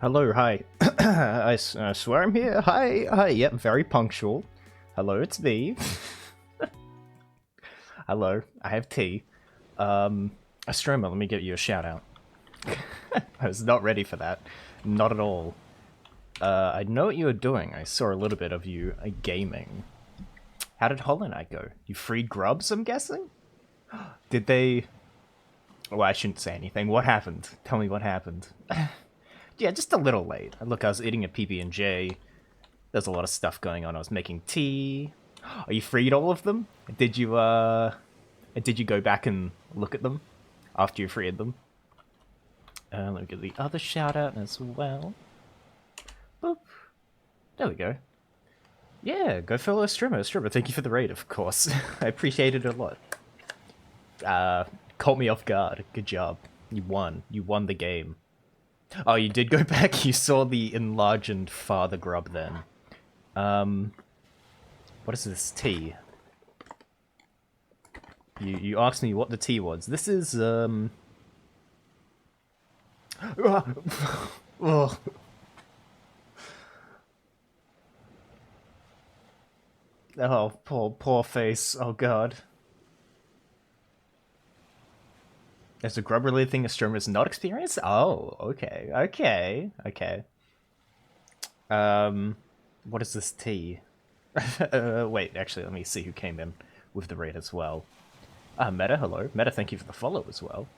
Hello, hi. I swear I'm here. Hi, yep, very punctual. Hello, it's me. Hello, I have tea. Astroma, let me give you a shout out. I was not ready for that. Not at all. I know what you were doing. I saw a little bit of you gaming. How did Hollow Knight go? You freed grubs, I'm guessing? Did they... Well, I shouldn't say anything. What happened? Tell me what happened. Yeah, just a little late. Look, I was eating a PB&J. There's a lot of stuff going on. I was making tea. Are you freed all of them? Did you go back and look at them after you freed them? Let me get the other shout out as well. Boop. There we go. Yeah, go follow Streamer. Streamer, thank you for the raid, of course. I appreciate it a lot. Caught me off guard. Good job. You won. You won the game. Oh, you did go back? You saw the enlarged father grub then. What is this tea? You asked me what the tea was. This is, Oh, oh, poor face. Oh god. There's a grub-related thing astronomers not experienced? Oh, okay. What is this tea? Wait, actually, let me see who came in with the raid as well. Meta, hello. Meta, thank you for the follow as well.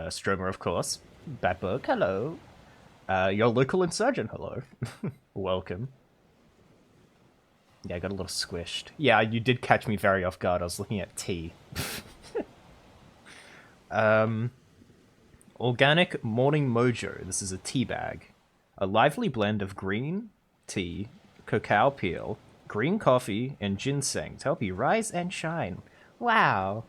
Stromer, of course. Badbug, hello. Your local insurgent, hello. Welcome. Yeah, I got a little squished. Yeah, you did catch me very off guard. I was looking at tea. Organic Morning Mojo. This is a tea bag. A lively blend of green tea, cacao peel, green coffee, and ginseng to help you rise and shine. Wow.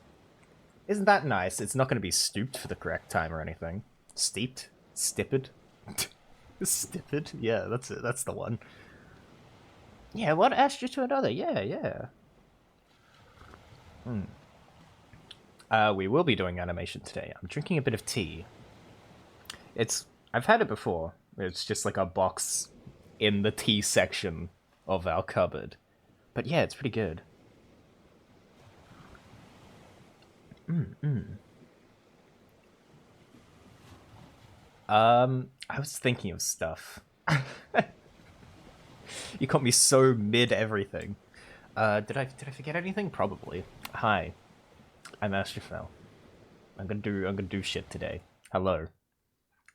Isn't that nice? It's not going to be stooped for the correct time or anything. Steeped? Stipid? Stipid? Yeah, that's it. That's the one. Yeah, what asked you to another? Yeah. We will be doing animation today. I'm drinking a bit of tea. I've had it before. It's just like a box in the tea section of our cupboard. But yeah, it's pretty good. I was thinking of stuff. You caught me so mid everything. Did I forget anything? Probably. Hi, I'm Astrofel. I'm gonna do shit today. Hello.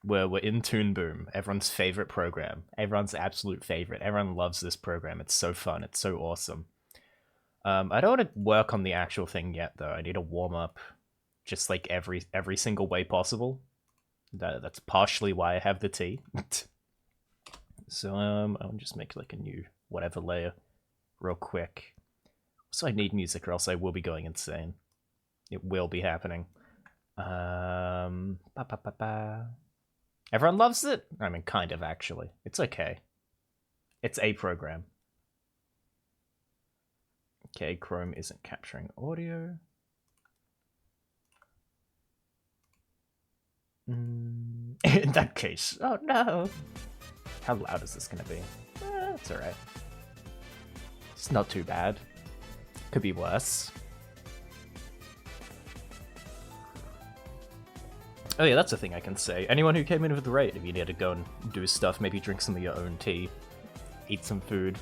We're in Toon Boom, everyone's favorite program. Everyone's absolute favorite. Everyone loves this program. It's so fun. It's so awesome. I don't want to work on the actual thing yet, though. I need to warm up, just like every single way possible. That's partially why I have the tea. So I'll just make like a new whatever layer, real quick. So I need music, or else I will be going insane. It will be happening. Everyone loves it? I mean, kind of, actually. It's okay. It's a program. Okay, Chrome isn't capturing audio. In that case, oh no. How loud is this gonna be? It's alright. It's not too bad. Could be worse. Oh yeah, that's a thing I can say. Anyone who came in with the raid, if you need to go and do stuff, maybe drink some of your own tea, eat some food,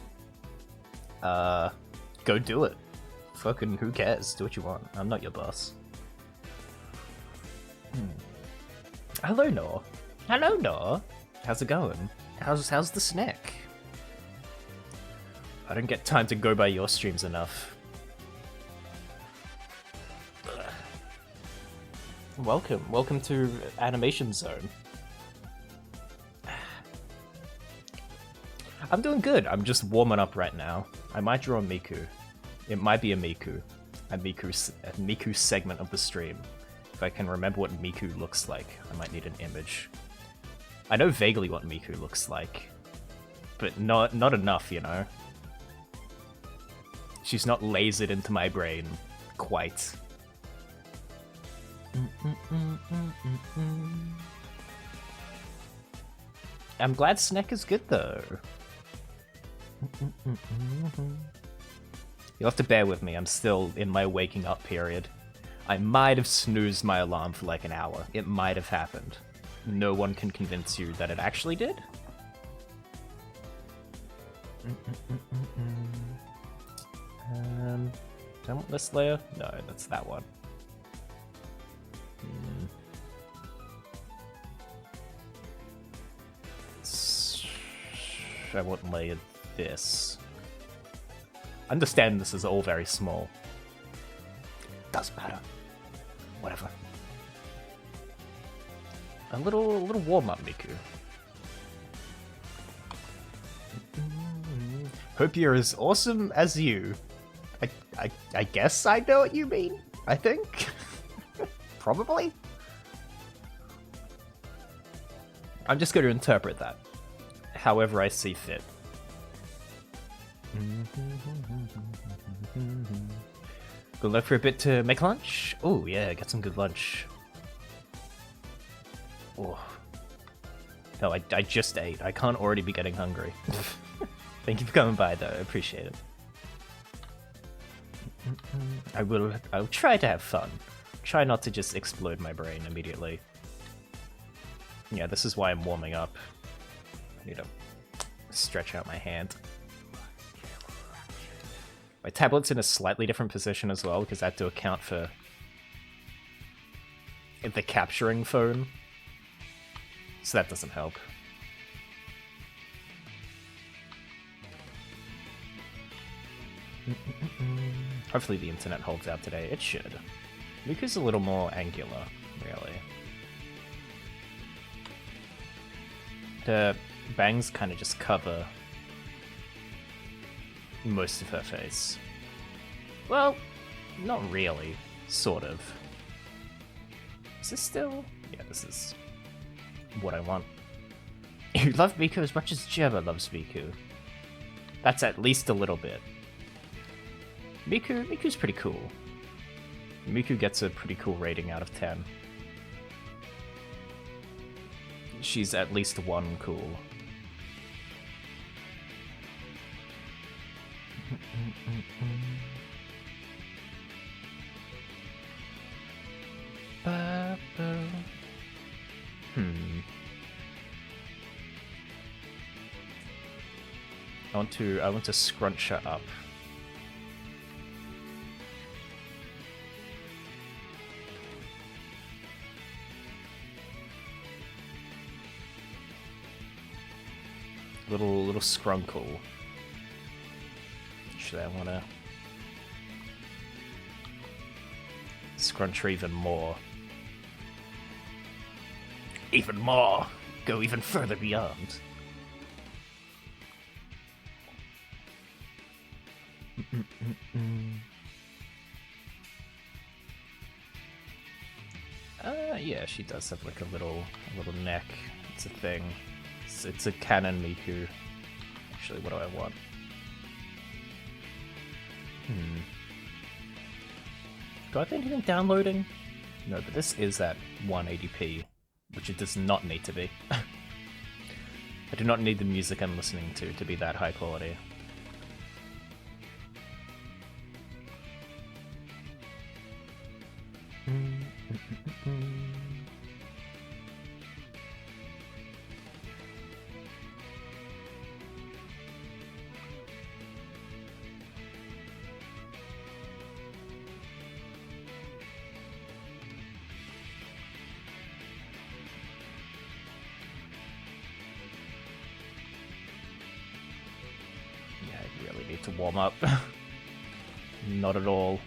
go do it. Fucking who cares? Do what you want. I'm not your boss. Hello, Nor. Hello, Nor. How's it going? How's the snack? I don't get time to go by your streams enough. Welcome to Animation Zone. I'm doing good. I'm just warming up right now. I might draw a Miku. It might be a Miku segment of the stream. If I can remember what Miku looks like, I might need an image. I know vaguely what Miku looks like, but not enough, you know? She's not lasered into my brain quite. I'm glad Snack is good though. You'll have to bear with me, I'm still in my waking up period. I might have snoozed my alarm for like an hour. It might have happened. No one can convince you that it actually did. Do I want this layer? No, that's that one. I want layer this. Understand this is all very small. Doesn't matter. Whatever. A little warm up, Miku. Hope you're as awesome as you. I guess I know what you mean. I think. Probably. I'm just going to interpret that however I see fit. Go look for a bit to make lunch? Oh yeah, get some good lunch. Oh. No, I just ate. I can't already be getting hungry. Thank you for coming by though, I appreciate it. I'll try to have fun. Try not to just explode my brain immediately. Yeah, this is why I'm warming up. I need to stretch out my hand. My tablet's in a slightly different position as well, because I have to account for the capturing phone. So that doesn't help. Hopefully the internet holds out today. It should. Miku's a little more angular, really. The bangs kind of just cover most of her face. Well, not really. Sort of. Is this still? Yeah, this is what I want. You love Miku as much as Jeba loves Miku. That's at least a little bit. Miku's pretty cool. Miku gets a pretty cool rating out of 10. She's at least 1 cool. I want to scrunch her up. Little scrunkle. Actually, I want to scrunch her even more. Even more! Go even further beyond. Yeah, she does have like a little neck. It's a thing. It's a canon Miku. Actually, what do I want? Do I have anything downloading? No, but this is at 180p, which it does not need to be. I do not need the music I'm listening to be that high quality. To warm up. Not at all.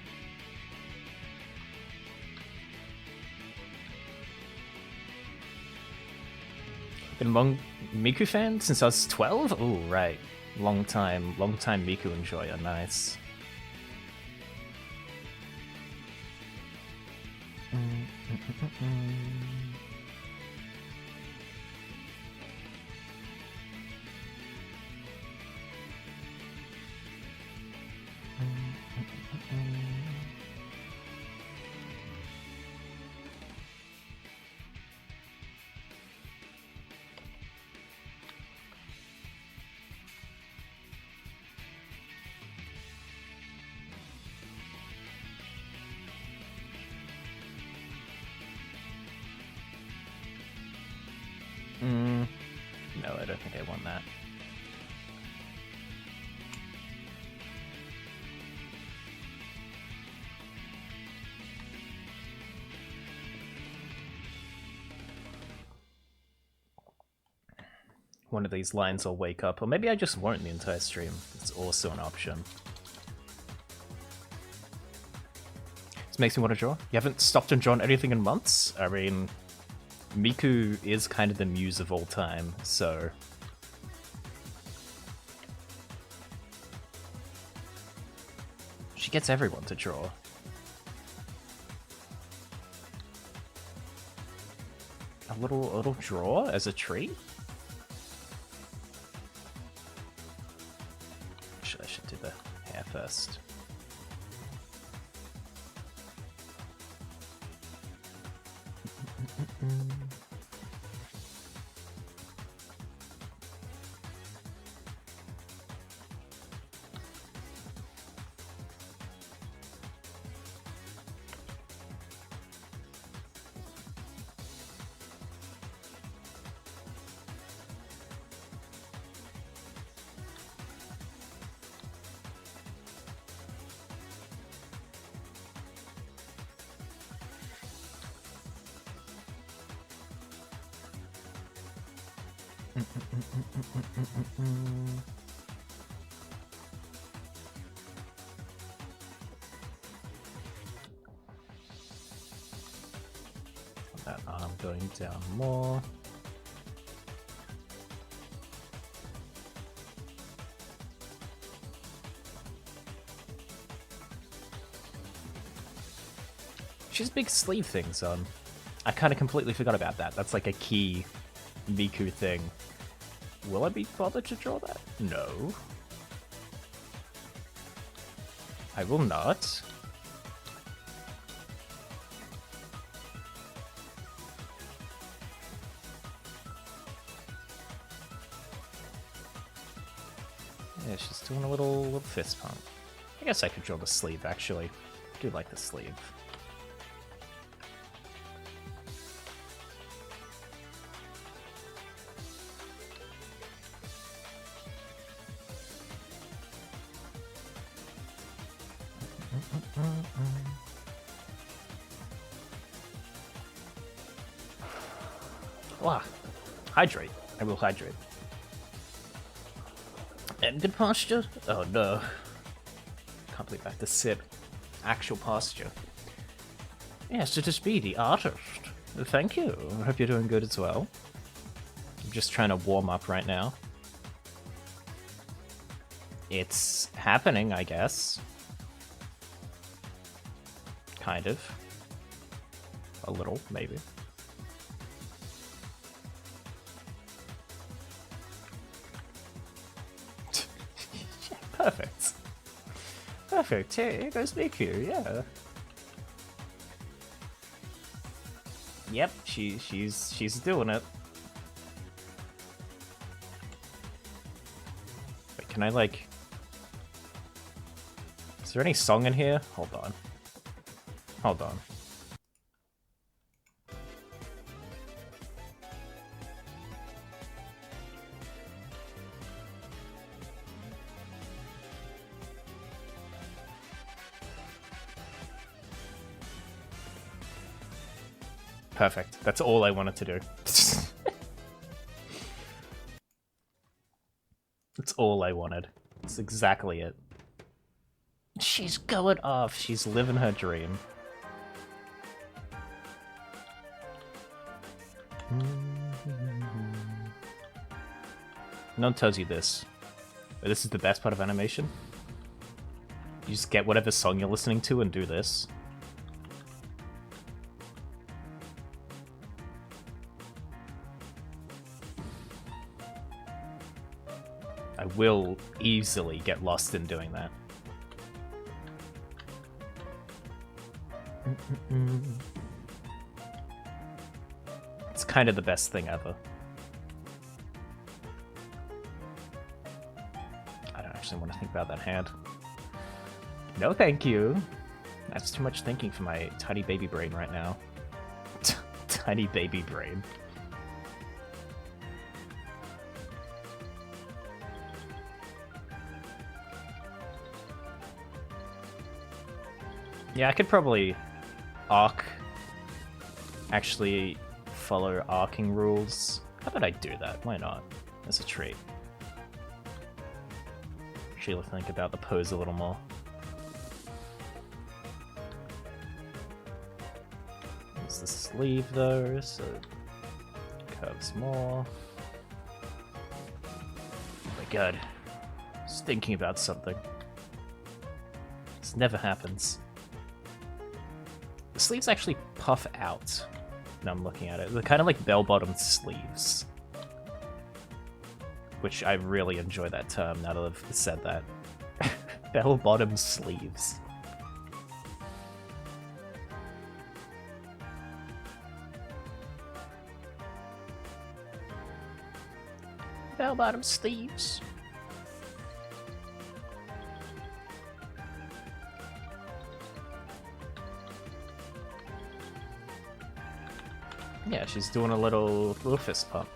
Been a long Miku fan since I was 12? Oh, right. Long time Miku enjoyer. Nice. don't think I want that. One of these lines I'll wake up, or maybe I just won't the entire stream. It's also an option. This makes me want to draw. You haven't stopped and drawn anything in months? I mean, Miku is kind of the muse of all time, so... She gets everyone to draw. A little draw as a treat? I should do the hair first. That arm going down more. She has big sleeve things on. I kind of completely forgot about that. That's like a key Miku thing. Will I be bothered to draw that? No. I will not. Yeah, she's doing a little fist pump. I guess I could draw the sleeve, actually. I do like the sleeve. Wow. Hydrate. I will hydrate. And good posture? Oh no. Can't believe I have to sit. Actual posture. Yes, it is be the artist. Thank you. I hope you're doing good as well. I'm just trying to warm up right now. It's happening, I guess. Kind of. A little, maybe. Yeah, perfect. Perfect. Here goes Miku, yeah. Yep, she's doing it. Wait, can I like... Is there any song in here? Hold on. Hold on. Perfect. That's all I wanted to do. That's all I wanted. That's exactly it. She's going off. She's living her dream. No one tells you this, but this is the best part of animation. You just get whatever song you're listening to and do this. I will easily get lost in doing that. It's kind of the best thing ever. I don't actually want to think about that hand. No thank you. That's too much thinking for my tiny baby brain right now. Tiny baby brain. Yeah, I could probably arc. Actually follow arcing rules. How about I do that? Why not? As a treat. Actually, think about the pose a little more. There's the sleeve though, so curves more. Oh my god. Just thinking about something. This never happens. The sleeves actually puff out. Now I'm looking at it. They're kind of like bell-bottom sleeves. Which I really enjoy that term now that I've said that. Bell-bottom sleeves. Bell-bottom sleeves. Yeah, she's doing a little fist pump.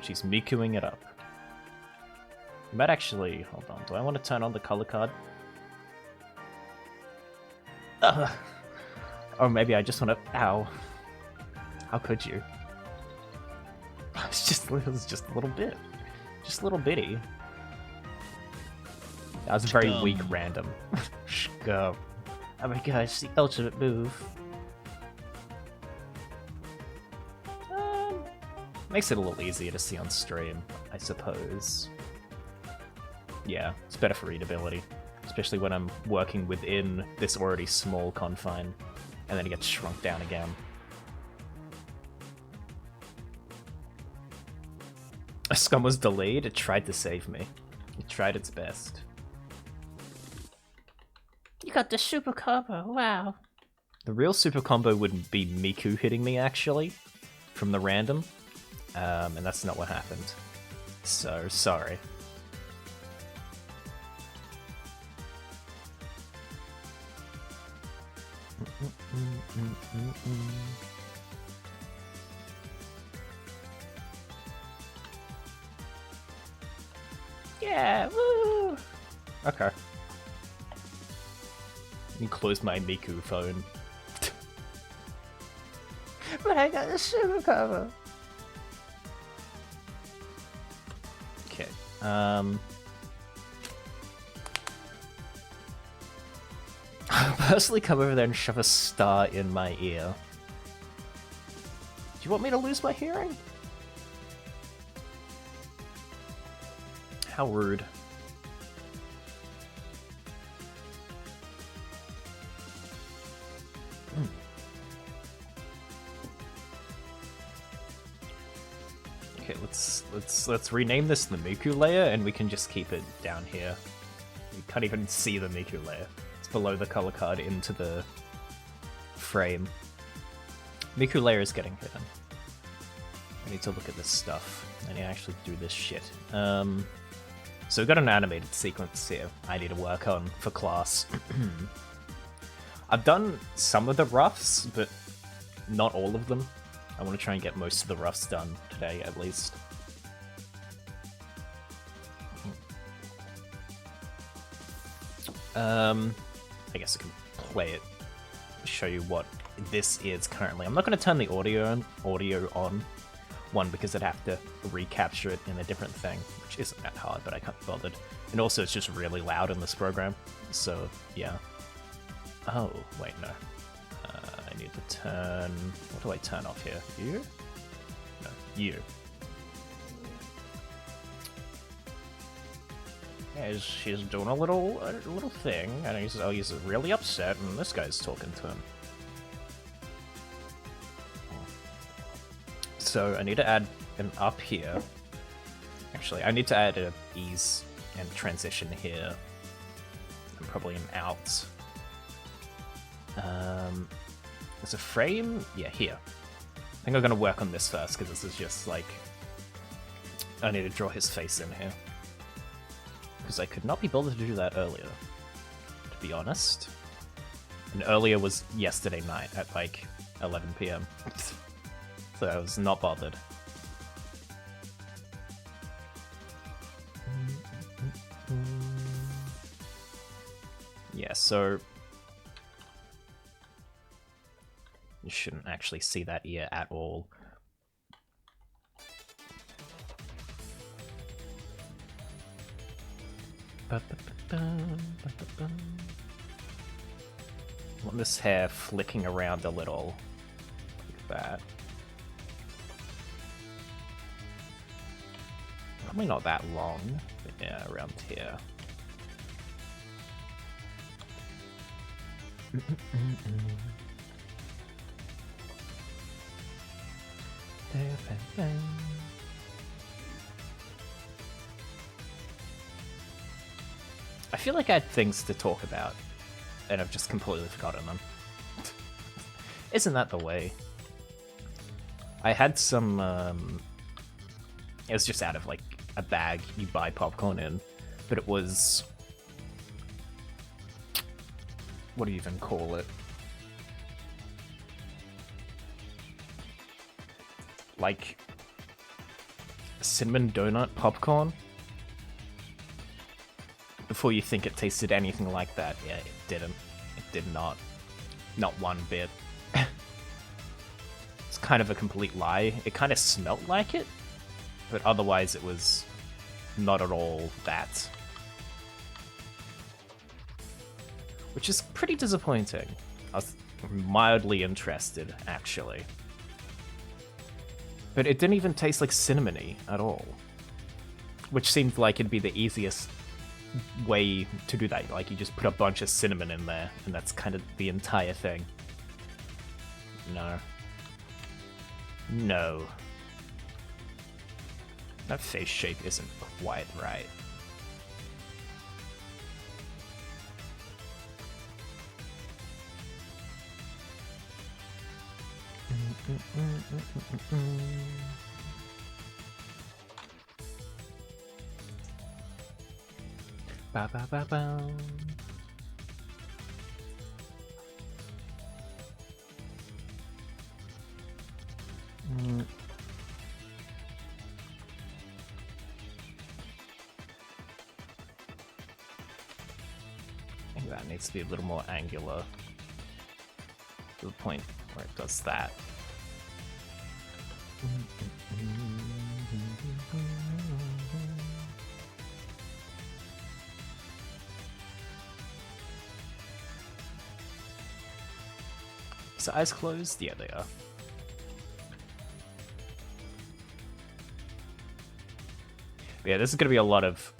She's Mikuing it up. You might actually... Hold on, do I want to turn on the color card? Or maybe I just want to... Ow. How could you? It was just a little bit. Just a little bitty. That was a very weak random. Go. Oh my gosh, the ultimate move. Makes it a little easier to see on stream, I suppose. Yeah, it's better for readability. Especially when I'm working within this already small confine, and then it gets shrunk down again. A scum was delayed, it tried to save me. It tried its best. You got the super combo, wow. The real super combo would be Miku hitting me, actually, from the random. And that's not what happened. So, sorry. Yeah, woo! Okay. Let me close my Miku phone. But I got the super cover. Okay. I'll personally come over there and shove a star in my ear. Do you want me to lose my hearing? How rude. Okay, let's rename this the Miku layer, and we can just keep it down here. You can't even see the Miku layer. It's below the color card into the frame. Miku layer is getting hidden. I need to look at this stuff. I need to actually do this shit. So we've got an animated sequence here I need to work on for class. I've done some of the roughs, but not all of them. I want to try and get most of the roughs done today, at least. I guess I can play it, show you what this is currently. I'm not going to turn the audio on. One, because I'd have to recapture it in a different thing, which isn't that hard, but I can't be bothered. And also, it's just really loud in this program, so yeah. Oh, wait, no. I need to turn... What do I turn off here? You? No, you. Yeah, she's doing a little thing, and he's really upset, and this guy's talking to him. So I need to add an up here. Actually, I need to add an ease and transition here, and probably an out. There's a frame? Yeah, here. I think I'm gonna work on this first, because this is just like... I need to draw his face in here. Because I could not be bothered to do that earlier, to be honest. And earlier was yesterday night at like 11 PM. So I was not bothered. Yeah, so shouldn't actually see that ear at all. I want this hair flicking around a little, like that. Probably not that long, but yeah, around here. I feel like I had things to talk about, and I've just completely forgotten them. Isn't that the way? I had some, it was just out of, like, a bag you buy popcorn in, but it was... What do you even call it? Like... cinnamon donut popcorn? Before you think it tasted anything like that, yeah, it didn't. It did not. Not one bit. It's kind of a complete lie. It kind of smelt like it, but otherwise it was not at all that. Which is pretty disappointing. I was mildly interested, actually. But it didn't even taste like cinnamony at all. Which seemed like it'd be the easiest way to do that. Like, you just put a bunch of cinnamon in there, and that's kind of the entire thing. No. No. That face shape isn't quite right. Ba ba ba ba. I think that needs to be a little more angular to the point where it does that. Is the eyes closed? Yeah, they are. But yeah, this is going to be a lot of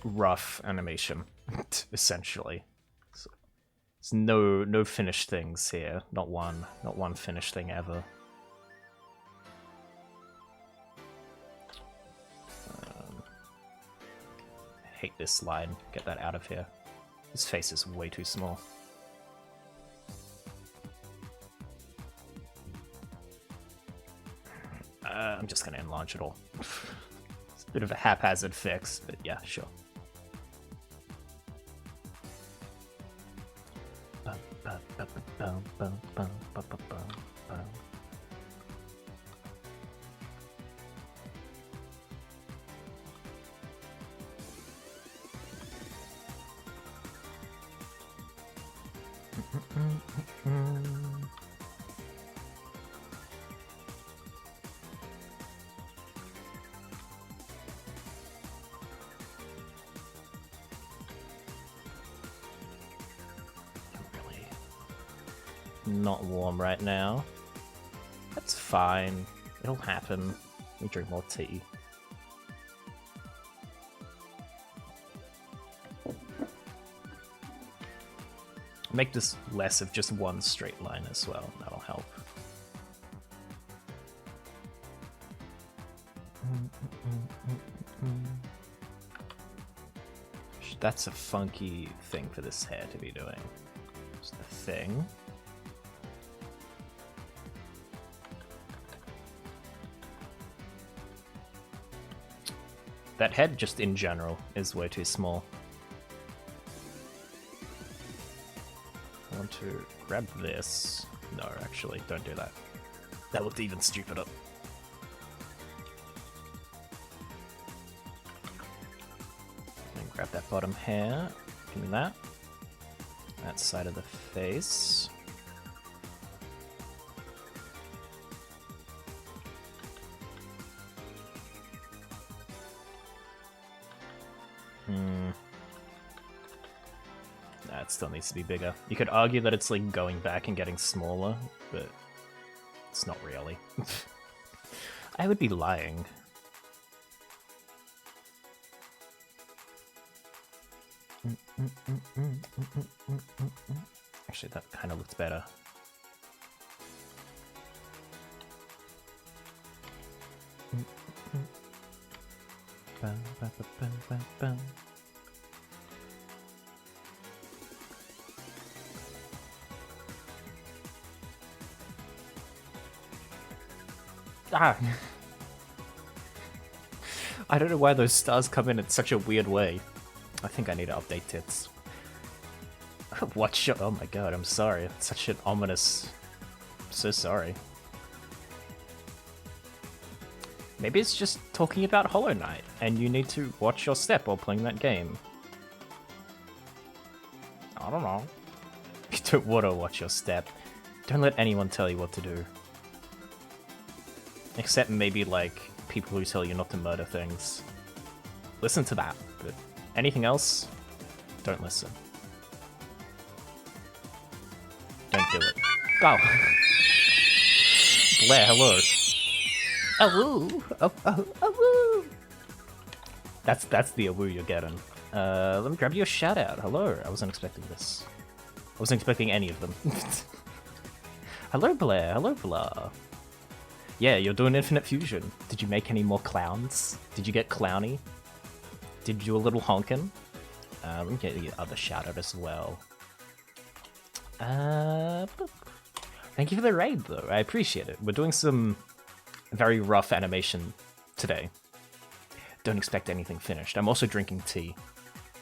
rough animation, essentially. So, there's no finished things here. Not one finished thing ever. I hate this line. Get that out of here. His face is way too small. I'm just gonna enlarge it all. It's a bit of a haphazard fix, but yeah, sure. Not warm right now. That's fine. It'll happen. Let me drink more tea. Make this less of just one straight line as well. That'll help. That's a funky thing for this hair to be doing. Just the thing. That head, just in general, is way too small. I want to grab this. No, actually, don't do that. That looked even stupider. And grab that bottom hair. Give me that. That side of the face. still needs to be bigger. You could argue that it's like going back and getting smaller, but it's not really. I would be lying. Actually, that kind of looks better. Ah! I don't know why those stars come in such a weird way. I think I need to update tits. What shot? Oh my god, I'm sorry. It's such an ominous... So sorry. Maybe it's just talking about Hollow Knight, and you need to watch your step while playing that game. I don't know. You don't want to watch your step. Don't let anyone tell you what to do. Except maybe, like, people who tell you not to murder things. Listen to that, but anything else, don't listen. Don't do it. Go! Blair, hello. Awoo! Awoo! That's the awoo you're getting. Let me grab you a shout out. Hello, I wasn't expecting this. I wasn't expecting any of them. Hello, Blair. Hello, Blah. Yeah, you're doing Infinite Fusion. Did you make any more clowns? Did you get clowny? Did you do a little honkin'? Let me get the other shout out as well. Thank you for the raid, though. I appreciate it. We're doing some very rough animation today. Don't expect anything finished. I'm also drinking tea.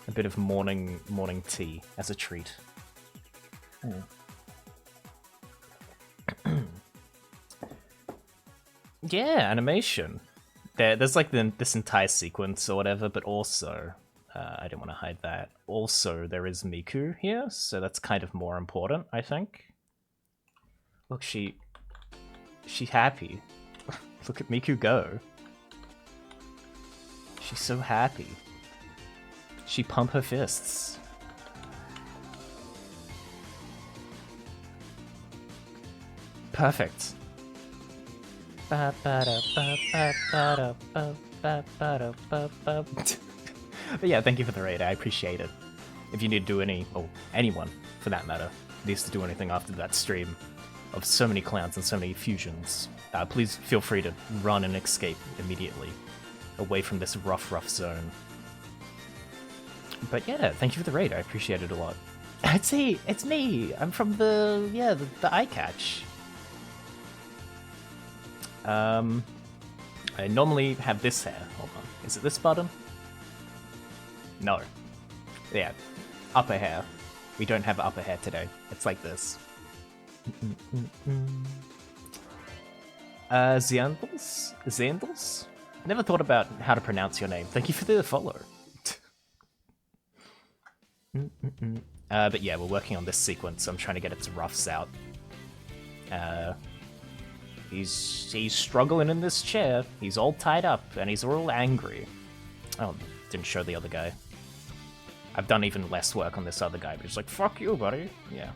A bit of morning tea as a treat. Yeah, animation. There's like this entire sequence or whatever, but also, I didn't want to hide that. Also, there is Miku here, so that's kind of more important, I think. Look, she's happy. Look at Miku go. She's so happy. She pump her fists. Perfect. But yeah, thank you for the raid. I appreciate it. If you need to do anyone for that matter, needs to do anything after that stream of so many clowns and so many fusions, please feel free to run and escape immediately away from this rough zone. But yeah, thank you for the raid. I appreciate it a lot. It's me. I'm from the eye catch. I normally have this hair. Hold on. Is it this button? No. Yeah. Upper hair. We don't have upper hair today. It's like this. Xandals? Xandals? Never thought about how to pronounce your name. Thank you for the follow. But yeah, we're working on this sequence. I'm trying to get its roughs out. He's struggling in this chair. He's all tied up, and he's all angry. Oh, didn't show the other guy. I've done even less work on this other guy, but he's like, fuck you, buddy. Yeah.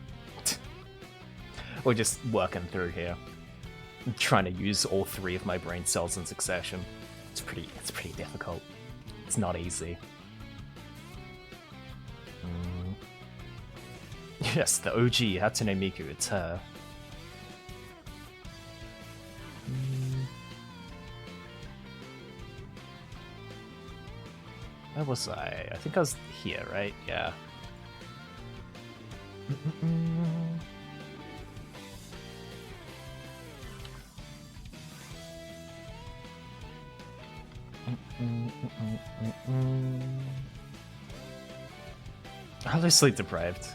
We're just working through here. I'm trying to use all 3 of my brain cells in succession. It's pretty difficult. It's not easy. Yes, the OG Hatsune Miku, it's her. Where was I? I think I was here, right? Yeah. I'm sleep deprived.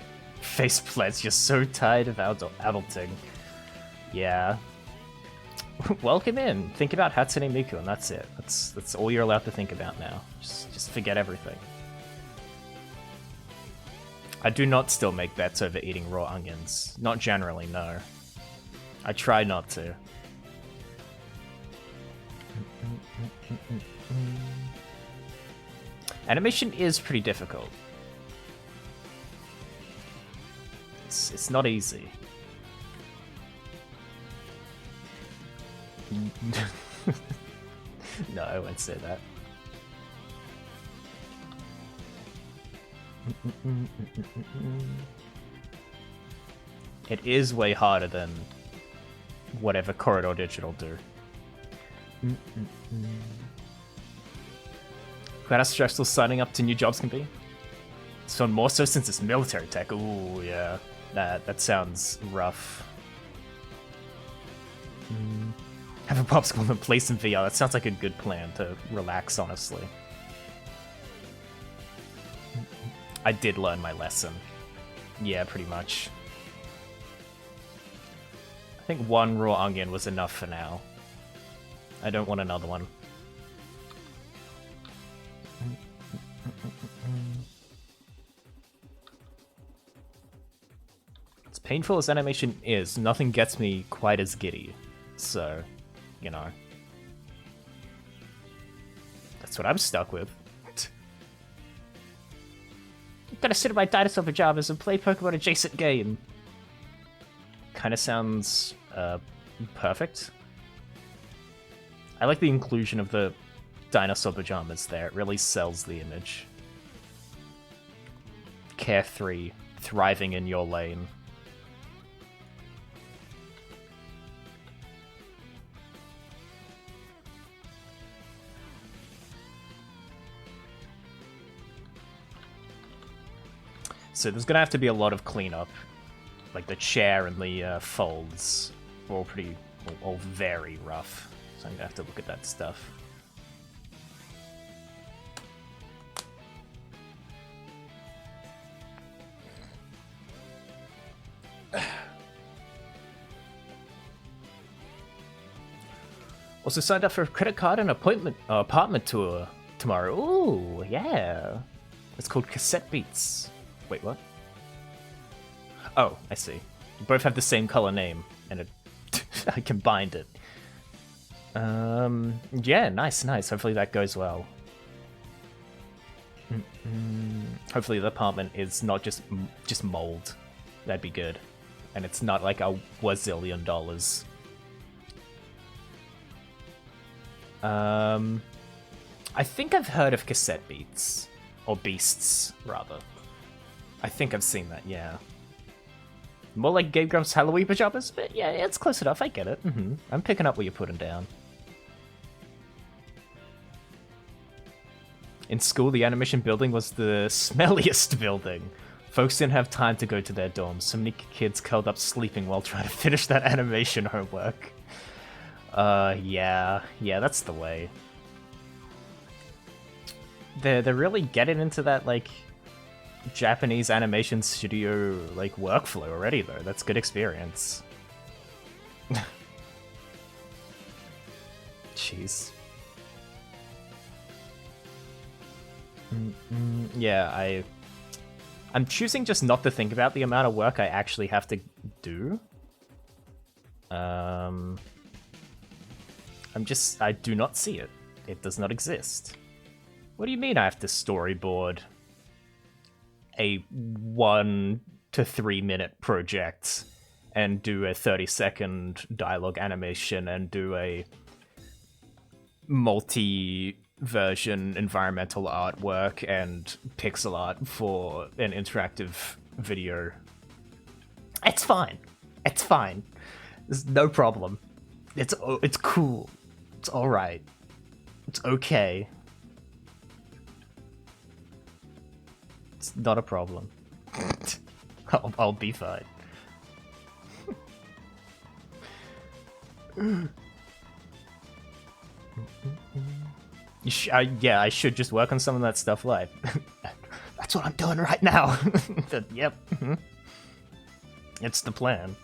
Faceplates, you're so tired of adulting. Yeah. Welcome in. Think about Hatsune Miku, and that's it. That's all you're allowed to think about now. Just forget everything. I do not still make bets over eating raw onions. Not generally, no. I try not to. Animation is pretty difficult. It's not easy. No, I won't say that. It is way harder than whatever Corridor Digital do. Quite how stressful signing up to new jobs can be. So more so since it's military tech. Ooh, yeah. That sounds rough. Have a popsicle and play some VR. That sounds like a good plan to relax, honestly. I did learn my lesson. Yeah, pretty much. I think one raw onion was enough for now. I don't want another one. As painful as animation is, nothing gets me quite as giddy. So, you know. That's what I'm stuck with. Gotta sit in my dinosaur pajamas and play Pokemon adjacent game. Kinda sounds perfect. I like the inclusion of the dinosaur pajamas there. It really sells the image. Carefree, thriving in your lane. So there's gonna have to be a lot of cleanup. Like the chair and the folds are all very rough. So I'm gonna have to look at that stuff. Also signed up for a credit card and apartment tour tomorrow. Ooh, yeah. It's called Cassette Beats. Wait, what? Oh, I see. Both have the same color name, and I combined it. Yeah, nice. Hopefully that goes well. Hopefully the apartment is not just mold. That'd be good. And it's not like a wazillion dollars. I think I've heard of Cassette Beats. Or Beasts, rather. I think I've seen that, yeah. More like Game Grumps Halloween pajamas, but yeah, it's close enough, I get it. I'm picking up what you're putting down. In school, the animation building was the smelliest building. Folks didn't have time to go to their dorms. So many kids curled up sleeping while trying to finish that animation homework. Yeah, that's the way. They're really getting into that, like, Japanese animation studio, like, workflow already, though. That's good experience. Jeez. Yeah, I'm choosing just not to think about the amount of work I actually have to do. I do not see it. It does not exist. What do you mean I have to storyboard a 1 to 3 minute project and do a 30-second dialogue animation and do a multi-version environmental artwork and pixel art for an interactive video? It's fine. It's fine. There's no problem. It's cool. It's alright. It's okay. It's not a problem. I'll be fine. Yeah, I should just work on some of that stuff live. That's what I'm doing right now. Yep. It's the plan.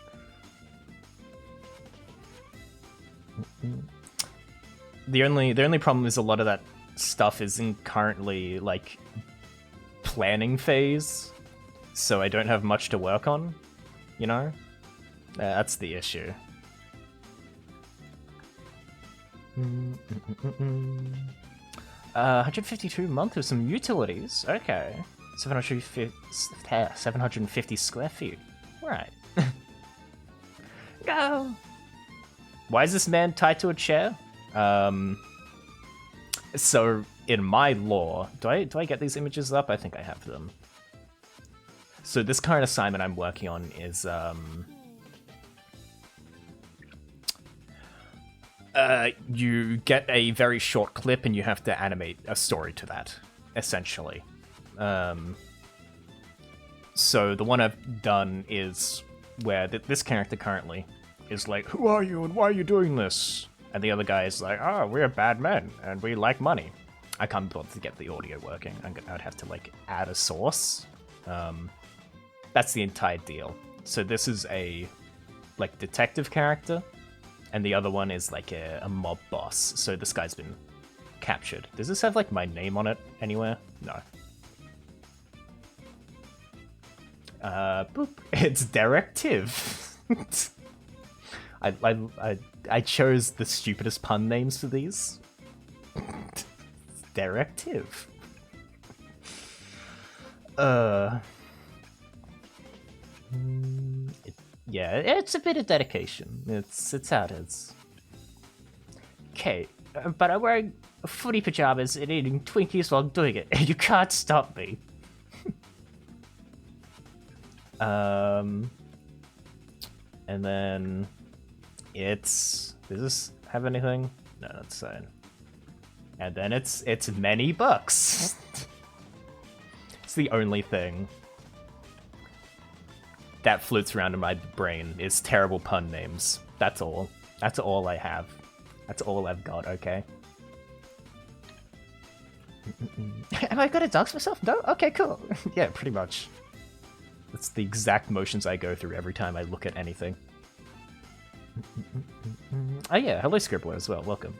The only problem is a lot of that stuff isn't currently, like, planning phase, so I don't have much to work on, you know? That's the issue. 152 a month with some utilities. Okay. 750 square feet. Right. Go! Why is this man tied to a chair? So in my lore, do I get these images up? I think I have them. So this current assignment I'm working on is you get a very short clip and you have to animate a story to that, essentially. So the one I've done is where this character currently is like, "Who are you and why are you doing this?" And the other guy is like, "Oh, we're bad men and we like money." I can't bother to get the audio working. I'd have to like add a source. That's the entire deal. So this is a like detective character, and the other one is like a mob boss. So this guy's been captured. Does this have like my name on it anywhere? No. Boop. It's Directive. I chose the stupidest pun names for these. Directive. Yeah, it's a bit of dedication. It's how it is. Okay, but I'm wearing footy pajamas and eating Twinkies while doing it, and you can't stop me. And then does this have anything? No, that's fine. And then it's many bucks. It's the only thing that floats around in my brain is terrible pun names. That's all. That's all I have. That's all I've got, okay? Am I gonna dox myself? No? Okay, cool. Yeah, pretty much. That's the exact motions I go through every time I look at anything. Oh yeah, hello Scribbler as well, welcome.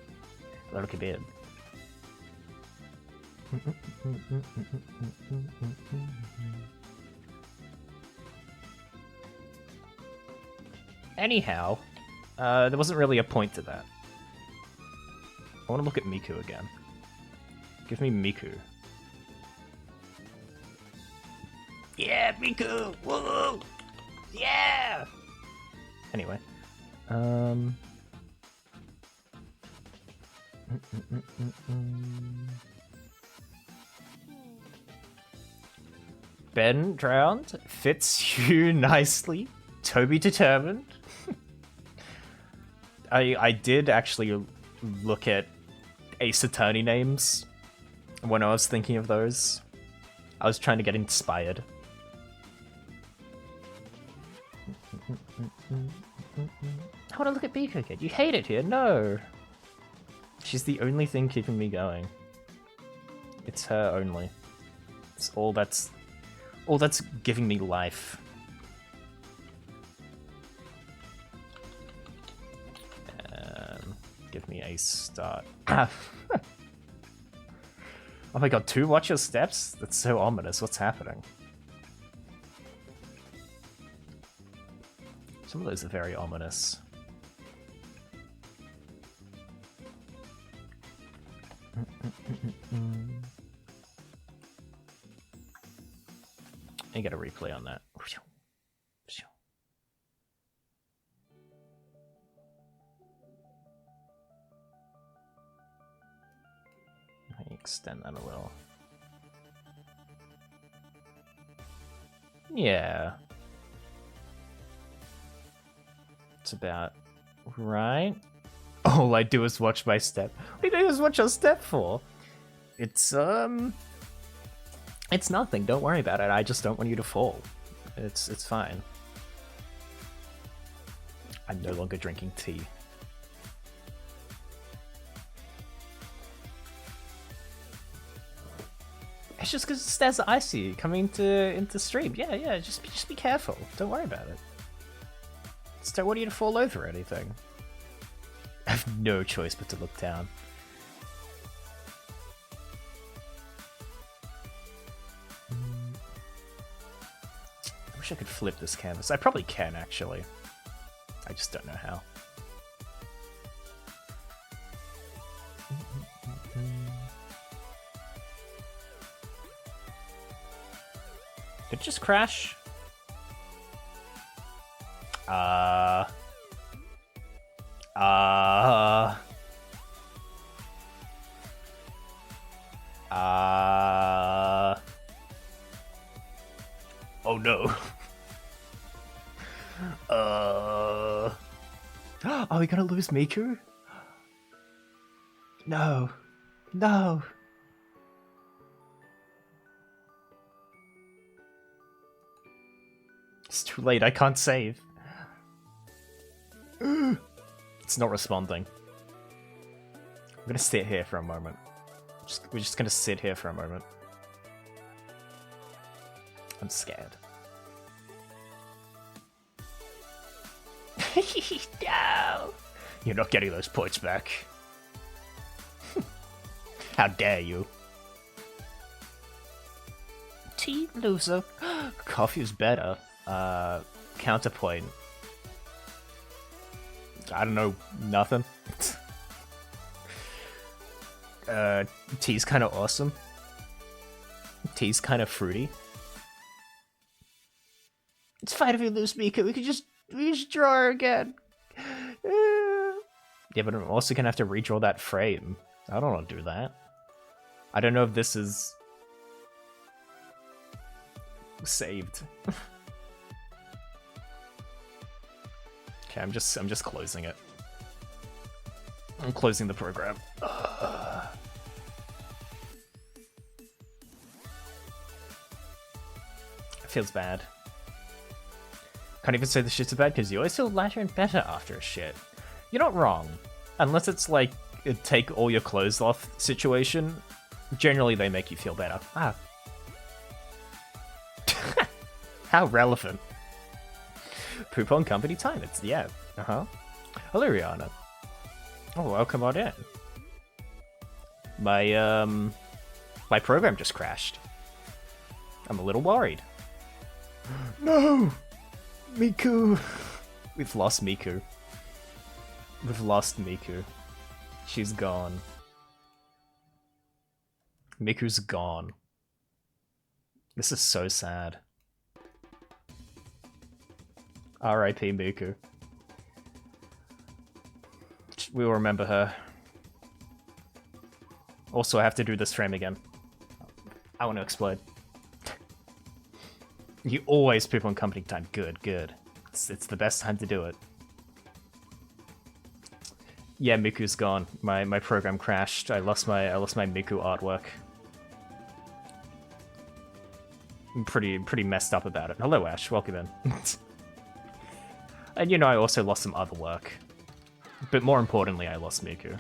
Hello Kabir. Anyhow, there wasn't really a point to that. I want to look at Miku again. Give me Miku. Yeah, Miku! Woo! Yeah! Anyway. Ben drowned. Fits you nicely. Toby determined. I did actually look at Ace Attorney names when I was thinking of those. I was trying to get inspired. I want to look at Biko again. You hate it here? No. She's the only thing keeping me going. It's her only. It's all that's giving me life. Give me a start. Oh my god, 2 watch your steps? That's so ominous. What's happening? Some of those are very ominous. I get a replay on that. Let me extend that a little. Yeah. It's about right. All I do is watch my step. What do you guys watch your step for? It's nothing. Don't worry about it. I just don't want you to fall. It's fine. I'm no longer drinking tea. It's just because there's icy coming into stream. Yeah. Just be careful. Don't worry about it. Just don't want you to fall over or anything. I have no choice but to look down. I wish I could flip this canvas. I probably can, actually. I just don't know how. Did it just crash? Uh... Uh... Oh no. Are we gonna lose Miku? No. No. It's too late, I can't save. It's not responding. I'm gonna sit here for a moment. We're just gonna sit here for a moment. I'm scared. No! You're not getting those points back. How dare you? Team loser. Coffee's better. Counterpoint. I don't know, nothing. Tea's kind of awesome. Tea's kind of fruity. It's fine if we lose Miku. We could just draw her again. Yeah, but I'm also gonna have to redraw that frame. I don't want to do that. I don't know if this is saved. Okay, I'm just closing it. I'm closing the program. It feels bad. Can't even say the shit's bad because you always feel lighter and better after a shit. You're not wrong. Unless it's like a take all your clothes off situation. Generally they make you feel better. Ah. How relevant. Poop on company time. It's yeah. Hello, Rihanna. Oh, welcome on in. My program just crashed. I'm a little worried. No, Miku. We've lost Miku. We've lost Miku. She's gone. Miku's gone. This is so sad. R.I.P. Miku. We will remember her. Also, I have to do this frame again. I want to explode. You always poop on company time. Good, good. It's the best time to do it. Yeah, Miku's gone. My program crashed. I lost my Miku artwork. I'm pretty messed up about it. Hello, Ash. Welcome in. And you know, I also lost some other work. But more importantly, I lost Miku.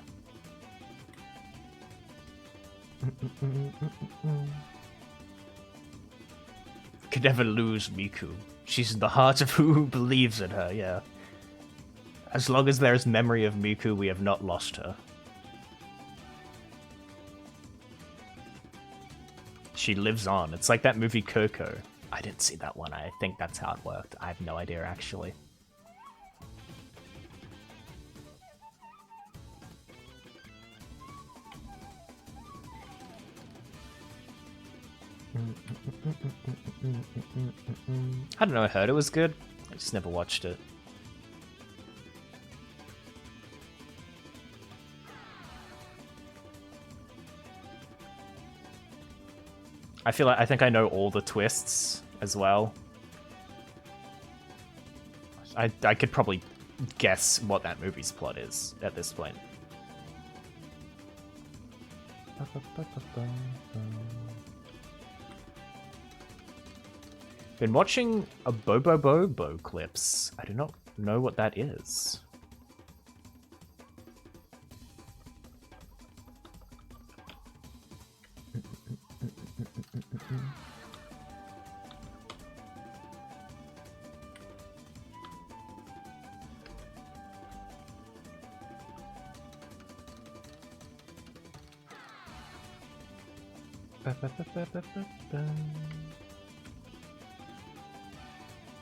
Could never lose Miku. She's in the heart of who believes in her, yeah. As long as there is memory of Miku, we have not lost her. She lives on. It's like that movie Coco. I didn't see that one. I think that's how it worked. I have no idea, actually. I don't know, I heard it was good. I just never watched it. I think I know all the twists as well. I could probably guess what that movie's plot is at this point. Been watching a Bobo clips. I do not know what that is.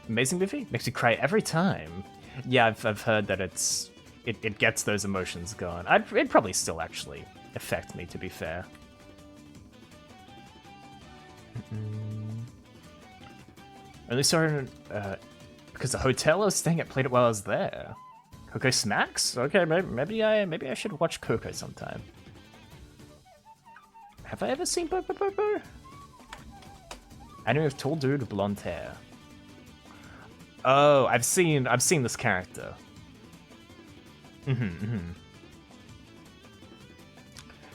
Amazing movie? Makes you cry every time. Yeah, I've heard that it gets those emotions going. It'd probably still actually affect me, to be fair. Only saw it Because the hotel I was staying at played it while I was there. Coco Smacks? Okay, maybe I should watch Coco sometime. Have I ever seen Bo? Anime with tall dude with blonde hair. Oh, I've seen this character.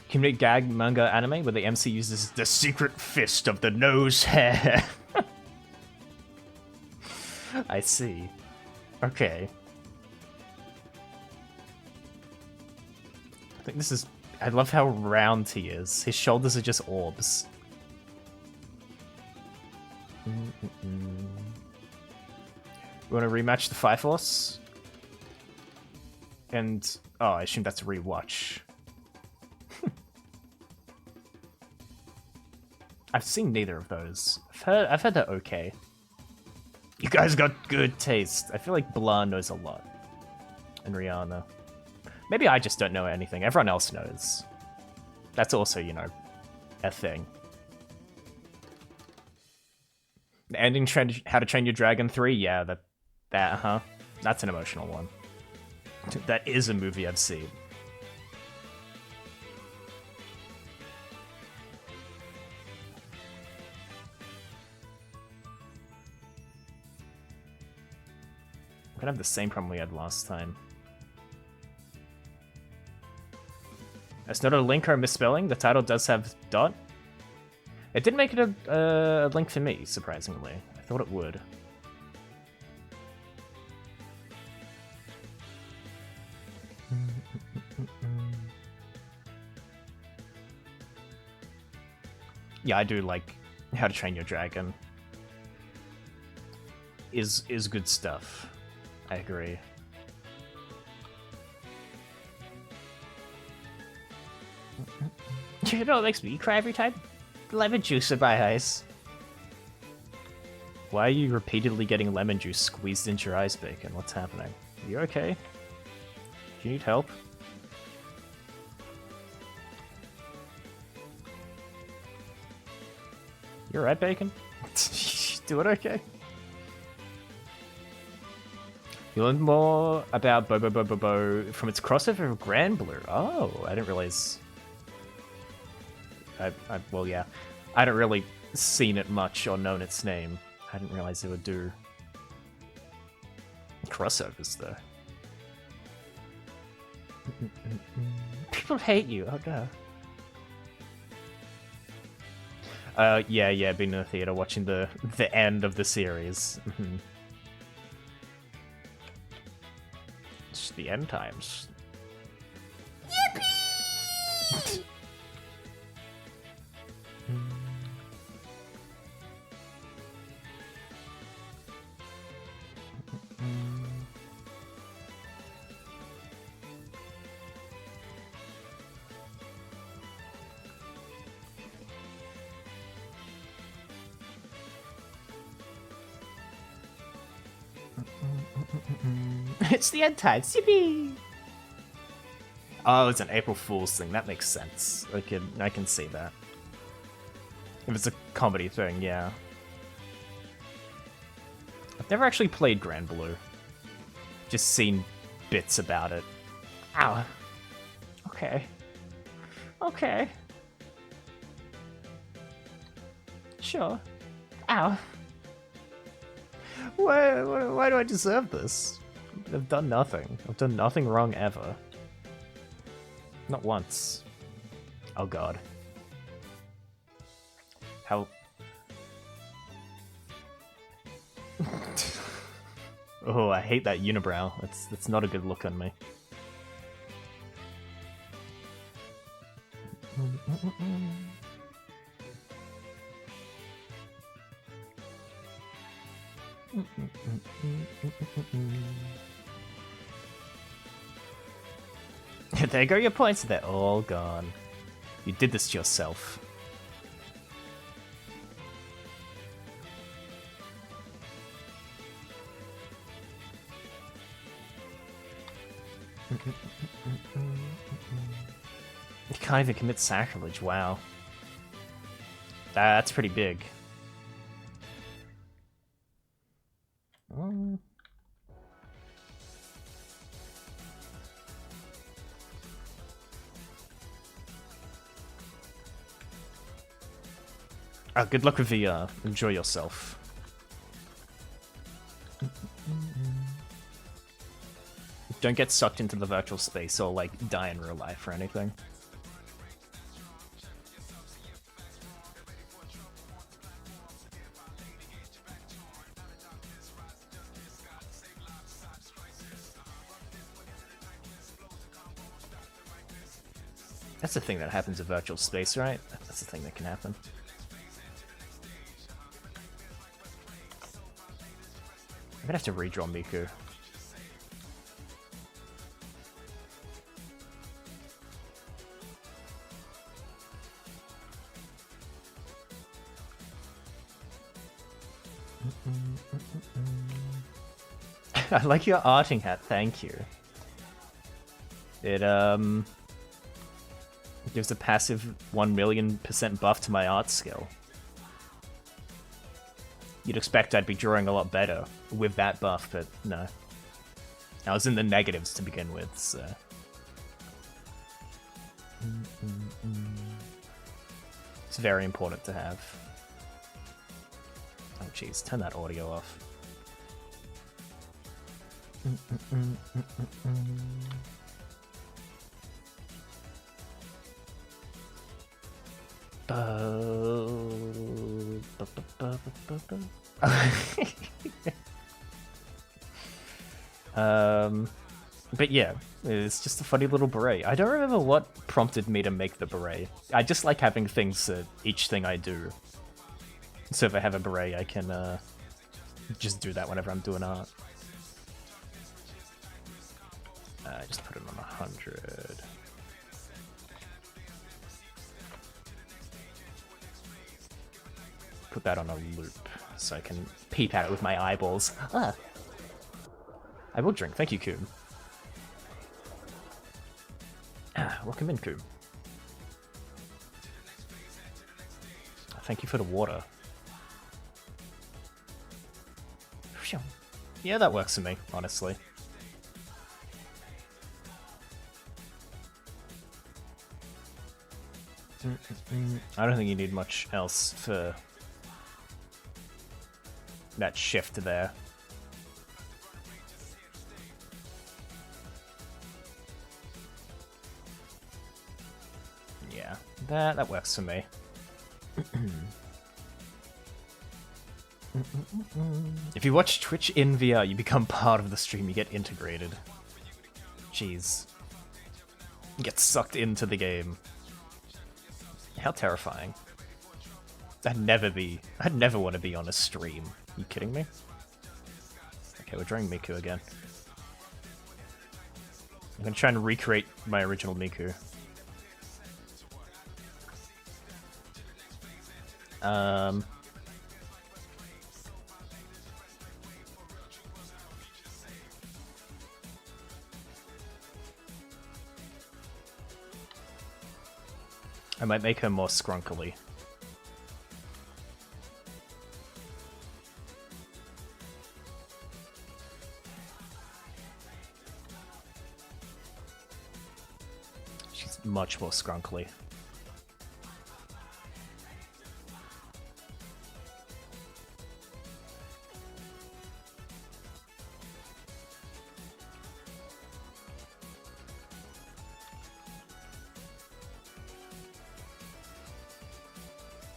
Community gag manga anime where the MC uses the secret fist of the nose hair. I see. Okay. I think this is... I love how round he is. His shoulders are just orbs. We want to rematch the Fire Force? And... oh, I assume that's a rewatch. I've seen neither of those. I've heard they're okay. You guys got good taste. I feel like Blah knows a lot. And Rihanna. Maybe I just don't know anything. Everyone else knows. That's also, you know, a thing. The ending trend, How to Train Your Dragon 3? Yeah, that, that's an emotional one. That is a movie I've seen. We're gonna have the same problem we had last time. It's not a link or a misspelling. The title does have dot. It didn't make it a link for me, surprisingly. I thought it would. Yeah, I do like How to Train Your Dragon. Is good stuff. I agree. You know what makes me cry every time? Lemon juice in my eyes. Why are you repeatedly getting lemon juice squeezed into your eyes, Bacon? What's happening? Are you okay? Do you need help? You alright, Bacon? Doing okay? You learn more about Bo from its crossover with Granblue. Oh, I didn't realize. Well, yeah. I hadn't really seen it much or known its name. I didn't realize it would do crossovers, though. People hate you. Oh, no. Yeah, being in the theater watching the end of the series. It's the end times. Yippee! It's the end times, yippee! Oh, it's an April Fool's thing. That makes sense. I can see that. If it's a comedy thing, yeah. I've never actually played Granblue. Just seen bits about it. Ow. Okay. Okay. Sure. Ow. Why do I deserve this? I've done nothing. I've done nothing wrong ever. Not once. Oh god. How... Oh, I hate that unibrow. That's not a good look on me. There go your points, they're all gone. You did this to yourself. You can't even commit sacrilege, wow. That's pretty big. Good luck with VR. Enjoy yourself. Don't get sucked into the virtual space or, like, die in real life or anything. That's the thing that happens in virtual space, right? That's the thing that can happen. I'm gonna have to redraw Miku. I like your arting hat, thank you. It gives a passive 1,000,000% buff to my art skill. You'd expect I'd be drawing a lot better with that buff, but no. I was in the negatives to begin with, so... It's very important to have. Oh jeez, turn that audio off. But yeah, it's just a funny little beret. I don't remember what prompted me to make the beret. I just like having things at each thing I do. So if I have a beret, I can just do that whenever I'm doing art. Just put it on 100. Put that on a loop so I can peep at it with my eyeballs. Ah. I will drink. Thank you, Coon. Welcome in, Coon. Thank you for the water. Yeah, that works for me, honestly. I don't think you need much else for that shift there. Yeah, that works for me. If you watch Twitch in VR, you become part of the stream, you get integrated. Jeez. You get sucked into the game. How terrifying. I'd never want to be on a stream. You kidding me? Okay, we're drawing Miku again. I'm gonna try and recreate my original Miku. I might make her more scrunkly. She's much more scrunkly.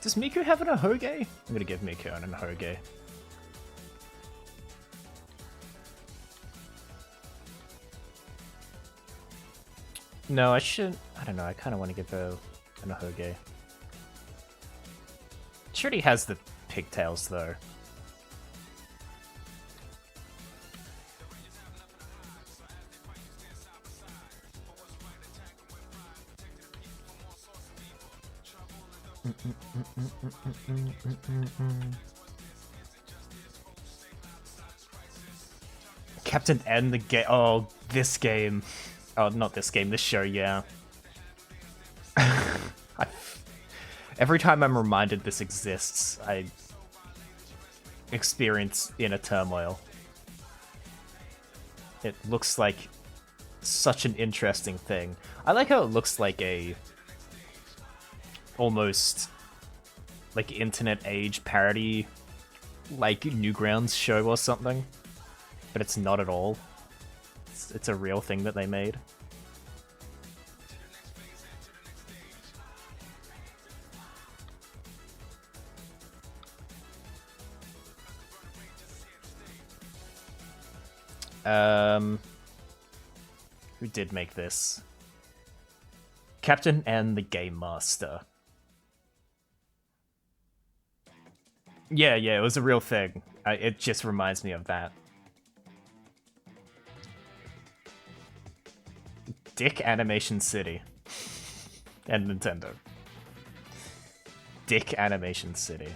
Does Miku have an Ahoge? I'm gonna give Miku an Ahoge. No, I should... I don't know, I kind of want to give her an Ahoge. She already has the pigtails, though. Captain N, the game. Oh, this game. Oh, not this game, this show, yeah. Every time I'm reminded this exists, I experience inner turmoil. It looks like such an interesting thing. I like how it looks like a almost like internet age parody, like Newgrounds show or something, but it's not at all. It's a real thing that they made. Who did make this? Captain N the Game Master. Yeah, it was a real thing. It just reminds me of that. Dick Animation City. And Nintendo. Dick Animation City.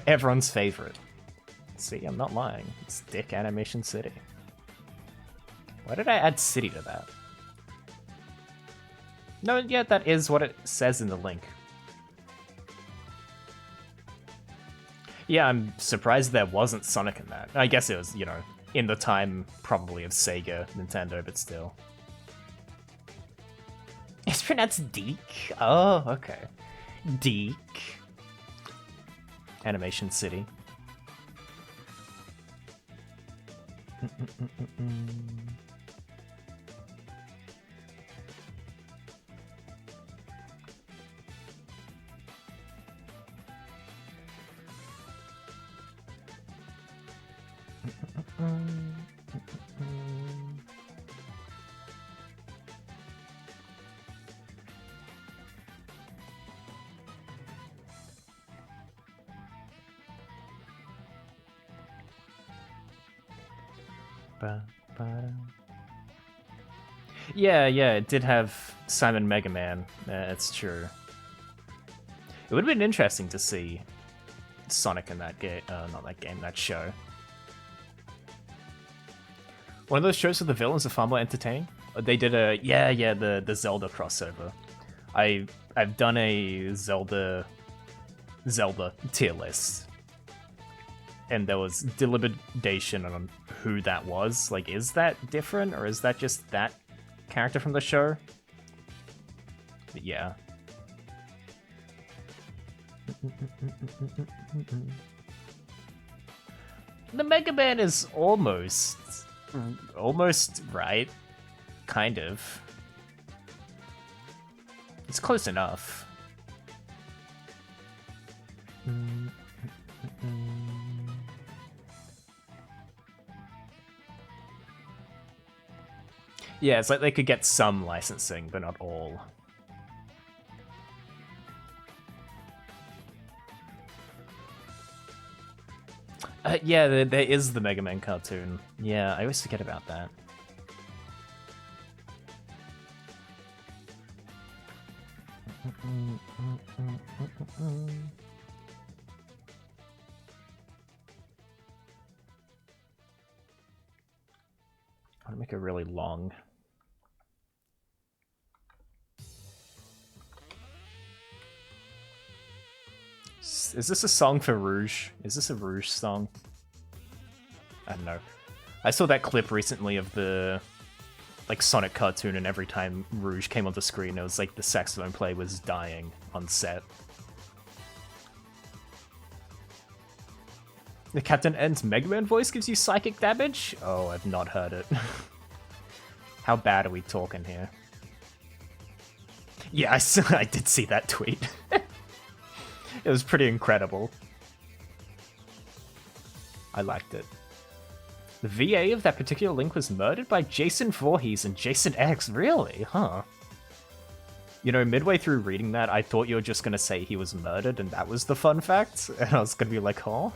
Everyone's favorite. See, I'm not lying. It's Dick Animation City. Why did I add city to that? No, yeah, that is what it says in the link. Yeah, I'm surprised there wasn't Sonic in that. I guess it was, you know, in the time probably of Sega, Nintendo, but still. It's pronounced Deek? Oh, okay. Deek. Animation City. Yeah, it did have Simon Mega Man. It's true. It would have been interesting to see Sonic in that game. Not that game, that show. One of those shows with the villains are far more entertaining. They did a the Zelda crossover. I've done a Zelda tier list, and there was deliberation on who that was. Like, is that different, or is that just that character from the show? But yeah. The Mega Man is almost right. Kind of. It's close enough. Yeah, it's like they could get some licensing, but not all. Yeah, there is the Mega Man cartoon. Yeah, I always forget about that. I want to make it really long. Is this a song for Rouge? Is this a Rouge song? I don't know. I saw that clip recently of the like Sonic cartoon, and every time Rouge came on the screen, it was like the saxophone player was dying on set. The Captain N's Mega Man voice gives you psychic damage? Oh, I've not heard it. How bad are we talking here? Yeah, I did see that tweet. It was pretty incredible. I liked it. The VA of that particular link was murdered by Jason Voorhees and Jason X. Really? Huh. You know, midway through reading that, I thought you were just going to say he was murdered and that was the fun fact. And I was going to be like, huh?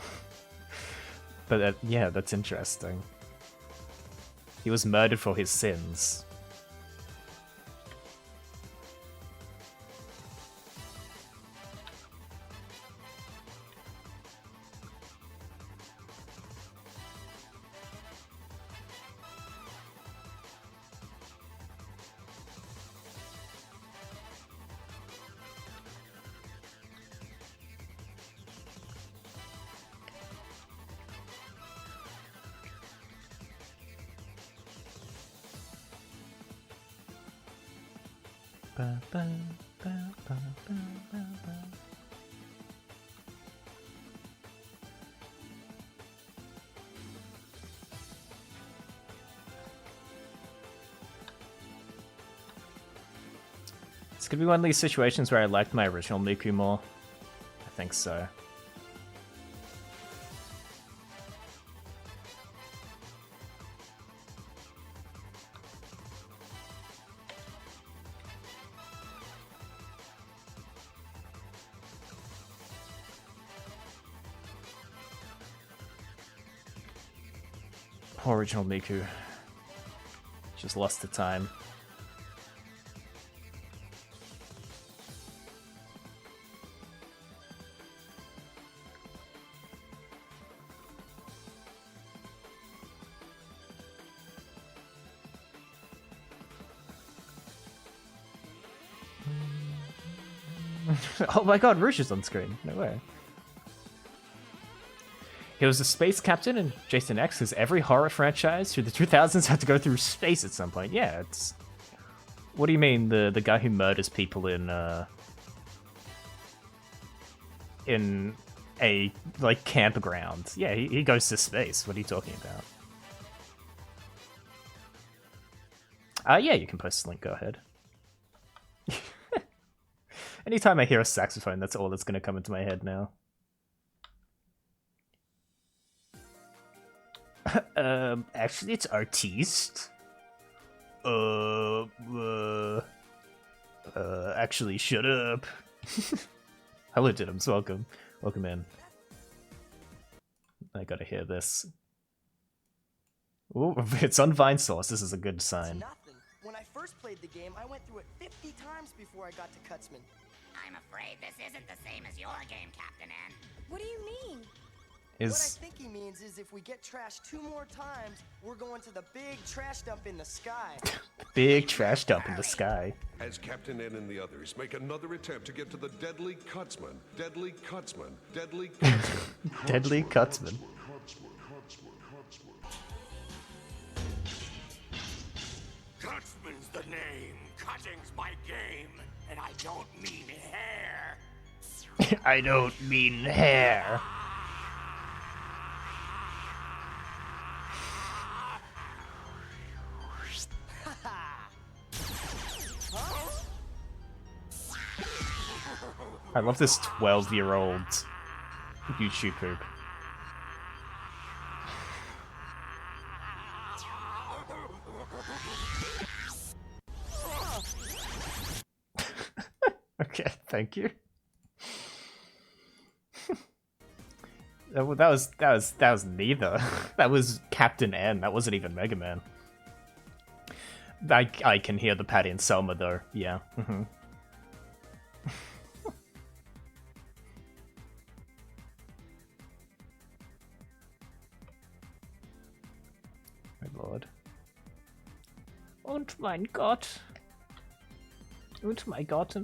But yeah, that's interesting. He was murdered for his sins. It's gonna be one of these situations where I liked my original Miku more. I think so. Poor original Miku. Just lost the time. Oh my god, Rouge is on screen. No way. He was a space captain in Jason X, because every horror franchise through the 2000s had to go through space at some point. Yeah, it's... What do you mean, the guy who murders people in a, like, campground? Yeah, he goes to space. What are you talking about? Yeah, you can post a link, go ahead. Anytime I hear a saxophone, that's all that's going to come into my head now. Actually, it's artiste. Actually, shut up. Hello, Diddums. Welcome. Welcome in. I gotta hear this. Ooh, it's on Vine Source. This is a good sign. Nothing. When I first played the game, I went through it 50 times before I got to Cutsman. I'm afraid this isn't the same as your game, Captain N. What do you mean? What I think he means is if we get trashed 2 more times, we're going to the big trash dump in the sky. Big trash dump in the sky. As Captain N and the others make another attempt to get to the deadly Cutsman. Deadly Cutsman. Deadly Cutsman. Deadly Cutsman. Cutsman's the name, cutting's my game, and I don't mean hair. I don't mean hair. I love this 12-year-old YouTube poop. Okay, thank you. that was neither. That was Captain N. That wasn't even Mega Man. I can hear the Patty and Selma though. Yeah. Mm-hmm. My lord. Und mein Gott. Und mein Gott.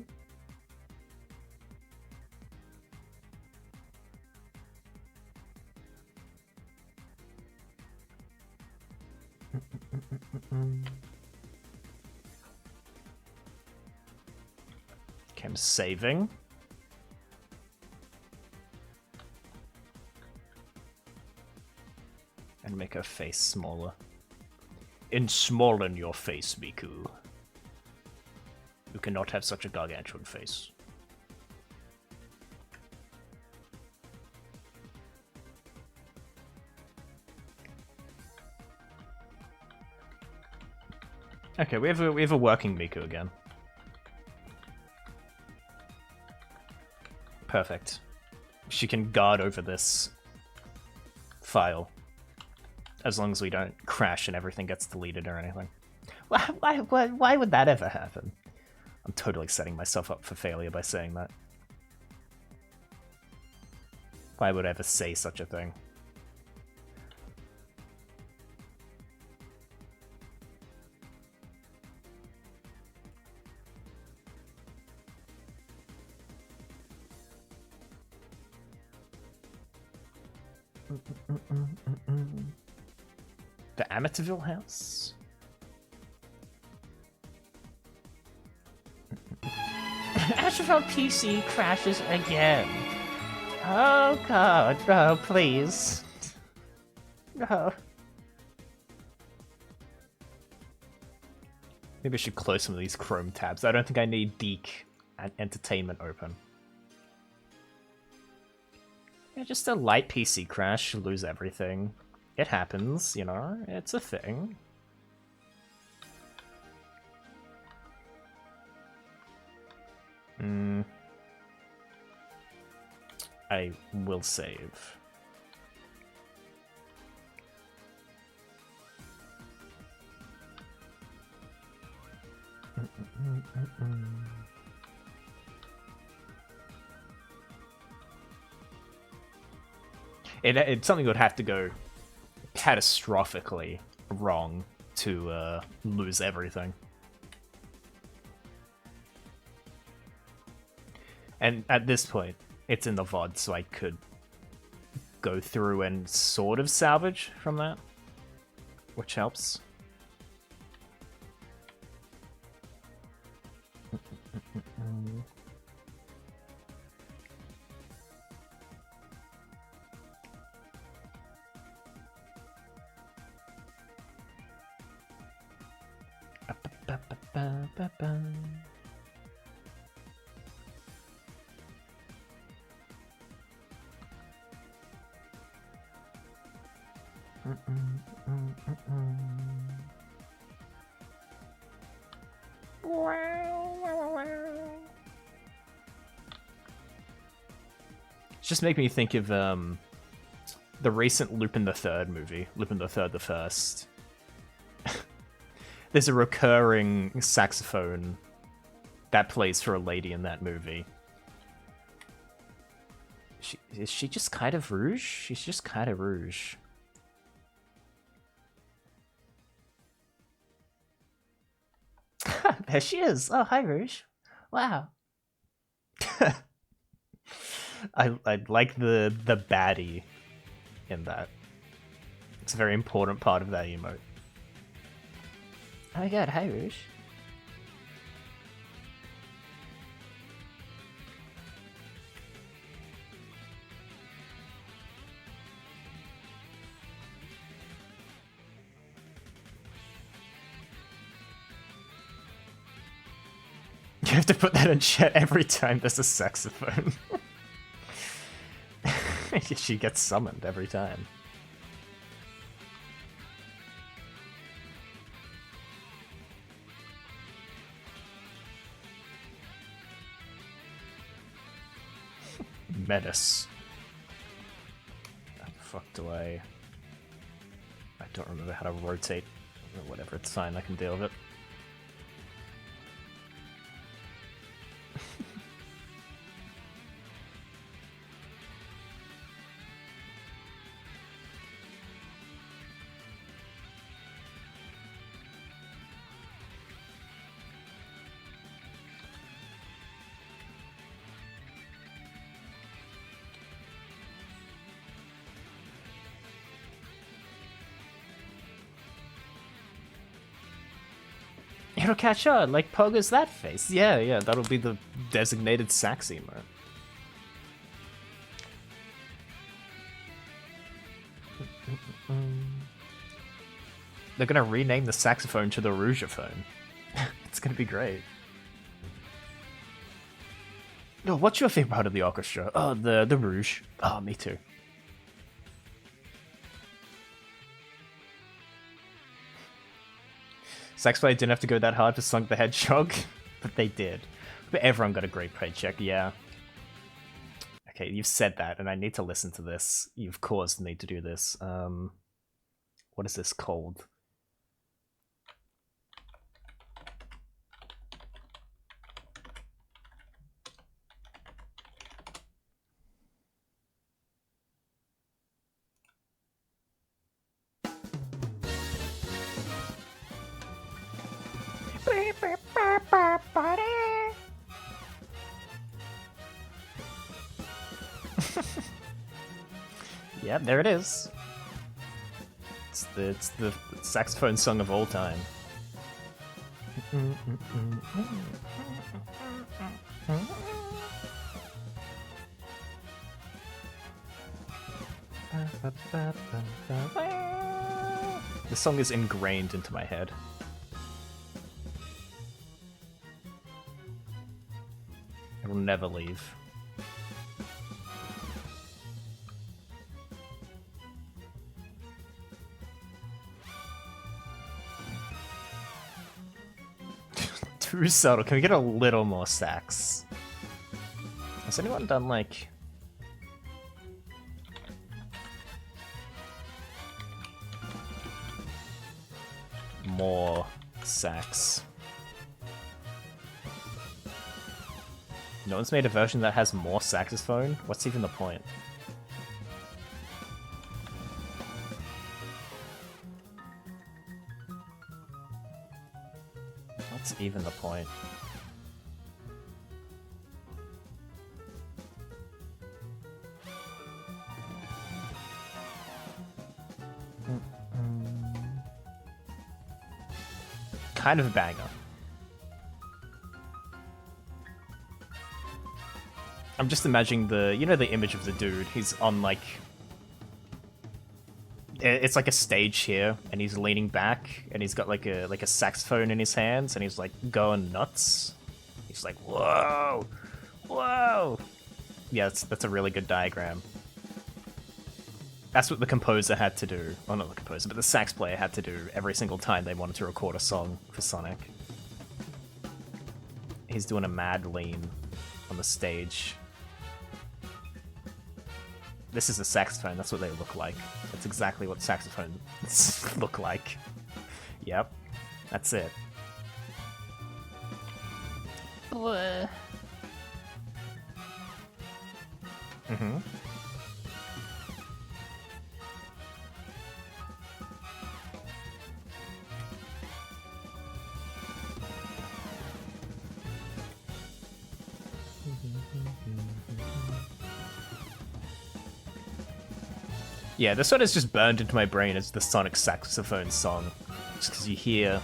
Okay, I'm saving. And make her face smaller. Ensmallen your face, Miku. You cannot have such a gargantuan face. Okay, we have a working Miku again. Perfect. She can guard over this file. As long as we don't crash and everything gets deleted or anything. Why would that ever happen? I'm totally setting myself up for failure by saying that. Why would I ever say such a thing? The Amityville house? Asheville PC crashes again. Oh god, no, please. No. Maybe I should close some of these Chrome tabs. I don't think I need Deke and Entertainment open. Yeah, just a light PC crash, lose everything. It happens, you know, it's a thing. I will save. It's something that would have to go catastrophically wrong to lose everything. And at this point, it's in the VOD, so I could go through and sort of salvage from that, which helps. It's just making me think of the recent Lupin the Third movie, Lupin the Third the First. There's a recurring saxophone that plays for a lady in that movie. Is she just kind of Rouge? She's just kind of Rouge. There she is. Oh, hi, Rouge. Wow. I like the baddie in that. It's a very important part of that emote. Oh my god, hi, Rouge. You have to put that in chat every time there's a saxophone. She gets summoned every time. Menace. How the fuck do I don't remember how to rotate. Or whatever, it's fine, I can deal with it. It'll catch on, like Pogo's that face. Yeah, that'll be the designated sax emote. They're gonna rename the saxophone to the Rougeophone. It's gonna be great. No, what's your favorite part of the orchestra? Oh, the Rouge. Oh, me too. Sax player didn't have to go that hard for Sonic the Hedgehog, but they did. But everyone got a great paycheck, yeah. Okay, you've said that, and I need to listen to this. You've caused me to do this. What is this called? Yep, there it is. It's the saxophone song of all time. The song is ingrained into my head. It'll never leave. Too subtle. Can we get a little more sax? Has anyone done like... more sax? No one's made a version that has more saxophone? What's even the point? What's even the point? Kind of a banger. I'm just imagining the, you know, the image of the dude. He's on like, it's like a stage here, and he's leaning back, and he's got like a saxophone in his hands, and he's like going nuts. He's like, whoa, whoa. Yeah, that's a really good diagram. That's what the composer had to do. Well, not the composer, but the sax player had to do every single time they wanted to record a song for Sonic. He's doing a mad lean on the stage. This is a saxophone, that's what they look like. That's exactly what saxophones look like. Yep, that's it. Mm-hmm. Yeah, this one is just burned into my brain as the Sonic saxophone song. Just because you hear...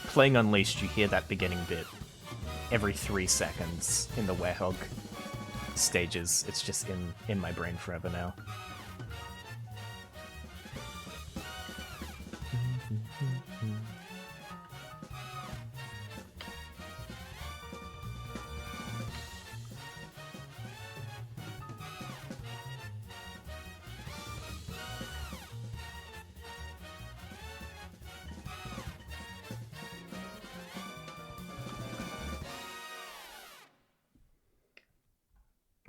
Playing Unleashed, you hear that beginning bit every 3 seconds in the Werehog stages. It's just in my brain forever now.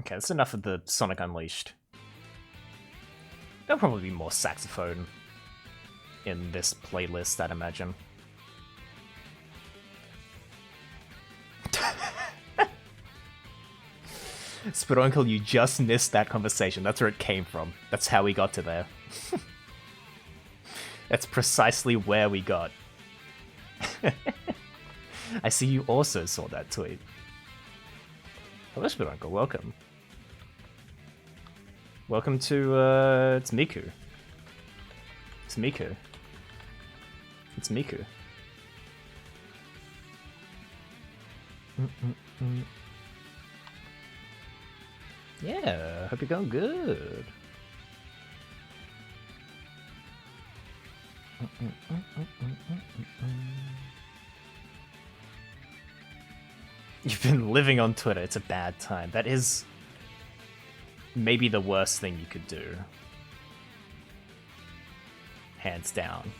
Okay, that's enough of the Sonic Unleashed. There'll probably be more saxophone in this playlist, I'd imagine. Spoduncle, you just missed that conversation. That's where it came from. That's how we got to there. That's precisely where we got. I see you also saw that tweet. Hello, Spoduncle, welcome. Welcome to, it's Miku. It's Miku. It's Miku. Yeah, hope you're going good. You've been living on Twitter, it's a bad time. That is maybe the worst thing you could do. Hands down.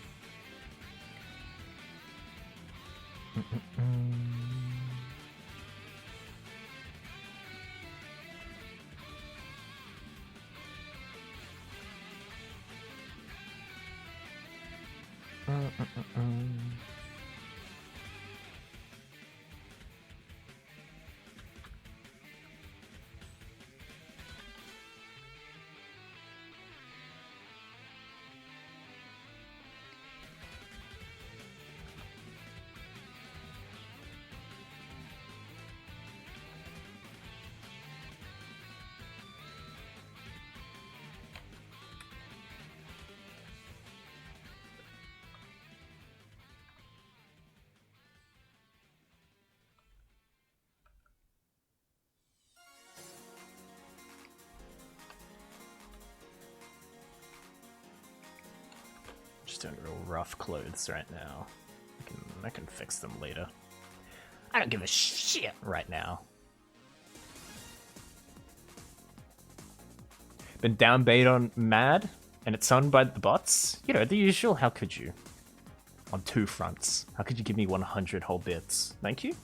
just doing real rough clothes right now. I can fix them later. I don't give a shit right now. Been downbait on Mad, and it's owned by the bots? You know, the usual, how could you? On two fronts. How could you give me 100 whole bits? Thank you.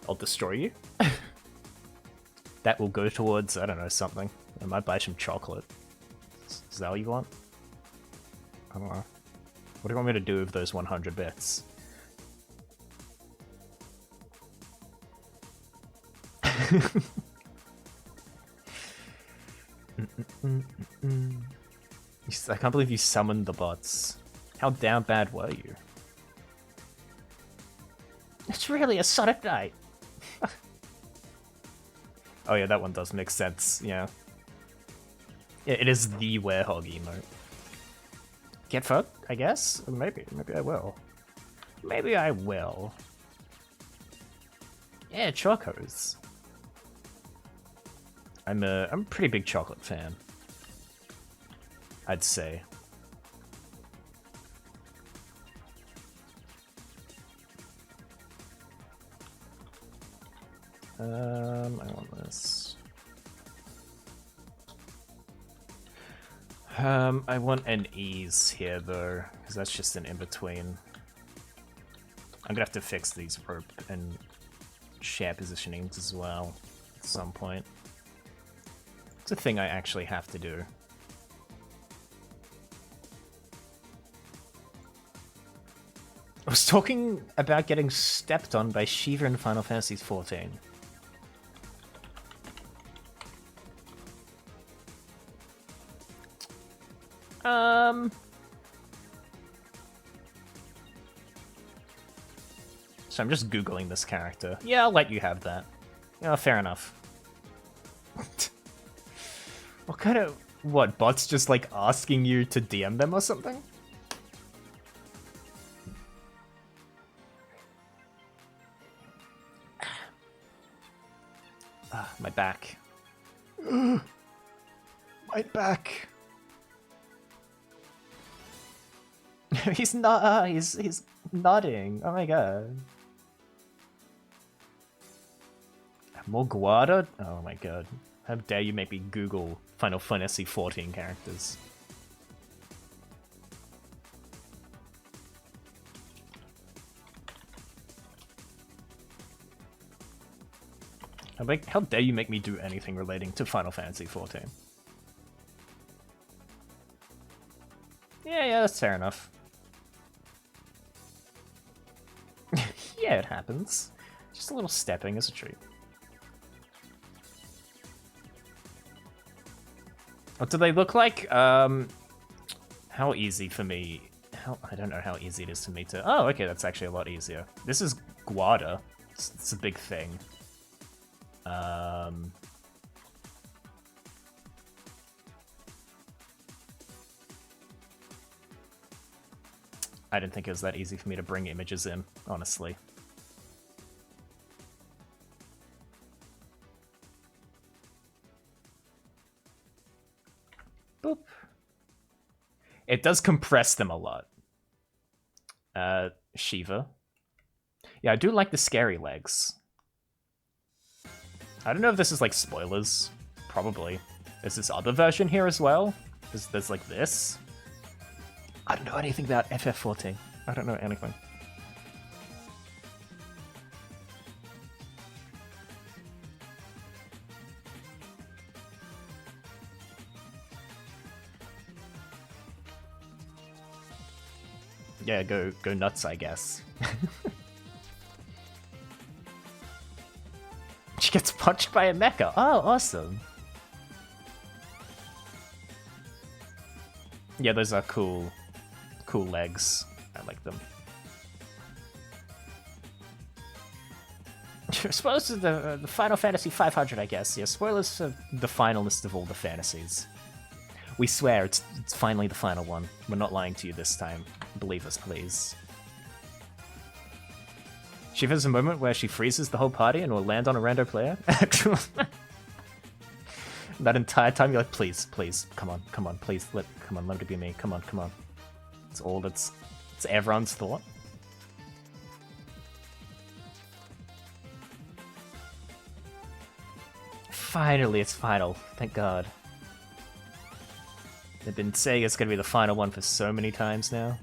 I'll destroy you. That will go towards, I don't know, something. I might buy some chocolate. Is that what you want? I don't know. What do you want me to do with those 100 bits? I can't believe you summoned the bots. How down bad were you? It's really a Sonic Night. Oh yeah, that one does make sense, yeah. It is the Werehog emote. Get fucked, I guess? Maybe I will. Maybe I will. Yeah, chocos. I'm a pretty big chocolate fan. I'd say. I want this. I want an ease here though, because that's just an in-between. I'm gonna have to fix these rope and share positionings as well at some point. It's a thing I actually have to do. I was talking about getting stepped on by Shiva in Final Fantasy XIV. So I'm just Googling this character. Yeah, I'll let you have that. Yeah, fair enough. What kind of... What, bots just like asking you to DM them or something? Ah, my back. My back. He's not. He's nodding. Oh my god. More Guada? Oh my god. How dare you make me Google Final Fantasy XIV characters? How dare you make me do anything relating to Final Fantasy XIV? Yeah, that's fair enough. Yeah, it happens. Just a little stepping is a treat. What do they look like? How easy for me... I don't know how easy it is for me to... Oh, okay, that's actually a lot easier. This is Guada. It's a big thing. I didn't think it was that easy for me to bring images in, honestly. Boop. It does compress them a lot. Shiva. Yeah, I do like the scary legs. I don't know if this is like spoilers. Probably. There's this other version here as well. There's like this. I don't know anything about FF14. I don't know anything. Yeah, go nuts, I guess. She gets punched by a mecha. Oh, awesome. Yeah, those are cool legs. I like them. Spoilers to the Final Fantasy 500, I guess. Yeah, spoilers for the finalist of all the fantasies. We swear it's finally the final one. We're not lying to you this time. Believe us, please. She has a moment where she freezes the whole party and will land on a rando player. That entire time you're like, please, come on, please, let it be me, come on. It's all it's everyone's thought. Finally, it's final. Thank God. They've been saying it's gonna be the final one for so many times now.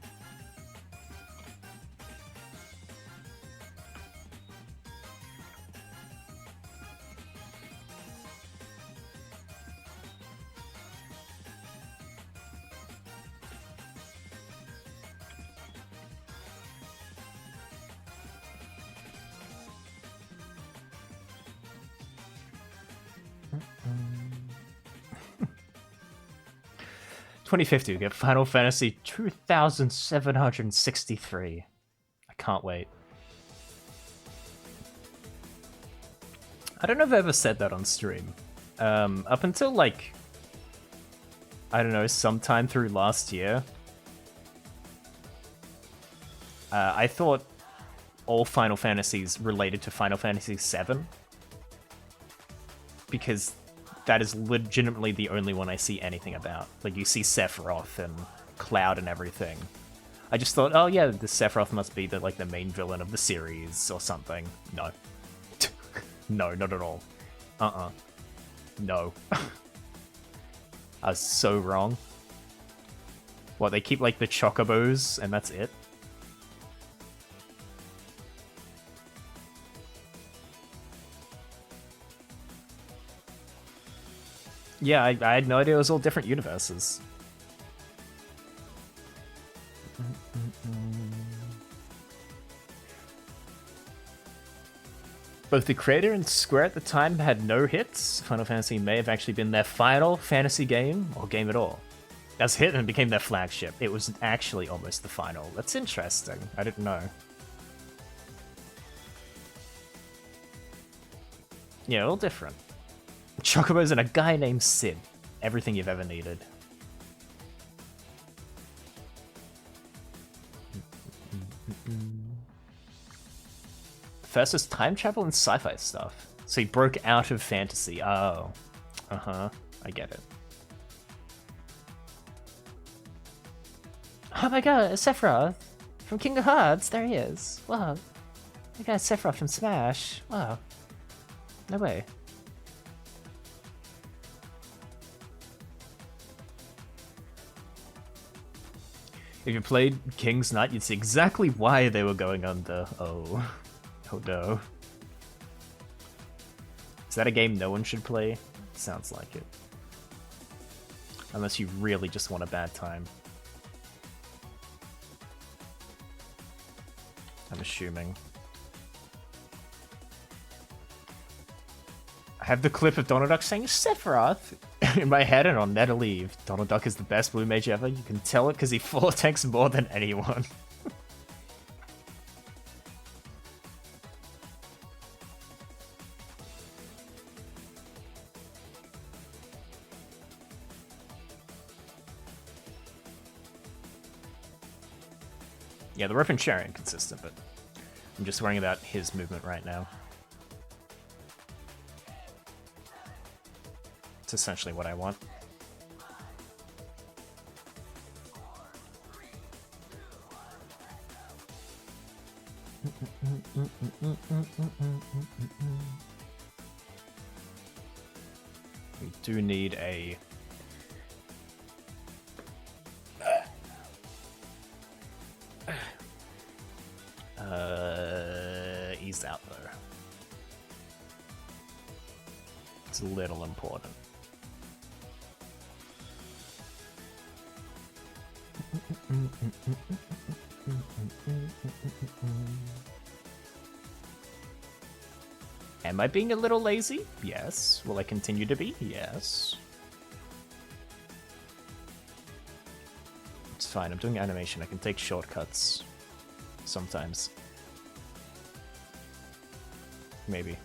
$20.50, we get Final Fantasy 2763. I can't wait. I don't know if I ever said that on stream. Up until like, I don't know, sometime through last year, I thought all Final Fantasies related to Final Fantasy VII. Because that is legitimately the only one I see anything about. Like, you see Sephiroth and Cloud and everything. I just thought, oh yeah, the Sephiroth must be the main villain of the series or something. No. No, not at all. No. I was so wrong. What, they keep like the chocobos and that's it? Yeah, I had no idea it was all different universes. Both the creator and Square at the time had no hits. Final Fantasy may have actually been their final fantasy game, or game at all. As hit and became their flagship. It was actually almost the final. That's interesting. I didn't know. Yeah, all different. Chocobos and a guy named Sid. Everything you've ever needed. First was time travel and sci-fi stuff. So he broke out of fantasy. Oh. Uh-huh. I get it. Oh my god, Sephiroth! From Kingdom Hearts! There he is. Wow. The guy's Sephiroth from Smash. Wow. No way. If you played King's Knight, you'd see exactly why they were going under. Oh. Oh no. Is that a game no one should play? Sounds like it. Unless you really just want a bad time. I'm assuming. I have the clip of Donald Duck saying Sephiroth in my head, and I'll never leave. Donald Duck is the best blue mage ever. You can tell it because he full attacks more than anyone. Yeah, the rope and chair are inconsistent, but I'm just worrying about his movement right now. It's essentially what I want. We do need a... He's out though. It's a little important. Am I being a little lazy? Yes. Will I continue to be? Yes. It's fine, I'm doing animation. I can take shortcuts. Sometimes. Maybe.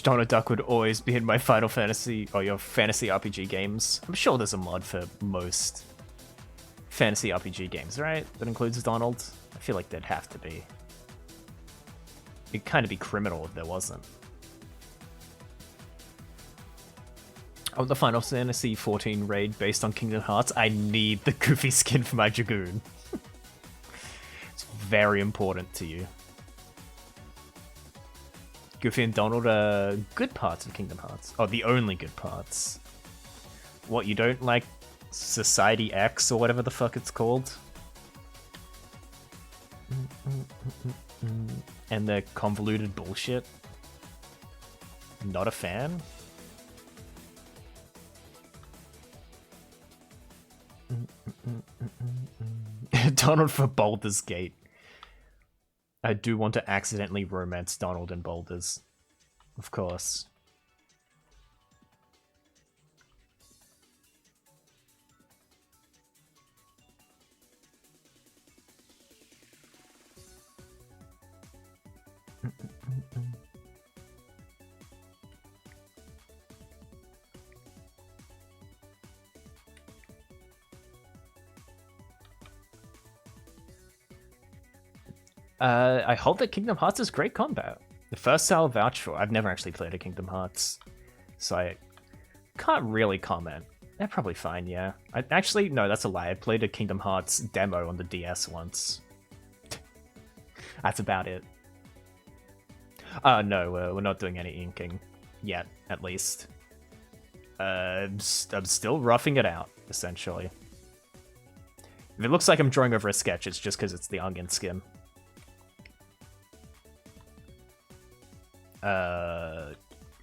Donald Duck would always be in my Final Fantasy or your fantasy RPG games. I'm sure there's a mod for most fantasy RPG games, right? That includes Donald. I feel like there'd have to be. It'd kind of be criminal if there wasn't. Oh, the Final Fantasy 14 raid based on Kingdom Hearts. I need the Goofy skin for my Dragoon. It's very important to you. Goofy and Donald are good parts of Kingdom Hearts. Oh, the only good parts. What, you don't like Society X or whatever the fuck it's called? And the convoluted bullshit? Not a fan? Donald for Baldur's Gate. I do want to accidentally romance Donald and Baldur's. Of course. I hold that Kingdom Hearts is great combat. The first I'll vouch for. I've never actually played a Kingdom Hearts, so I can't really comment. They're probably fine, yeah. Actually, no, that's a lie. I played a Kingdom Hearts demo on the DS once. That's about it. No, we're not doing any inking. Yet, at least. I'm still roughing it out, essentially. If it looks like I'm drawing over a sketch, it's just because it's the onion skin.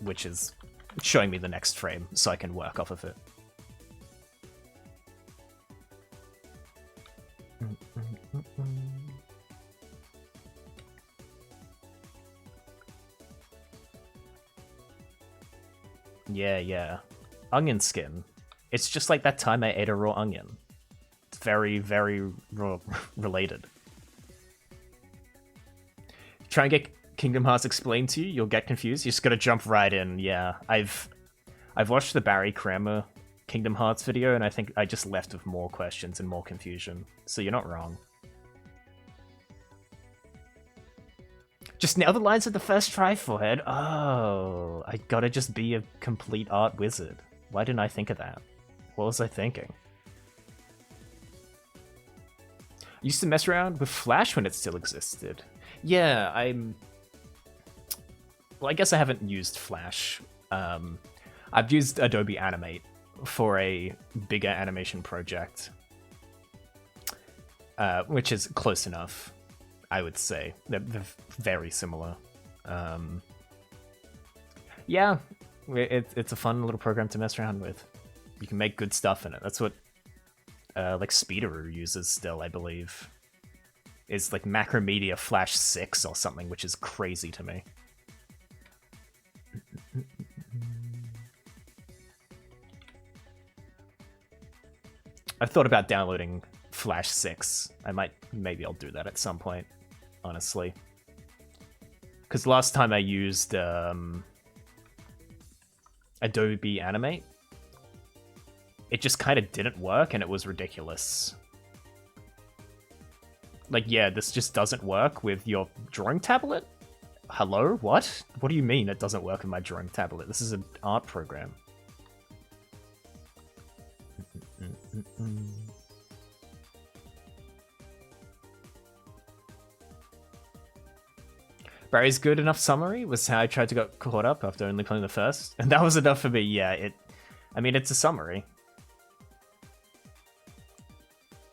Which is showing me the next frame, so I can work off of it. Yeah. Onion skin. It's just like that time I ate a raw onion. It's very, very related. Try and get Kingdom Hearts explained to you, you'll get confused. You just gotta jump right in. Yeah, I've watched the Barry Kramer Kingdom Hearts video, and I think I just left with more questions and more confusion. So you're not wrong. Just nail the lines at the first try, Forehead. Oh, I gotta just be a complete art wizard. Why didn't I think of that? What was I thinking? I used to mess around with Flash when it still existed. Yeah, Well, I guess I haven't used Flash. I've used Adobe Animate for a bigger animation project, which is close enough, I would say. They're very similar. Yeah, it's a fun little program to mess around with. You can make good stuff in it. That's what like Speederoo uses still, I believe. It's like Macromedia Flash 6 or something, which is crazy to me. I've thought about downloading Flash 6. Maybe I'll do that at some point, honestly. Because last time I used Adobe Animate, it just kind of didn't work and it was ridiculous. Like, yeah, this just doesn't work with your drawing tablet? Hello? What? What do you mean it doesn't work with my drawing tablet? This is an art program. Barry's good enough summary was how I tried to get caught up after only playing the first. And that was enough for me, yeah. I mean, it's a summary.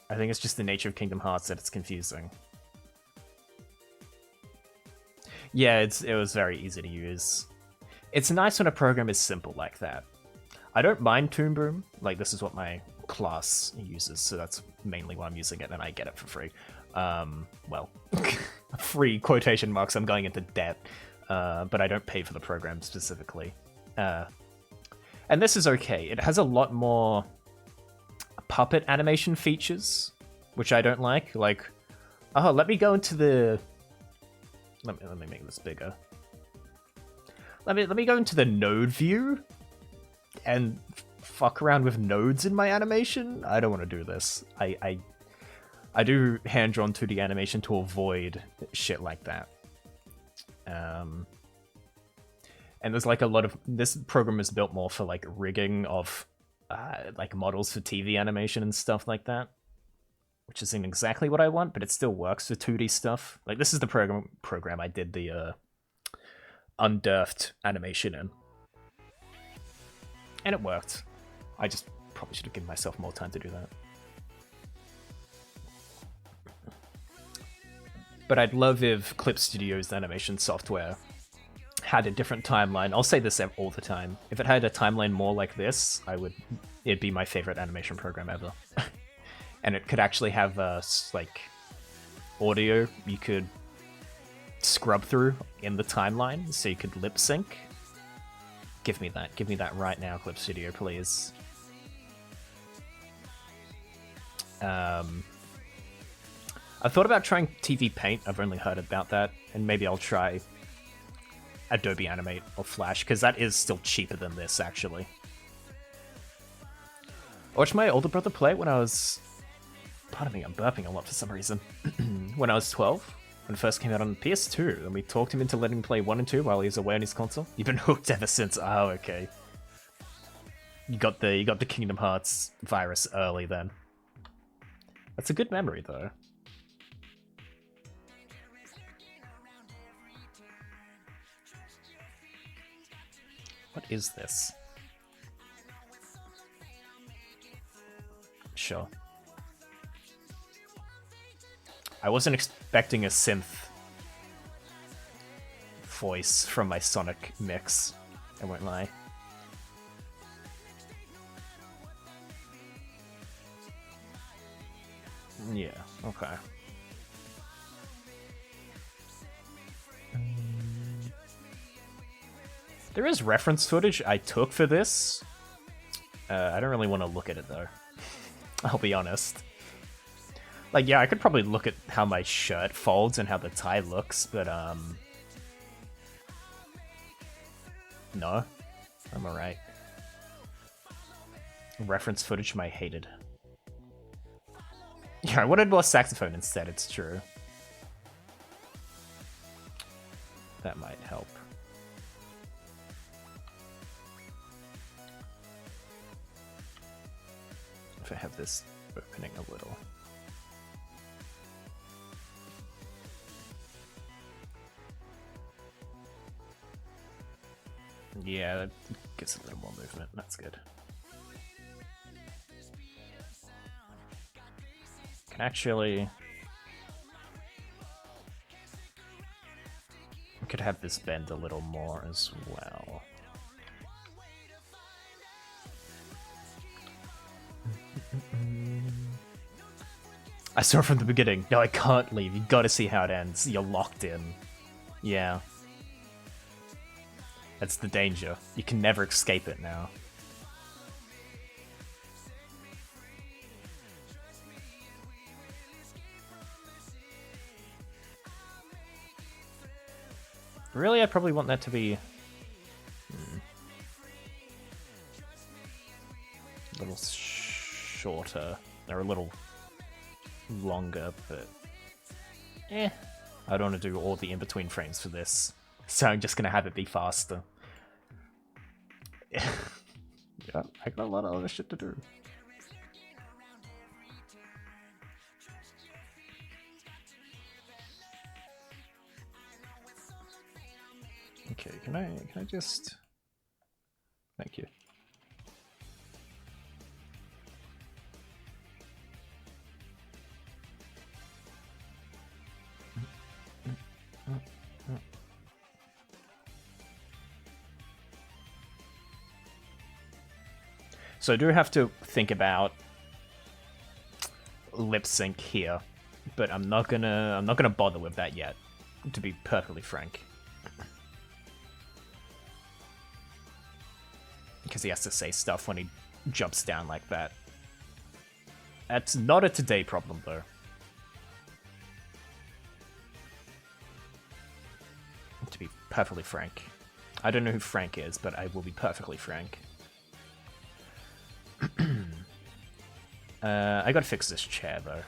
I think it's just the nature of Kingdom Hearts that it's confusing. Yeah, it was very easy to use. It's nice when a program is simple like that. I don't mind Toon Boom. Like, this is what my class uses, so that's mainly why I'm using it, and I get it for free. Well, free quotation marks, I'm going into debt, but I don't pay for the program specifically. And this is okay. It has a lot more puppet animation features, which I don't like. Like, oh, let me go into the... Let me make this bigger. Let me go into the node view and fuck around with nodes in my animation. I don't want to do this. I do hand-drawn 2D animation to avoid shit like that. And there's like a lot of this program is built more for like rigging of like models for TV animation and stuff like that, which isn't exactly what I want, but it still works for 2D stuff. Like this is the program I did the Undurfed animation in, and it worked. I just probably should have given myself more time to do that. But I'd love if Clip Studio's animation software had a different timeline. I'll say this all the time. If it had a timeline more like this, it'd be my favorite animation program ever. And it could actually have like audio you could scrub through in the timeline, so you could lip sync. Give me that right now, Clip Studio, please. I thought about trying TV Paint. I've only heard about that, and maybe I'll try Adobe Animate or Flash, because that is still cheaper than this, actually. I watched my older brother play when I was... Pardon me, I'm burping a lot for some reason. When I was 12, when it first came out on PS2, and we talked him into letting him play 1 and 2 while he was away on his console. You've been hooked ever since. Oh, okay. You got the Kingdom Hearts virus early then. That's a good memory, though. What is this? Sure. I wasn't expecting a synth voice from my Sonic mix, I won't lie. Yeah, okay. There is reference footage I took for this. I don't really want to look at it, though. I'll be honest. Like, yeah, I could probably look at how my shirt folds and how the tie looks, but, no. I'm alright. Reference footage I hated. Yeah, I wanted more saxophone instead, it's true. That might help. If I have this opening a little. Yeah, that gets a little more movement. That's good. Can actually... I could have this bend a little more as well. I saw it from the beginning. No, I can't leave. You gotta see how it ends. You're locked in. Yeah. That's the danger. You can never escape it now. Really, I probably want that to be... a little shorter. Or a little longer, but... I don't want to do all the in-between frames for this. So I'm just going to have it be faster. Yeah, I got a lot of other shit to do. Okay, can I just... Thank you. So I do have to think about lip sync here, but I'm not gonna bother with that yet, to be perfectly frank. Because he has to say stuff when he jumps down like that. That's not a today problem, though. To be perfectly frank. I don't know who Frank is, but I will be perfectly frank. I gotta fix this chair, though.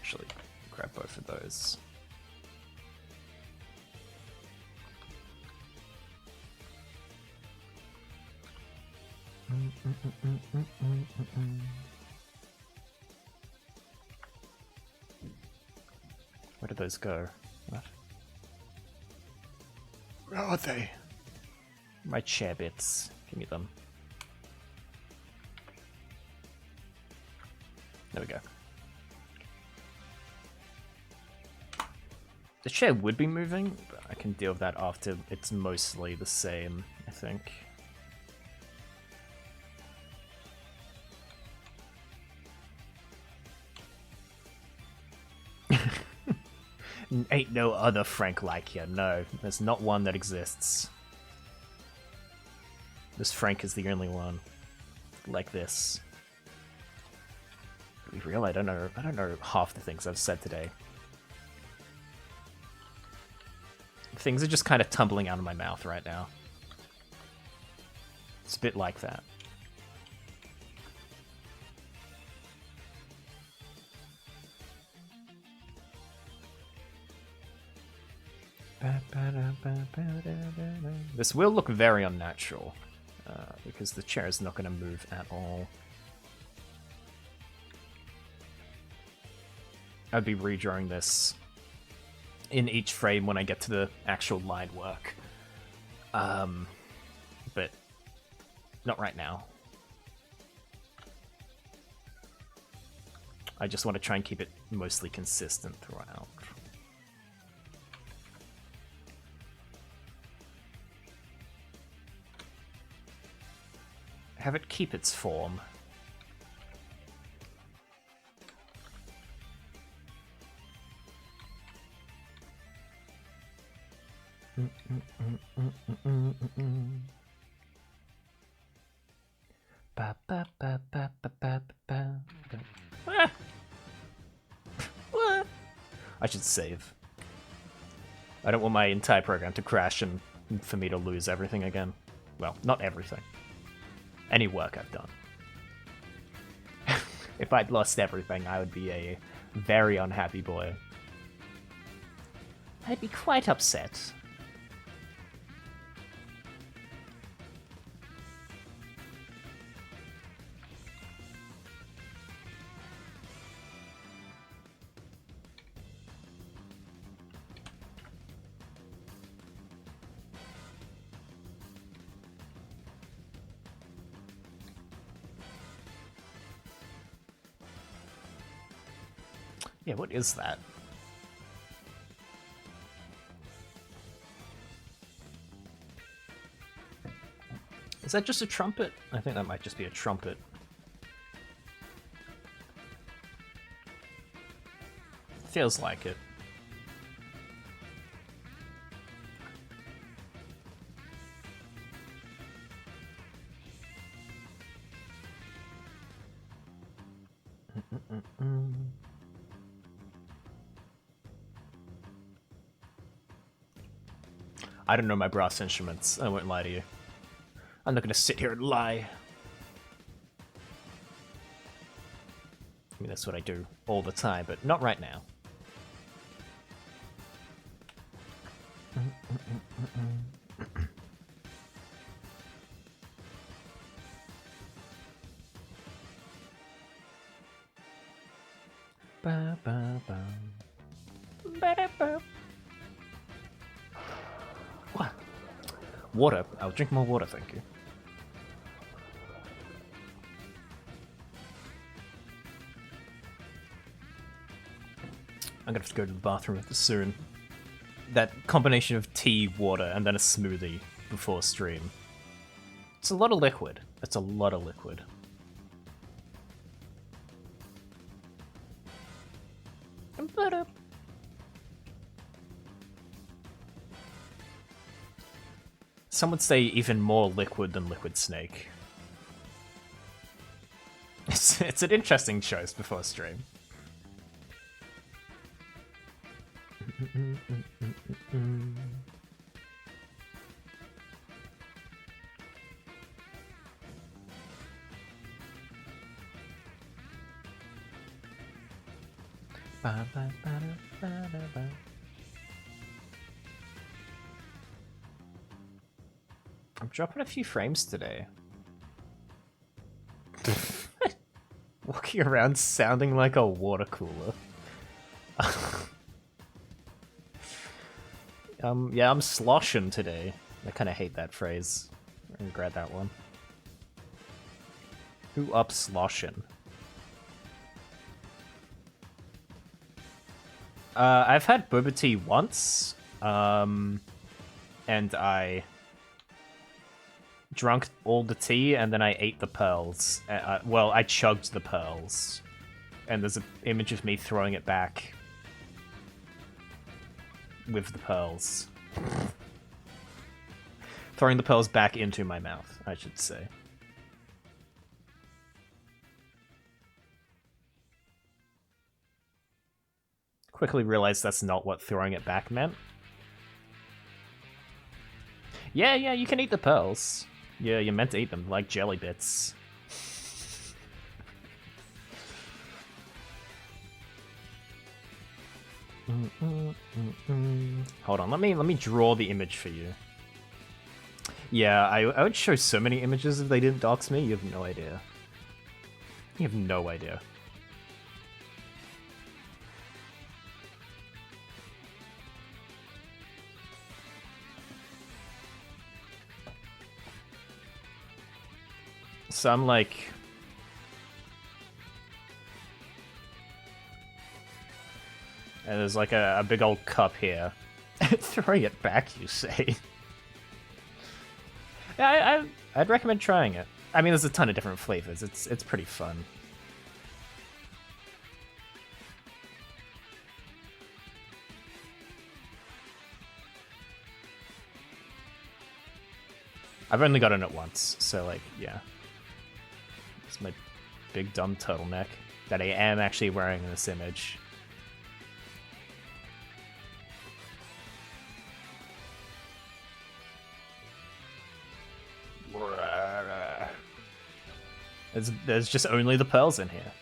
Actually, grab both of those. Where did those go? What? Where are they? My chair bits. Give me them. There we go. The chair would be moving, but I can deal with that after it's mostly the same, I think. Ain't no other Frank like you, no. There's not one that exists. This Frank is the only one. Like this. Be real, I don't know half the things I've said today. Things are just kind of tumbling out of my mouth right now. It's a bit like that. This will look very unnatural, because the chair is not going to move at all. I'd be redrawing this in each frame when I get to the actual line work. But not right now. I just want to try and keep it mostly consistent throughout. Have it keep its form. Ba, ba, ba, ba, ba, ba, ba, ba. Ah! What? I should save. I don't want my entire program to crash and for me to lose everything again. Well, not everything. Any work I've done. If I'd lost everything, I would be a very unhappy boy. I'd be quite upset. Yeah, what is that? Is that just a trumpet? I think that might just be a trumpet. Feels like it. I don't know my brass instruments. I won't lie to you. I'm not gonna sit here and lie. I mean, that's what I do all the time, but not right now. Ba, ba, ba. Ba-da-ba. What? Water. I'll drink more water, thank you. I'm gonna have to go to the bathroom soon. That combination of tea, water, and then a smoothie before stream. It's a lot of liquid. It's a lot of liquid. Some would say even more liquid than Liquid Snake. it's an interesting choice before stream. I'm dropping a few frames today. Walking around sounding like a water cooler. Yeah, I'm sloshing today. I kind of hate that phrase. I regret that one. Who up sloshing? I've had boba tea once, and I drunk all the tea, and then I ate the pearls. Well, I chugged the pearls, and there's an image of me throwing it back with the pearls. Throwing the pearls back into my mouth, I should say. Quickly realized that's not what throwing it back meant. Yeah, you can eat the pearls. Yeah, you're meant to eat them, like jelly bits. Hold on, let me draw the image for you. Yeah, I would show so many images if they didn't dox me. You have no idea. You have no idea. So I'm like... And there's like a big old cup here. Throwing it back, you say? Yeah, I'd recommend trying it. I mean, there's a ton of different flavors. It's pretty fun. I've only gotten it once, so like, yeah. It's my big dumb turtleneck that I am actually wearing in this image. There's just only the pearls in here.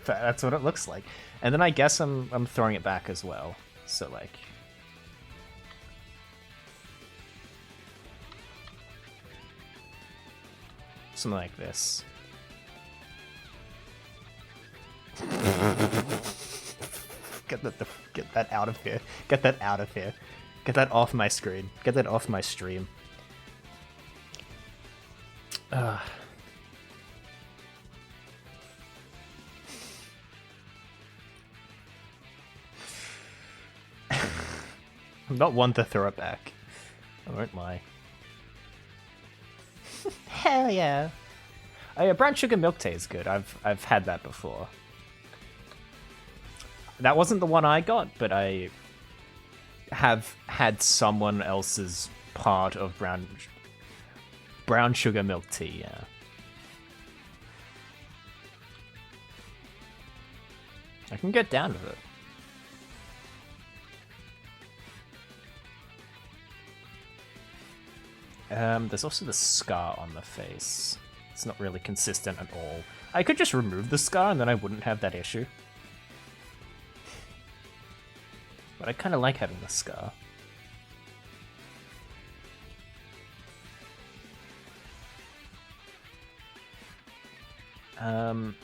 That's what it looks like. And then I guess I'm throwing it back as well. So like... something like this. Get that out of here. Get that out of here. Get that off my screen. Get that off my stream. I'm not one to throw it back. I won't lie. Hell yeah. Oh yeah, brown sugar milk tea is good. I've had that before. That wasn't the one I got, but I have had someone else's part of brown sugar milk tea, yeah. I can get down with it. There's also the scar on the face. It's not really consistent at all. I could just remove the scar and then I wouldn't have that issue. But I kind of like having the scar.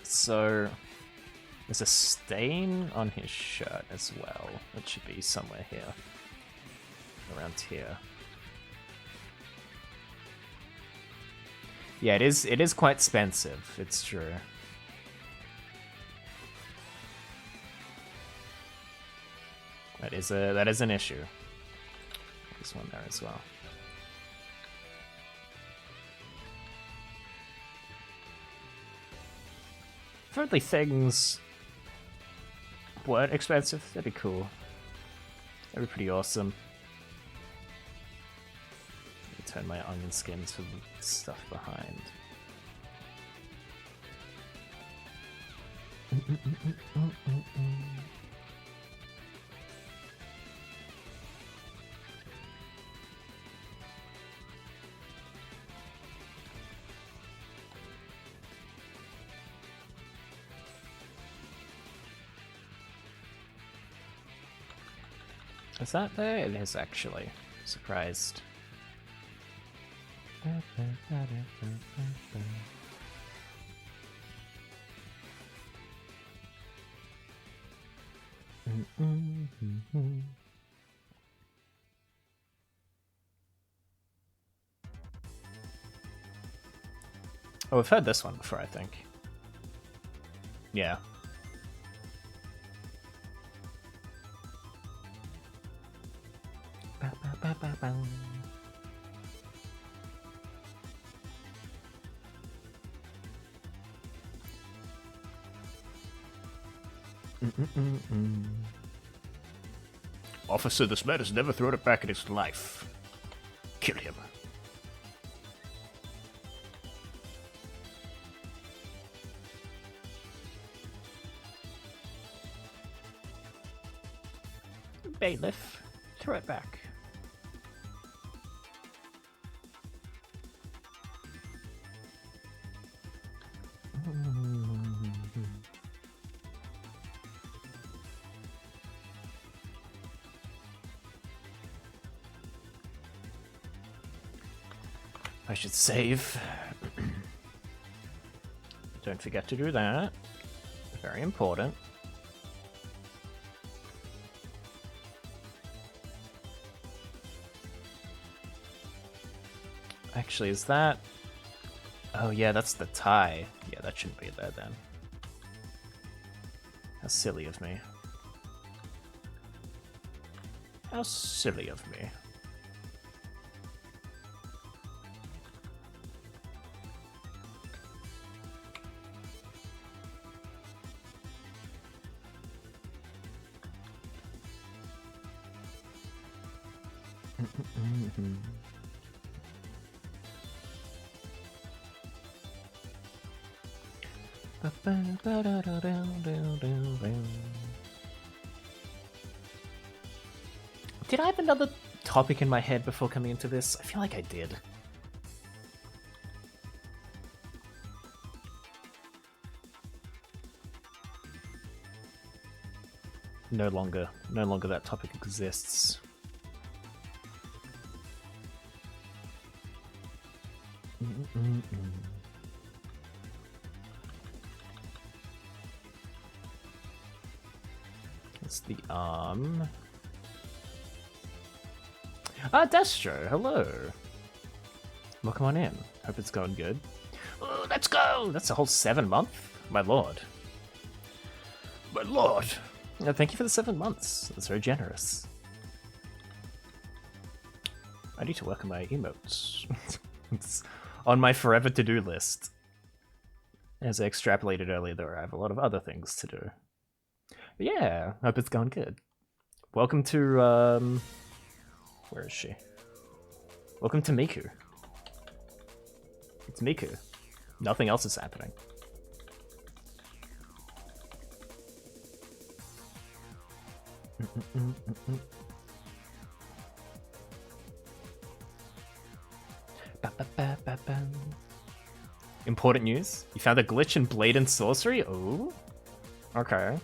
So there's a stain on his shirt as well. It should be somewhere here. Around here. Yeah, it is quite expensive, it's true. That is an issue. This one there as well. If only things weren't expensive, that'd be cool. That'd be pretty awesome. Let me turn my onion skin to stuff behind. Is that there? It is actually. Surprised. Oh, we've heard this one before, I think. Yeah. Officer, this man has never thrown it back in his life. Kill him. Bailiff, throw it back. I should save. Don't forget to do that. Very important. Actually, is that... Oh yeah, that's the tie. Yeah, that shouldn't be there then. How silly of me. How silly of me. Did I have another topic in my head before coming into this? I feel like I did. No longer that topic exists. It's the arm. Ah, Destro, hello. Welcome on in. Hope it's going good. Oh, let's go! That's a whole 7 months? My lord. My lord! Thank you for the 7 months. That's very generous. I need to work on my emotes. It's on my forever to-do list. As I extrapolated earlier, though, I have a lot of other things to do. But yeah, hope it's going good. Welcome to, where is she? Welcome to Miku. It's Miku. Nothing else is happening. Important news. You found a glitch in Blade and Sorcery? Oh. Okay.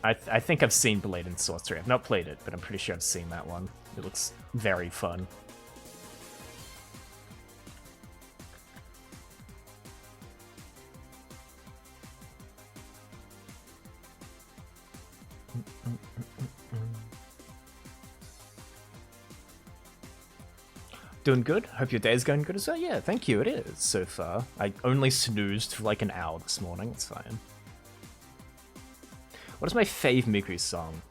I think I've seen Blade and Sorcery. I've not played it, but I'm pretty sure I've seen that one. It looks very fun. Doing good? Hope your day's going good as well? Yeah, thank you, it is, so far. I only snoozed for like an hour this morning, it's fine. What is my fave Miku song?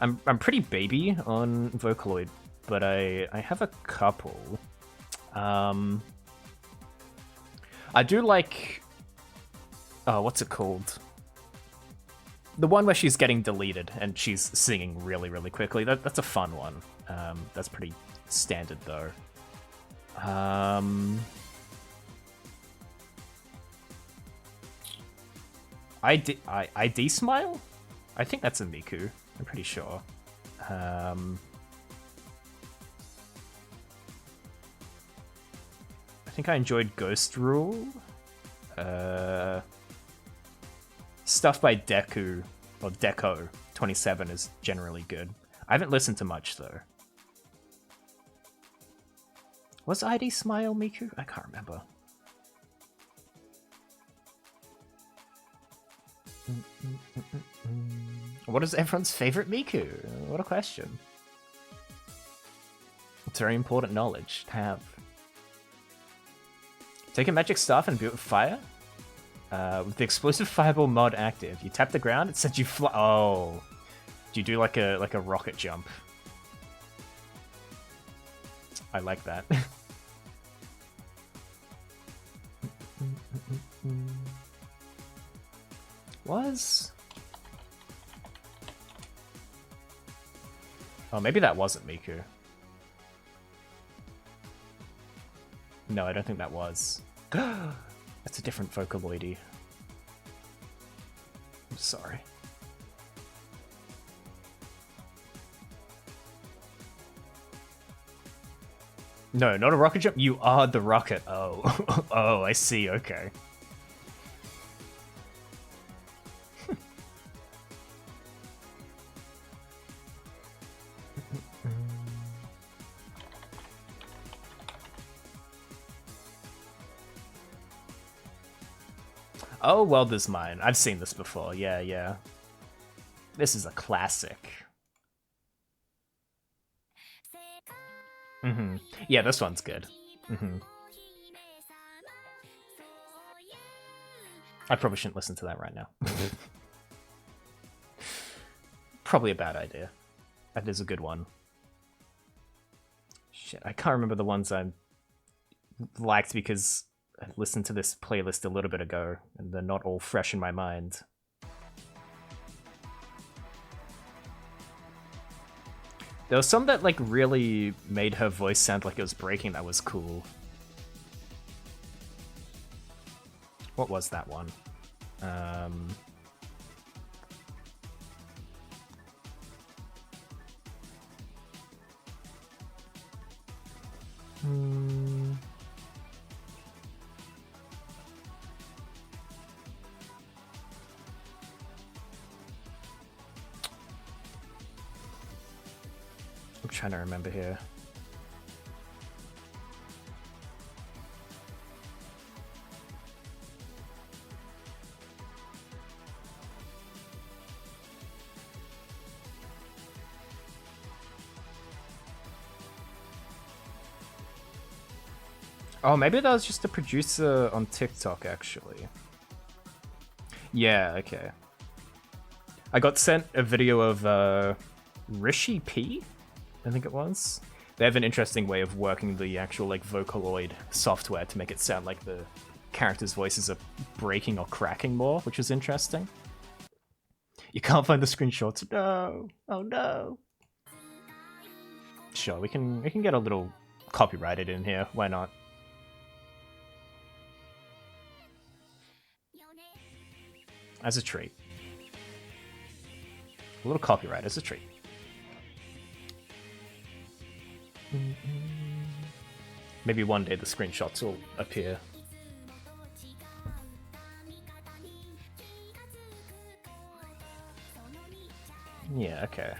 I'm pretty baby on Vocaloid, but I have a couple. I do like... Oh, what's it called? The one where she's getting deleted and she's singing really, really quickly. That's a fun one. That's pretty standard though. ID Smile? I think that's a Miku. I'm pretty sure. I think I enjoyed Ghost Rule. Stuff by Deku, or Deco 27 is generally good. I haven't listened to much though. Was ID Smile Miku? I can't remember. What is everyone's favorite Miku? What a question. It's very important knowledge to have. Take a magic staff and imbue it with fire. With the explosive fireball mod active, you tap the ground, it sends you fly. Oh, do you do like a rocket jump? I like that. Was? Oh, maybe that wasn't Miku. No, I don't think that was. That's a different Vocaloid. I'm sorry. No, not a rocket jump. You are the rocket. Oh, oh, I see. Okay. Oh, well, there's mine. I've seen this before. Yeah, yeah. This is a classic. Mm-hmm. Yeah, this one's good. Mm-hmm. I probably shouldn't listen to that right now. Probably a bad idea. That is a good one. Shit, I can't remember the ones I liked because I listened to this playlist a little bit ago, and they're not all fresh in my mind. There was some that like really made her voice sound like it was breaking. That was cool. What was that one? I'm trying to remember here. Oh, maybe that was just a producer on TikTok, actually. Yeah, okay. I got sent a video of Rishi P, I think it was. They have an interesting way of working the actual like Vocaloid software to make it sound like the characters' voices are breaking or cracking more, which is interesting. You can't find the screenshots. No. Oh no. Sure, we can get a little copyrighted in here. Why not? As a treat. A little copyright as a treat. Maybe one day the screenshots will appear. Yeah, okay.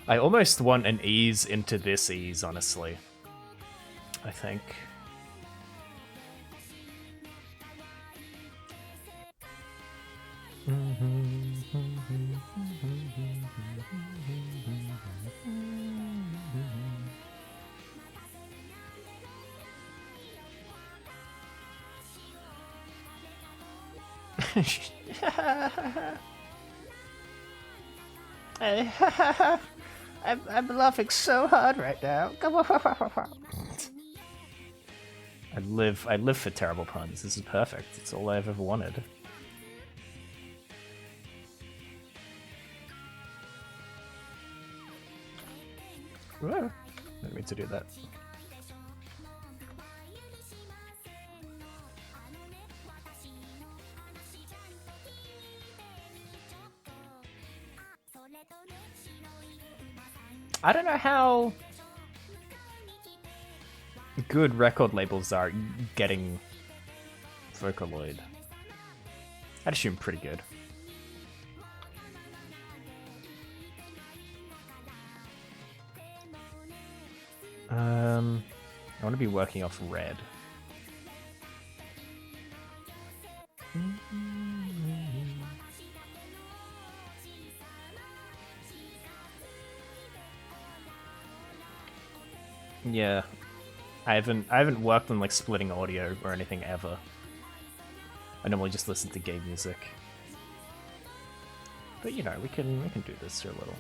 I almost want an ease into this ease, honestly. I think. I'm laughing so hard right now. I live for terrible puns. This is perfect. It's all I've ever wanted. Whoa. Didn't mean to do that. I don't know how good record labels are getting Vocaloid. I'd assume pretty good. I want to be working off red. Yeah, I haven't worked on like splitting audio or anything ever. I normally just listen to game music. But you know, we can do this for a little.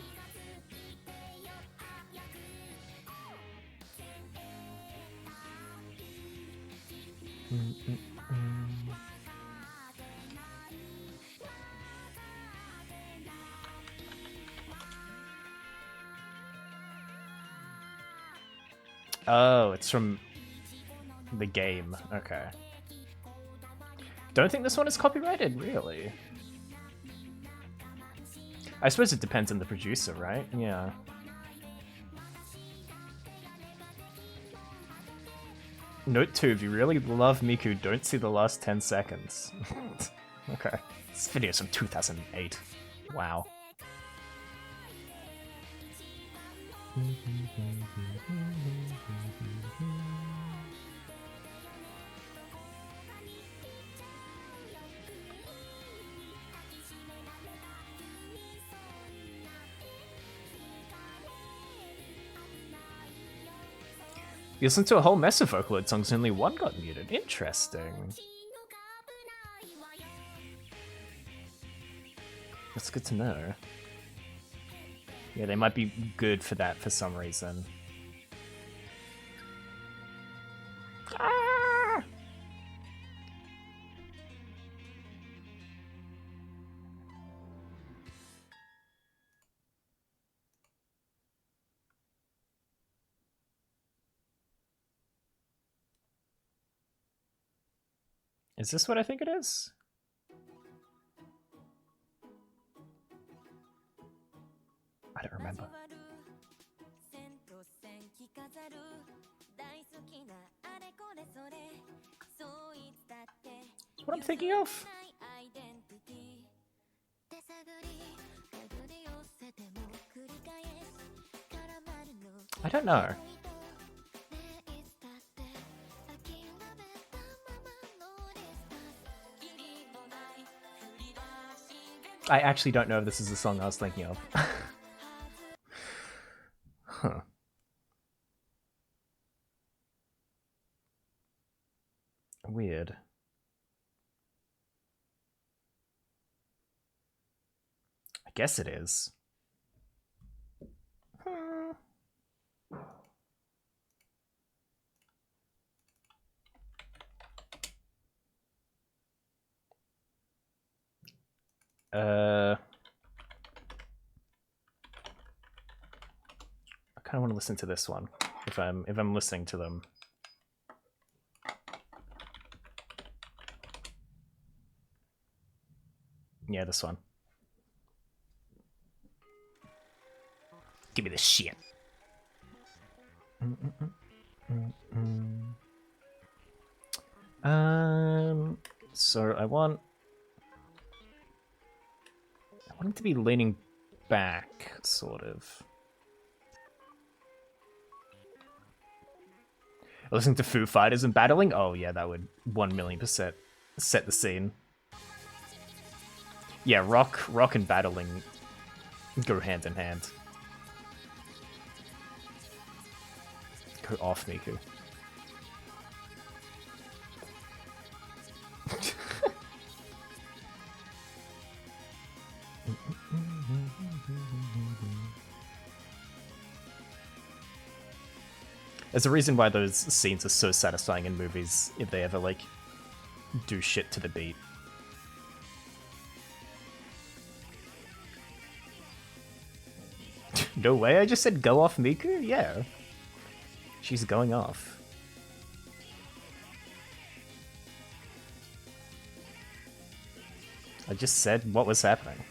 Oh, it's from the game. Okay. Don't think this one is copyrighted, really. I suppose it depends on the producer, right? Yeah. Note 2, if you really love Miku, don't see the last 10 seconds. Okay. This video's from 2008. Wow. You listened to a whole mess of Vocaloid songs and only one got muted. Interesting. That's good to know. Yeah, they might be good for that for some reason. Ah! Is this what I think it is? I don't remember. What I'm thinking of? I don't know. I actually don't know if this is the song I was thinking of. Huh. Weird. I guess it is. I kind of want to listen to this one if I'm listening to them. Yeah, this one. Give me this shit. So I want him to be leaning back, sort of. Listening to Foo Fighters and battling? Oh yeah, that would 1,000,000% set the scene. Yeah, rock and battling go hand in hand. Go off, Miku. There's a reason why those scenes are so satisfying in movies if they ever, like, do shit to the beat. No way, I just said go off Miku? Yeah. She's going off. I just said what was happening.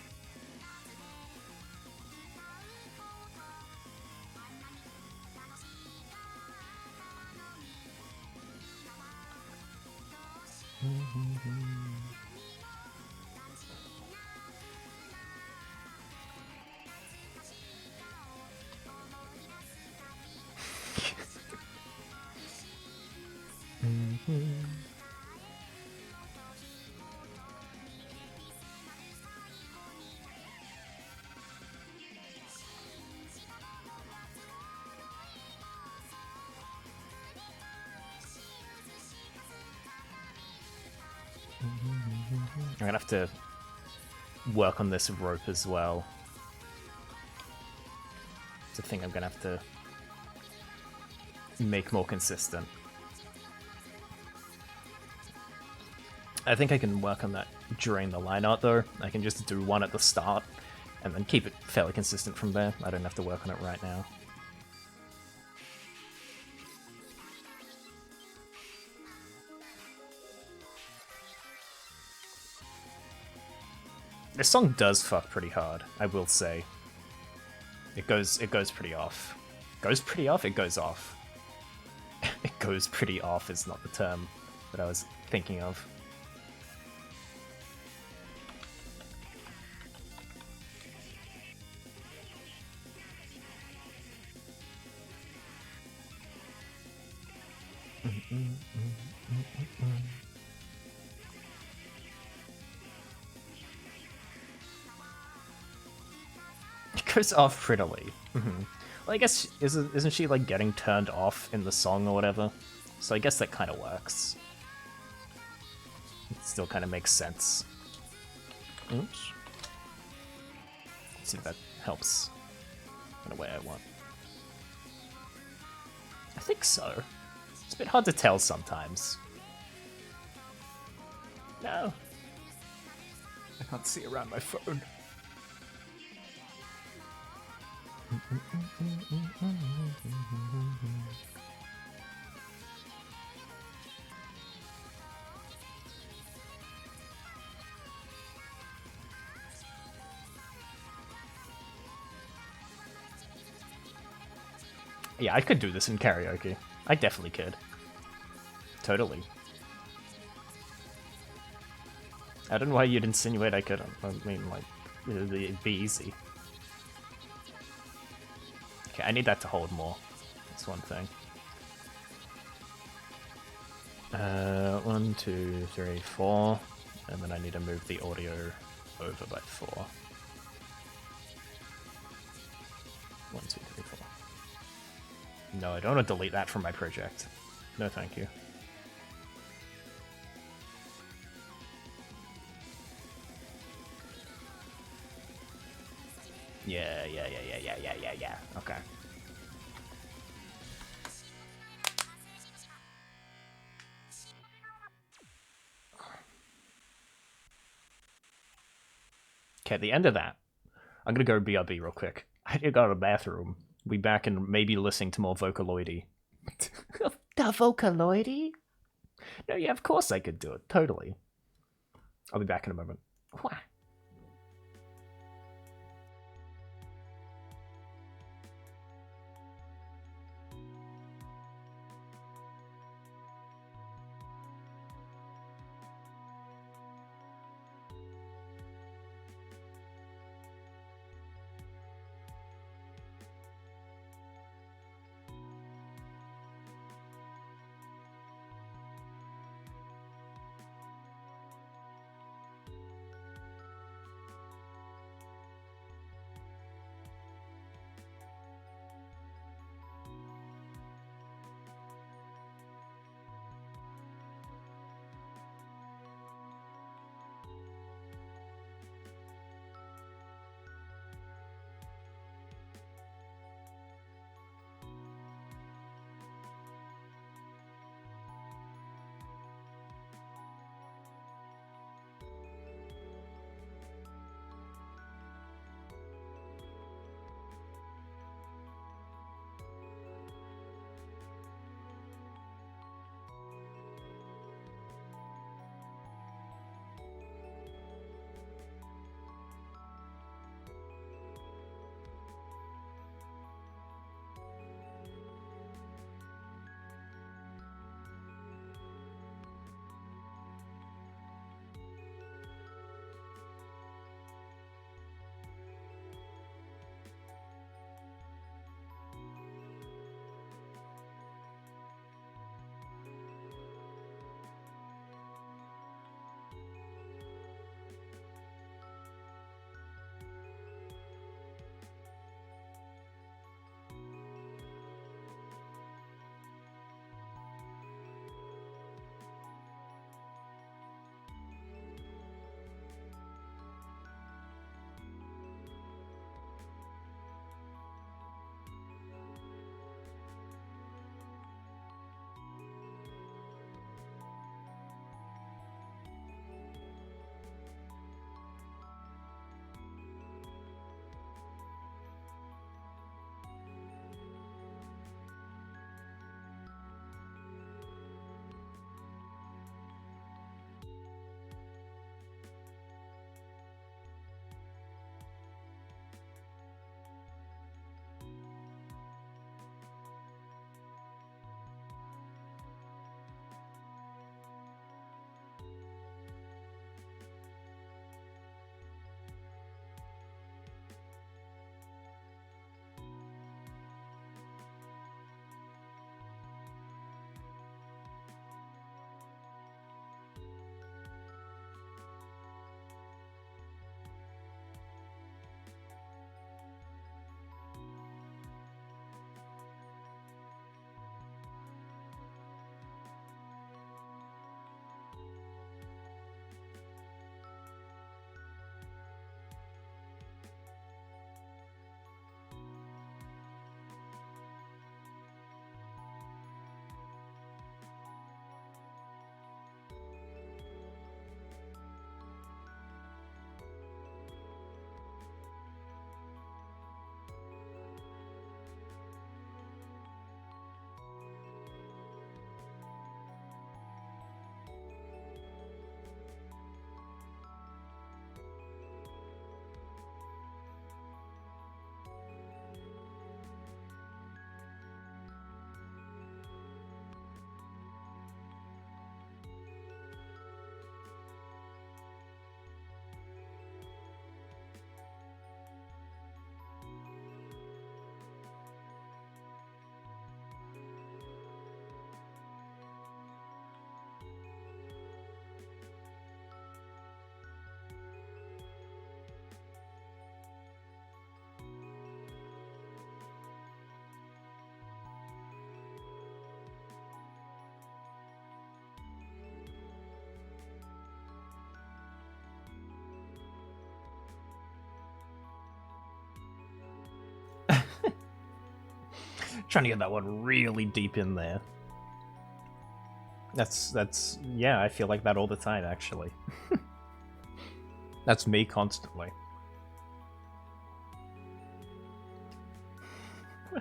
I'm gonna have to work on this rope as well. It's a thing I'm gonna have to make more consistent. I think I can work on that during the line art though. I can just do one at the start and then keep it fairly consistent from there. I don't have to work on it right now. This song does fuck pretty hard, I will say. It goes pretty off. Goes pretty off? It goes off. It goes pretty off is not the term that I was thinking of. It goes off prettily. Well, I guess isn't she like getting turned off in the song or whatever? So I guess that kind of works. It still kind of makes sense. Oops. Let's see if that helps in a way I want. I think so. It's a bit hard to tell sometimes. No. I can't see around my phone. Yeah, I could do this in karaoke. I definitely could. Totally. I don't know why you'd insinuate I couldn't. I mean, like, it'd be easy. Okay, I need that to hold more. That's one thing. 1, 2, 3, 4. And then I need to move the audio over by 4. 1, 2, 3, 4. No, I don't want to delete that from my project. No, thank you. Yeah. Okay. Okay, at the end of that, I'm gonna go BRB real quick. I need to go to the bathroom. Be back and maybe listening to more Vocaloidy. The Vocaloidy? No, yeah, of course I could do it. Totally. I'll be back in a moment. Wah. Trying to get that one really deep in there. Yeah, I feel like that all the time, actually. That's me constantly.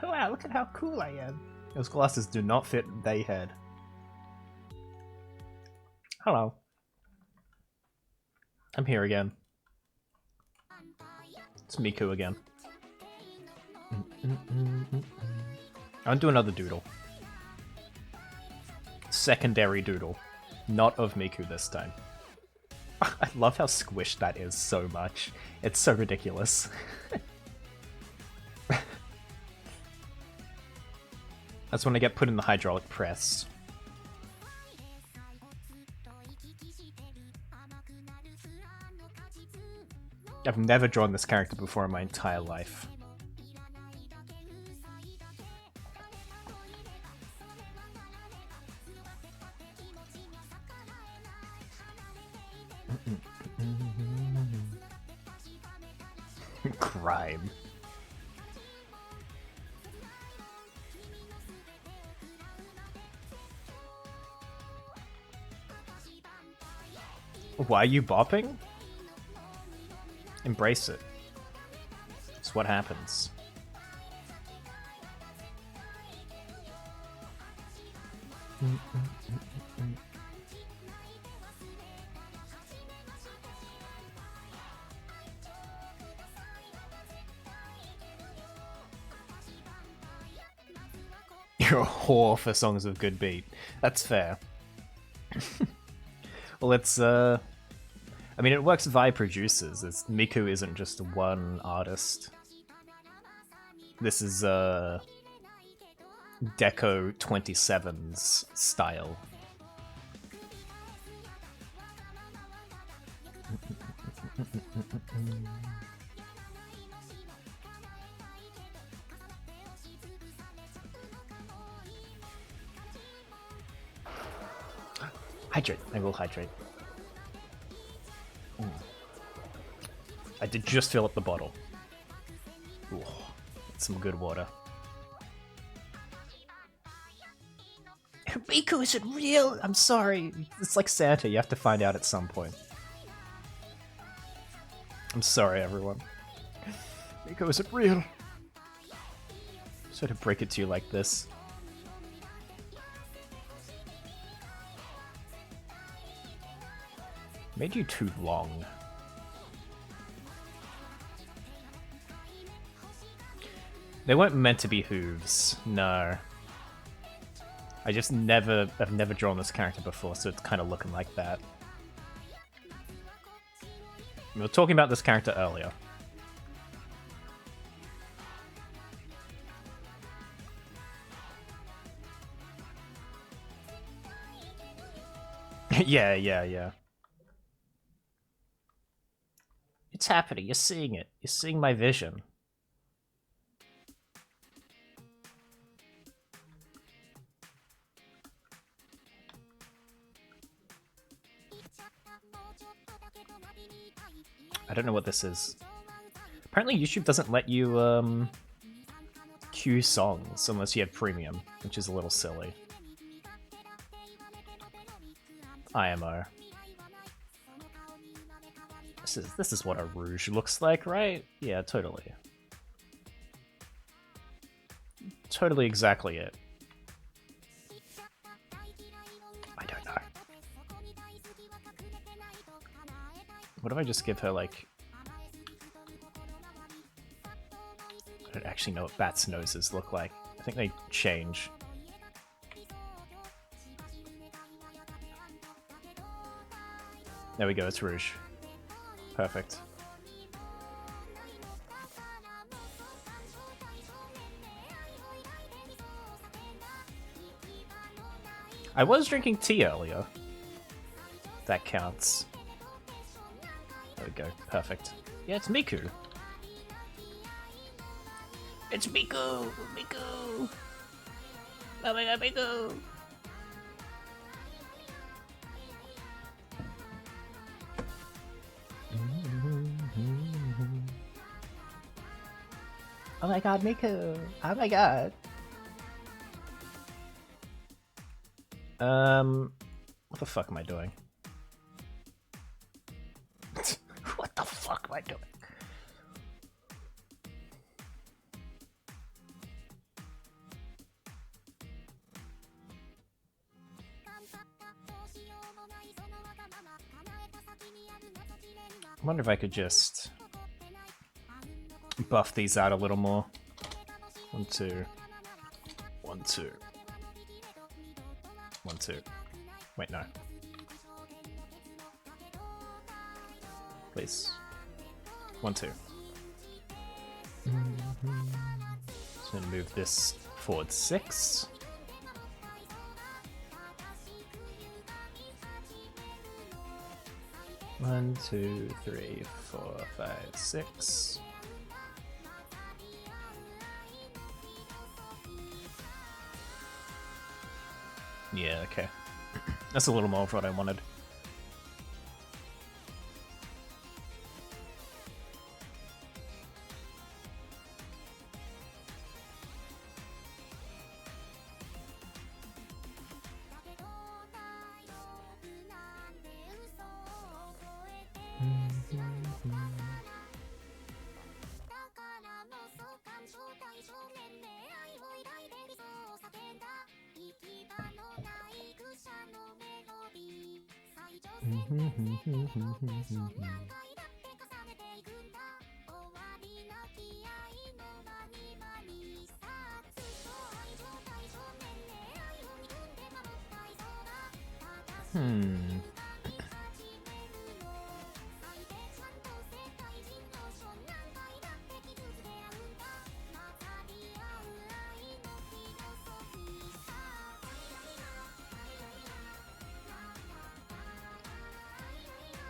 Wow, look at how cool I am. Those glasses do not fit they head. Hello. I'm here again. It's Miku again. I'll do another doodle. Secondary doodle. Not of Miku this time. I love how squished that is so much. It's so ridiculous. That's when I get put in the hydraulic press. I've never drawn this character before in my entire life. Crime. Why are you bopping? Embrace it. It's what happens. You're a whore for songs of good beat. That's fair. Well, it's, I mean, it works via producers. Miku isn't just one artist. This is, Deco 27's style. Hydrate. I will hydrate. I did just fill up the bottle. Ooh, that's some good water. Miku, is it real? I'm sorry. It's like Santa. You have to find out at some point. I'm sorry, everyone. Miku, is it real? Sorry to break it to you like this. Made you too long. They weren't meant to be hooves, no. I've never drawn this character before, so it's kind of looking like that. We were talking about this character earlier. Yeah. It's happening, you're seeing it. You're seeing my vision. I don't know what this is. Apparently YouTube doesn't let you, queue songs unless you have premium, which is a little silly. IMO. This is what a rouge looks like, right? Yeah, totally. Totally exactly it. I don't know. What if I just give her, like... I don't actually know what bats' noses look like. I think they change. There we go, it's rouge. Perfect. I was drinking tea earlier. That counts. There we go. Perfect. Yeah, it's Miku. It's Miku! Miku! Oh my god, Miku! Oh my god, Miku! Oh my god! What the fuck am I doing? What the fuck am I doing? I wonder if I could just buff these out a little more. 1, 2. 1, 2. 1, 2. Wait, no. Please. 1, 2. Just gonna move this forward 6. One, 2, 3, 4, 5, 6. Yeah, okay. That's a little more of what I wanted.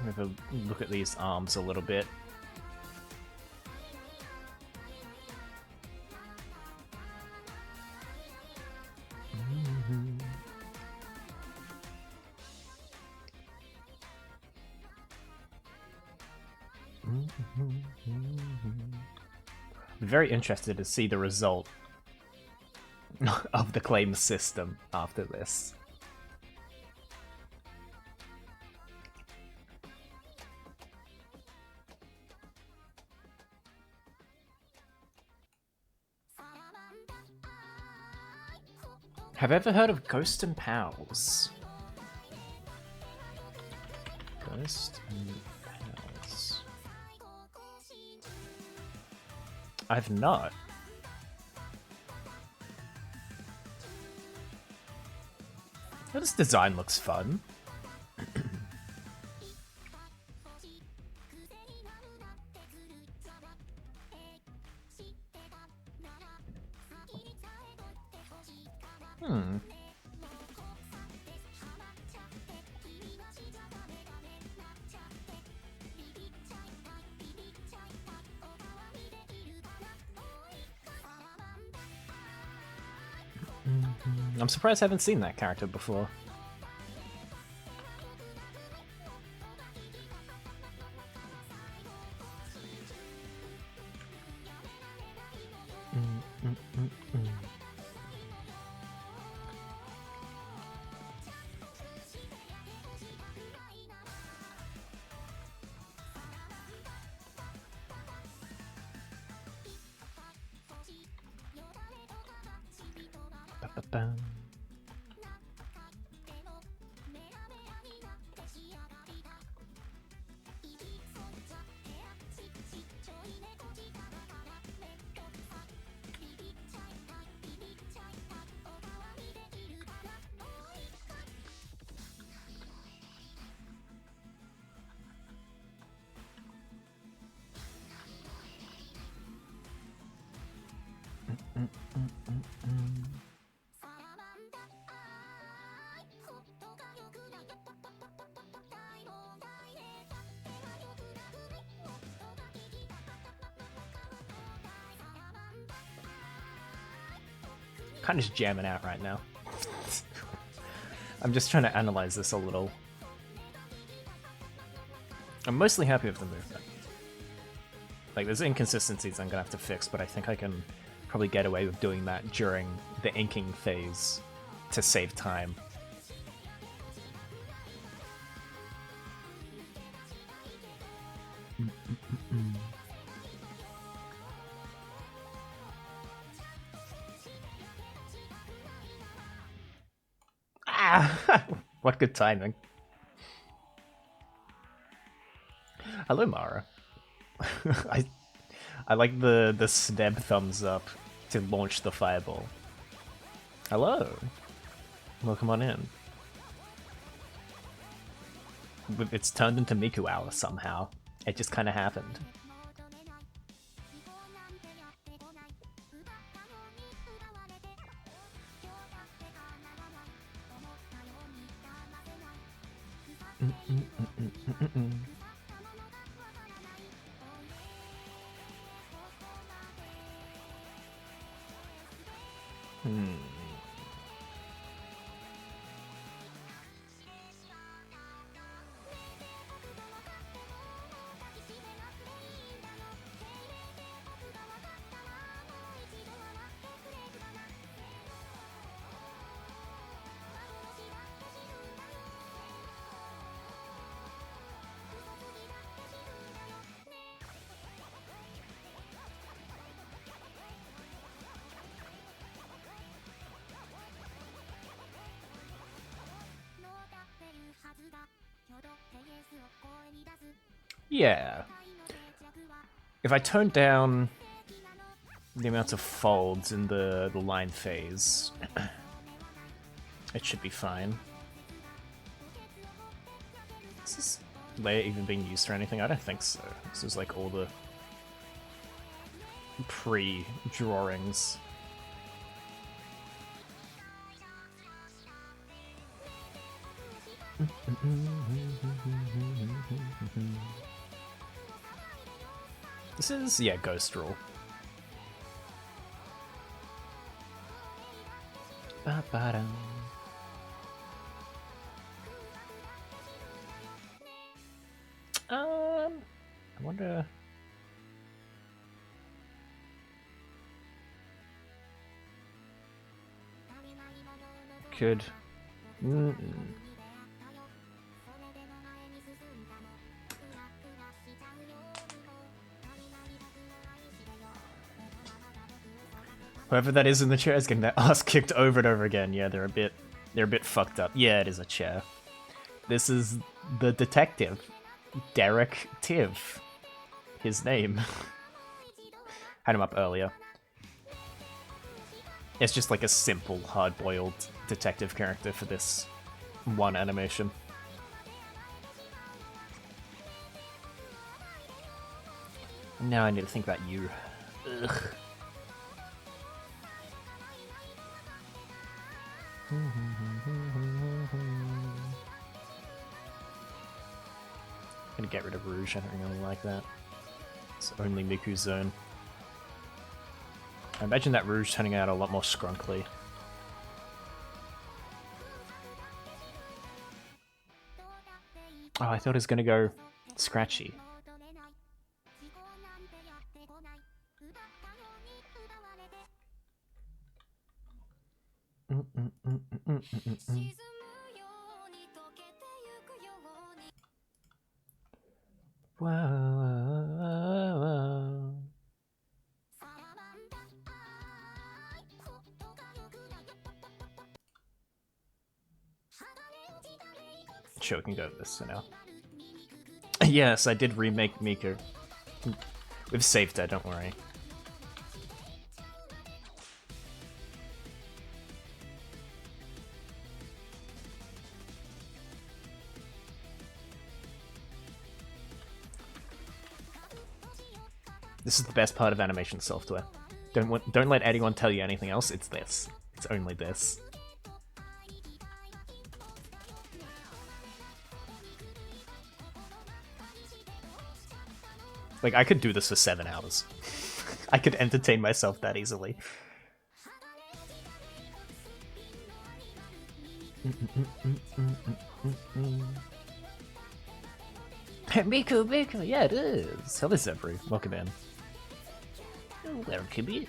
Have a look at these arms a little bit. I'm very interested to see the result of the claim system after this. Have you ever heard of Ghost and Pals? Ghost and Pals. I've not. Oh, this design looks fun. I'm surprised I haven't seen that character before. Ba-ba-bam. Kind of just jamming out right now. I'm just trying to analyze this a little. I'm mostly happy with the movement. Like, there's inconsistencies I'm gonna have to fix, but I think I can probably get away with doing that during the inking phase to save time. Ah! What good timing. Hello, Mara. I like the sneb thumbs up to launch the fireball. Hello. Welcome on in. It's turned into Miku Hour somehow. It just kind of happened. Yeah. If I turn down the amount of folds in the line phase, it should be fine. Is this layer even being used for anything? I don't think so. This is like all the pre-drawings. This is, yeah, Ghost Rule. Ba-ba-dum. I wonder... Could... Whoever that is in the chair is getting their ass kicked over and over again. Yeah, they're a bit fucked up. Yeah, it is a chair. This is the detective, Derek Tiv. His name. Had him up earlier. It's just like a simple, hard-boiled detective character for this one animation. Now I need to think about you. Ugh. Gonna get rid of Rouge, I don't really like that. It's only Miku's zone. I imagine that Rouge turning out a lot more scrunkly. Oh, I thought it was gonna go Scratchy. Wow. Sure, we can go to this for now. Yes, I did remake Miku. We've saved her, don't worry. This is the best part of animation software. Don't let anyone tell you anything else. It's this. It's only this. Like, I could do this for 7 hours. I could entertain myself that easily. Miku, yeah, it is. Hello, Zebri. Welcome in. Welcome in.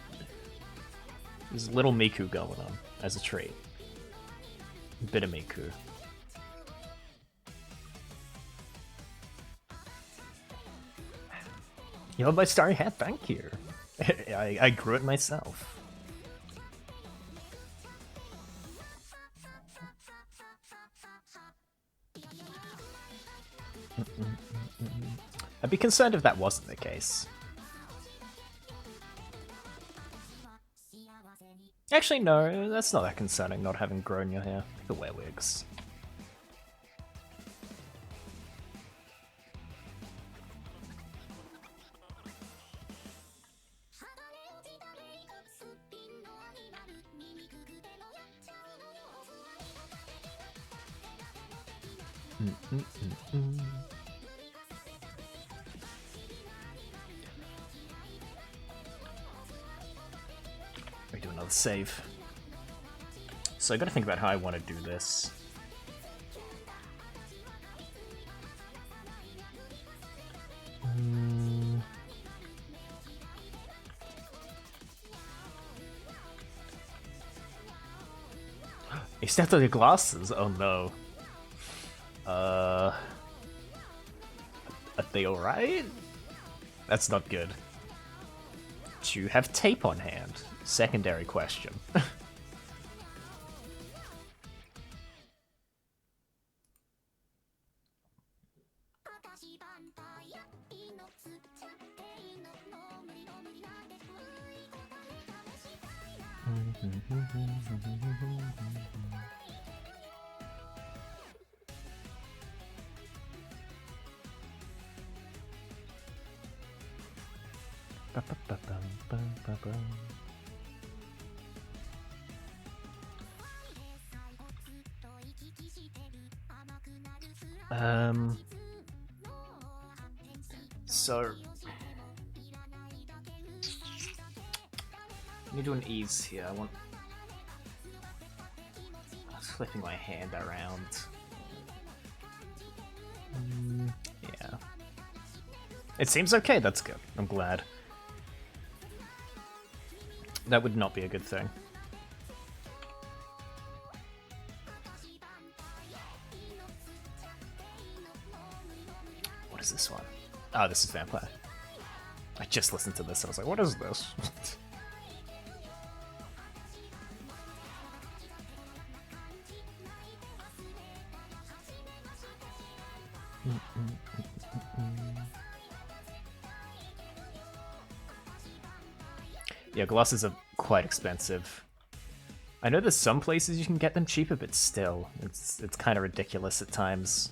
There's a little Miku going on as a trait. A bit of Miku. You love my starry hat? Thank you. I grew it myself. I'd be concerned if that wasn't the case. Actually, no, that's not that concerning, not having grown your hair. People wear wigs. We do another save. So I gotta think about how I want to do this. He stepped on your glasses? Oh no. Are they alright? That's not good. Do you have tape on hand? Secondary question. So let me do an ease here. I was flipping my hand around. Yeah. It seems okay, that's good. I'm glad. That would not be a good thing. What is this one? Oh, this is Vampire. I just listened to this and I was like, what is this? Yeah, glasses are quite expensive. I know there's some places you can get them cheaper, but still, it's kind of ridiculous at times.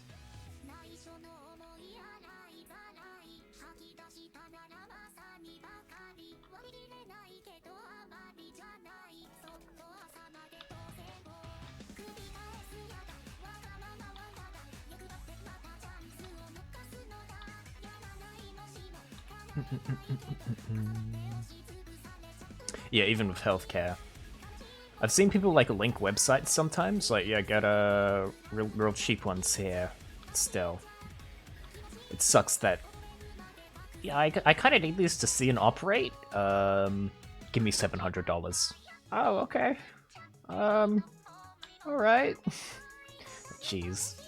Yeah, even with healthcare. I've seen people like link websites sometimes, like, yeah, get real cheap ones here. Still. It sucks that... Yeah, I kind of need these to see and operate. Give me $700. Oh, okay. Alright. Jeez.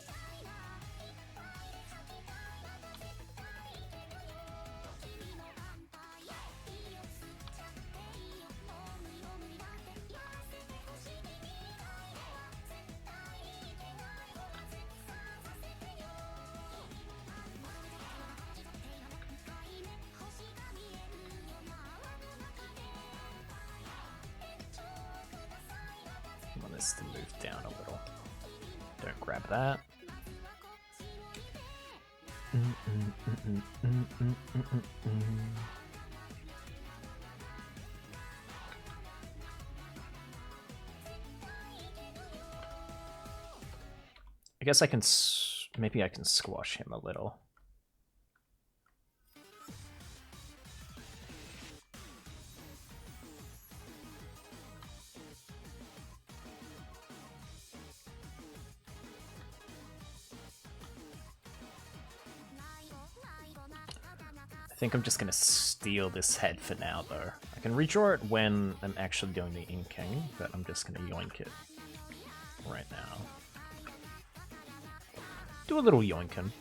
I want this to move down a little. Don't grab that. I guess I can maybe I can squash him a little. I think I'm just gonna steal this head for now, though. I can redraw it when I'm actually doing the inking, but I'm just gonna yoink it right now. Do a little yoinking.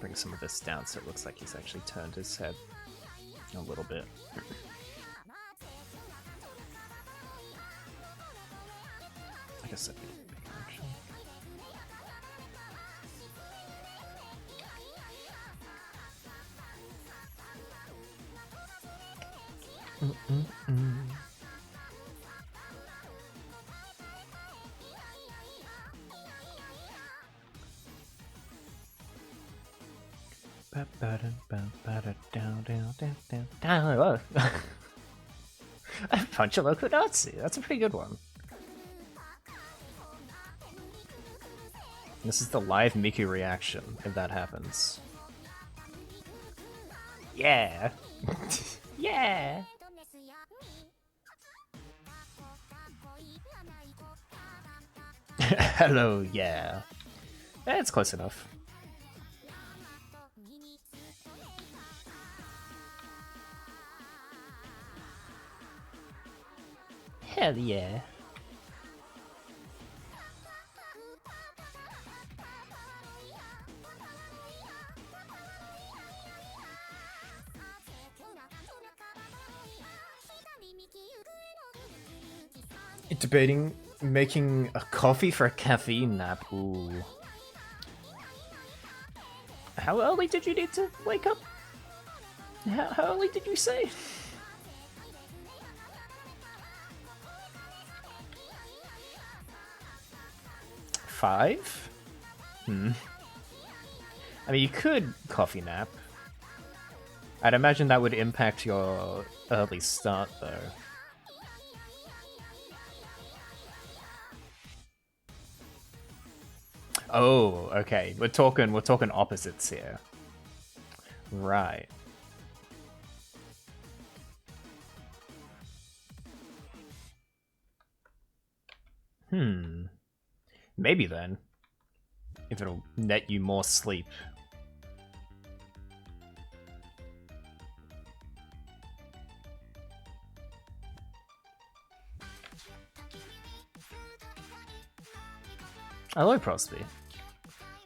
bring some of this down so it looks like he's actually turned his head a little bit. I guess that'd be bigger, actually. Punch a local Nazi. That's a pretty good one. This is the live Miku reaction, if that happens. Yeah! Yeah! Hello, yeah. It's close enough. Hell yeah. Debating making a coffee for a caffeine nap. Ooh. How early did you need to wake up? How early did you say? Five? I mean, you could coffee nap. I'd imagine that would impact your early start, though. Oh, okay. We're talking opposites here. Right. Maybe then. If it'll net you more sleep. Hello, Prosby.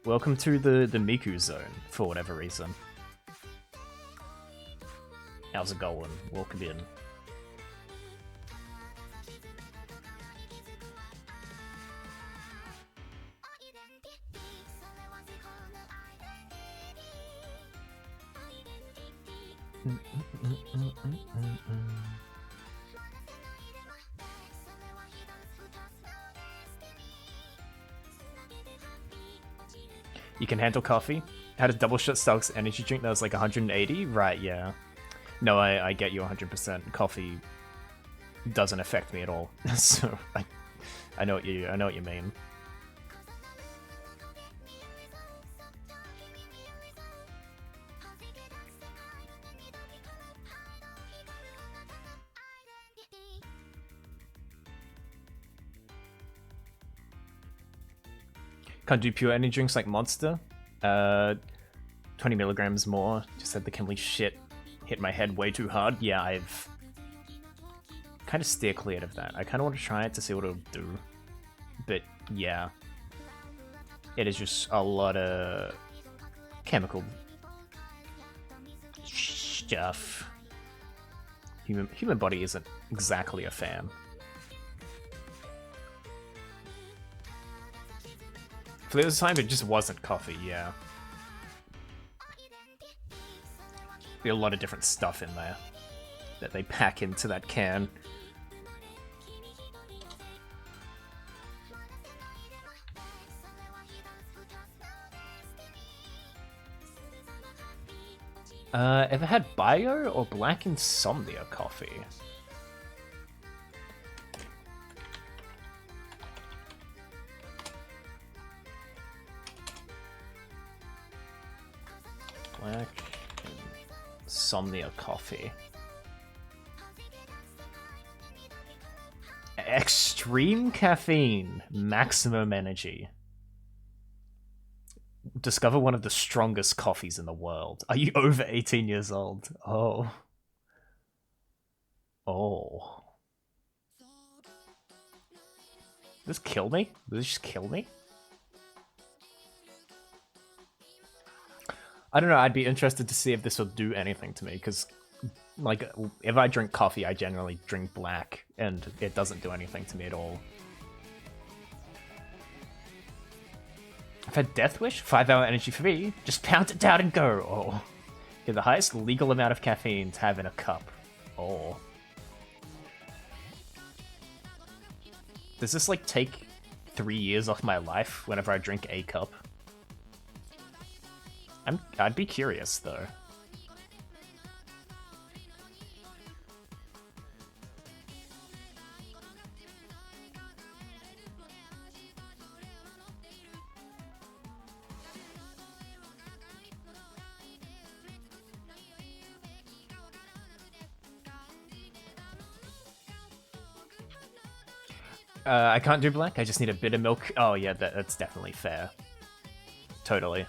Welcome to the Miku zone, for whatever reason. How's it going? Welcome in. You can handle coffee? Had a double shot Starbucks energy drink that was like 180? Right, yeah. No, I get you 100%. Coffee doesn't affect me at all. So I know what you mean. Can't do pure energy drinks like Monster. 20 milligrams more. Just said the Kimberly shit hit my head way too hard. Yeah, I've kind of steer cleared of that. I kind of want to try it to see what it'll do. But yeah, it is just a lot of chemical stuff. Human body isn't exactly a fan. For the time, it just wasn't coffee, yeah. Be a lot of different stuff in there that they pack into that can. Ever had Bio or Black Insomnia coffee? Black Insomnia coffee. Extreme caffeine, maximum energy. Discover one of the strongest coffees in the world. Are you over 18 years old? Oh. Oh. Did this kill me? Did this just kill me? I don't know, I'd be interested to see if this will do anything to me, because, like, if I drink coffee, I generally drink black, and it doesn't do anything to me at all. I've had Death Wish, 5-hour energy free, just pound it down and go, oh. Get the highest legal amount of caffeine to have in a cup. Oh. Does this, like, take 3 years off my life whenever I drink a cup? I'd be curious, though. I can't do black, I just need a bit of milk. Oh yeah, that's definitely fair. Totally.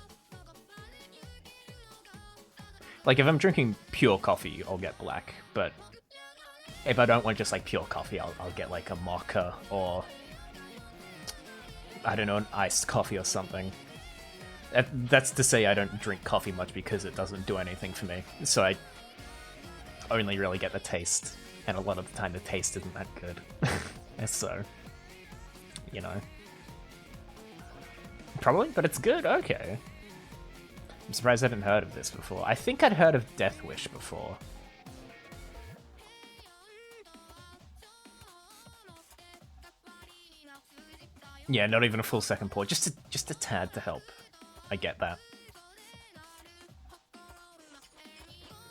Like, if I'm drinking pure coffee, I'll get black, but if I don't want just, like, pure coffee, I'll get, like, a mocha, or, I don't know, an iced coffee or something. That's to say I don't drink coffee much because it doesn't do anything for me, so I only really get the taste, and a lot of the time the taste isn't that good. So, you know. Probably, but it's good, okay. I'm surprised I hadn't heard of this before. I think I'd heard of Death Wish before. Yeah, not even a full second pour, just a tad to help. I get that.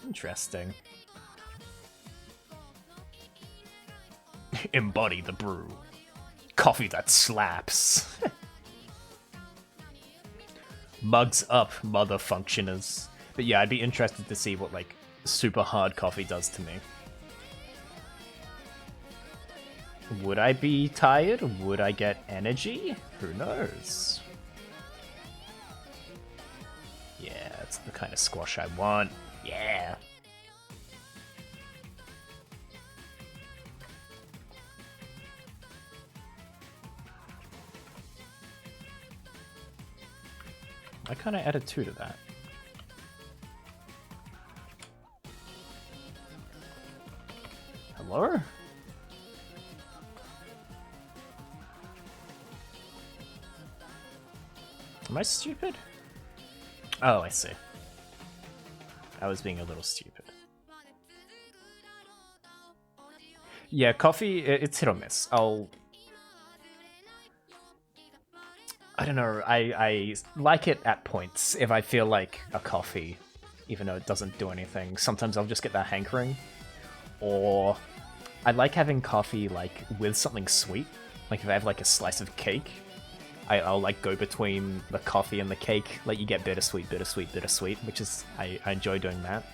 Interesting. Embody the brew. Coffee that slaps. Mugs up, mother functioners. But yeah, I'd be interested to see what, like, super hard coffee does to me. Would I be tired? Would I get energy? Who knows? Yeah, that's the kind of squash I want. Yeah. Why can't I add a 2 to that? Hello? Am I stupid? Oh, I see. I was being a little stupid. Yeah, coffee, it's hit or miss. I don't know, I like it at points if I feel like a coffee, even though it doesn't do anything. Sometimes I'll just get that hankering. Or I like having coffee, like, with something sweet. Like, if I have, like, a slice of cake, I'll like, go between the coffee and the cake. Like, you get bittersweet, bittersweet, bittersweet, which is, I enjoy doing that.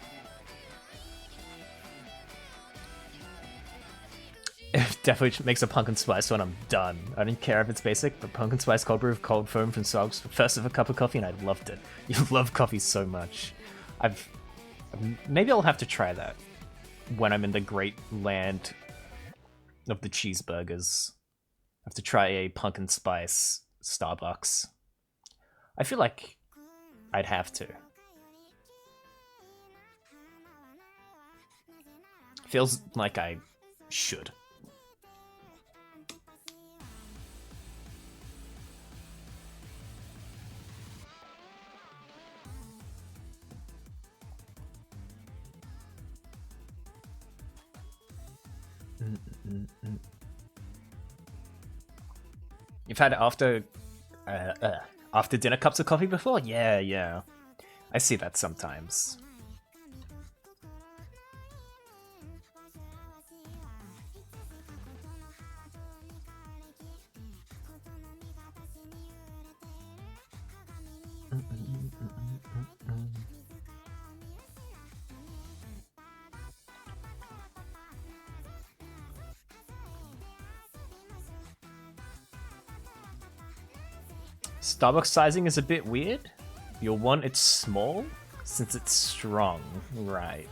It definitely makes a pumpkin spice one, I'm done. I don't care if it's basic, but pumpkin spice cold brew with cold foam from Sogs, first of a cup of coffee, and I loved it. You love coffee so much. Maybe I'll have to try that when I'm in the great land of the cheeseburgers. I have to try a pumpkin spice Starbucks. I feel like I'd have to. Feels like I should. You've had after dinner cups of coffee before? Yeah. I see that sometimes. Starbucks sizing is a bit weird. You'll want it small, since it's strong. Right.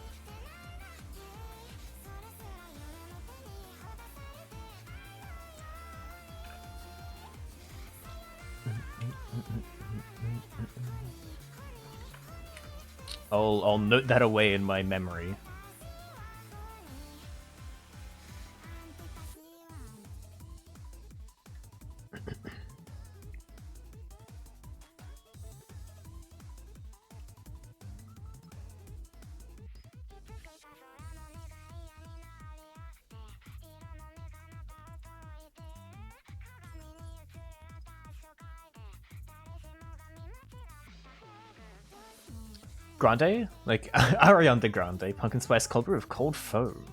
I'll note that away in my memory. Grande? Like Ariana Grande, pumpkin spice cold brew of cold foam.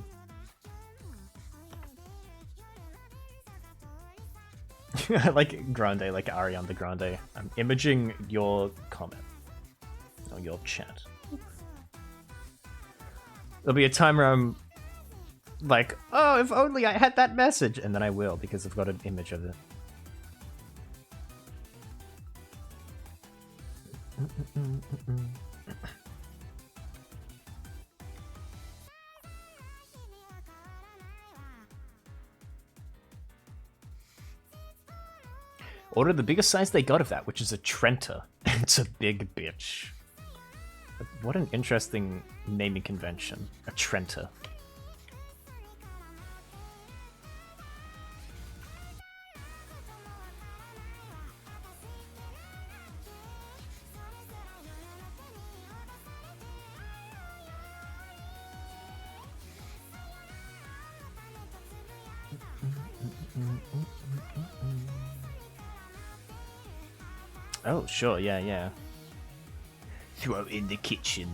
I like Grande, like Ariana Grande. I'm imaging your comment. Or your chat. There'll be a time where I'm like, oh, if only I had that message! And then I will, because I've got an image of it. Order the biggest size they got of that, which is a Trenta. It's a big bitch. What an interesting naming convention. A Trenta. Oh, sure, yeah, yeah. Throw it in the kitchen.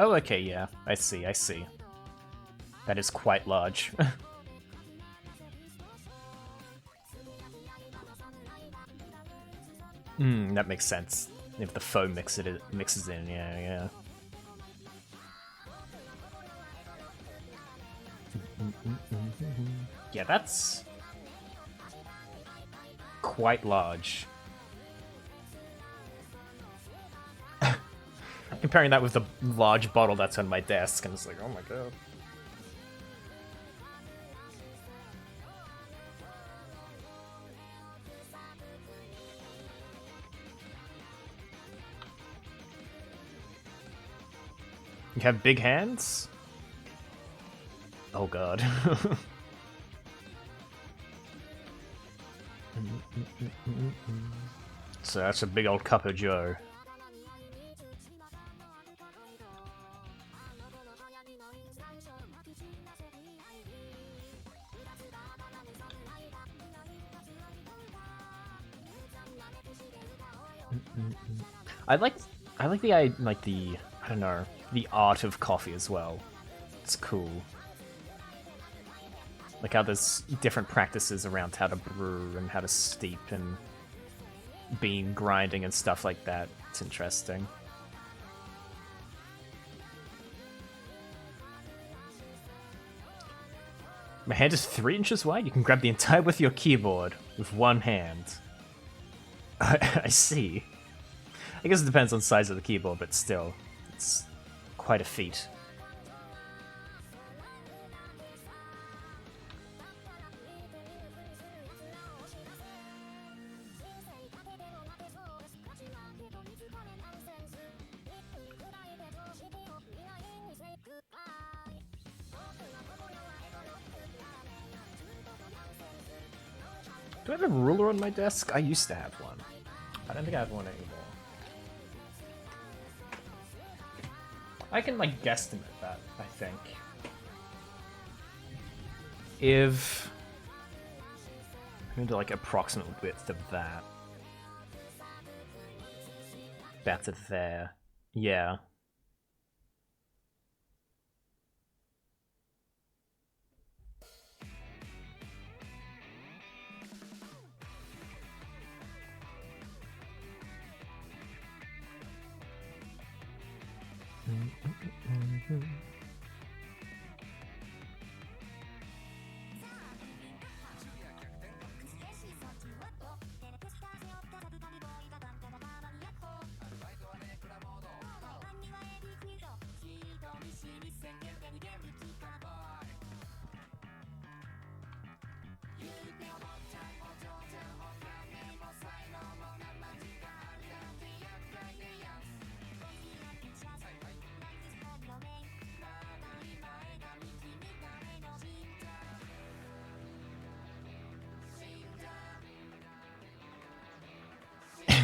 Oh, okay, yeah. I see, I see. That is quite large. That makes sense. If the foam mixes in, yeah, yeah. Yeah, that's quite large. Comparing that with the large bottle that's on my desk, and it's like, oh my god. You have big hands? Oh god. So that's a big old cup of joe. I like the I don't know, the art of coffee as well. It's cool. Like how there's different practices around how to brew and how to steep and bean grinding and stuff like that. It's interesting. My hand is 3 inches wide. You can grab the entire width of your keyboard with one hand. I see. I guess it depends on the size of the keyboard, but still, it's quite a feat. Do I have a ruler on my desk? I used to have one. I don't think I have one anymore. I can, like, guesstimate that, I think. If... I'm going to do, like, approximate width of that. That's it there. Yeah.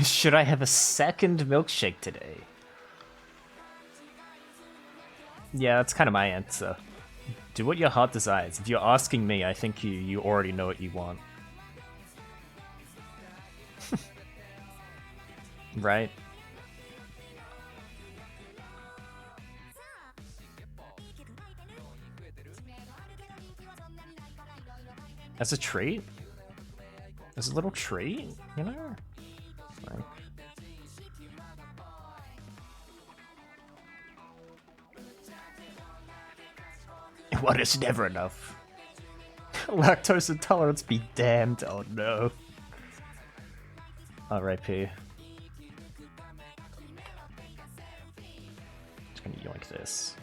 Should I have a second milkshake today? Yeah, that's kind of my answer. Do what your heart desires. If you're asking me, I think you already know what you want. Right? As a treat? As a little treat, you know? Like... What is never enough? Lactose intolerance be damned, oh no. R.I.P. Just gonna yoink this.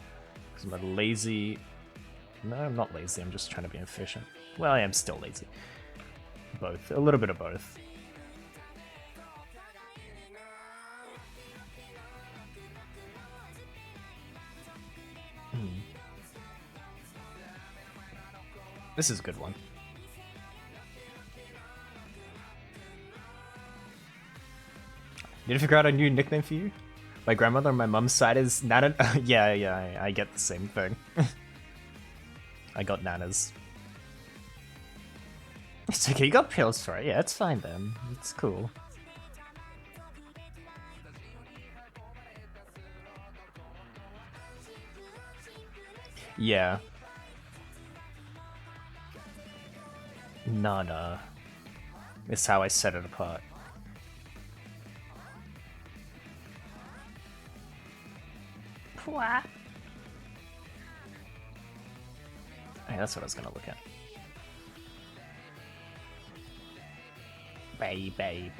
Because I'm a lazy... No, I'm not lazy, I'm just trying to be efficient. Well, I am still lazy. Both. A little bit of both. This is a good one. Did you figure out a new nickname for you? My grandmother on my mom's side is Nana. yeah, I get the same thing. I got Nanas. It's okay, you got pills for it. Yeah, it's fine then. It's cool. Yeah. Nana is how I set it apart. Hey, that's what I was gonna look at. Baby.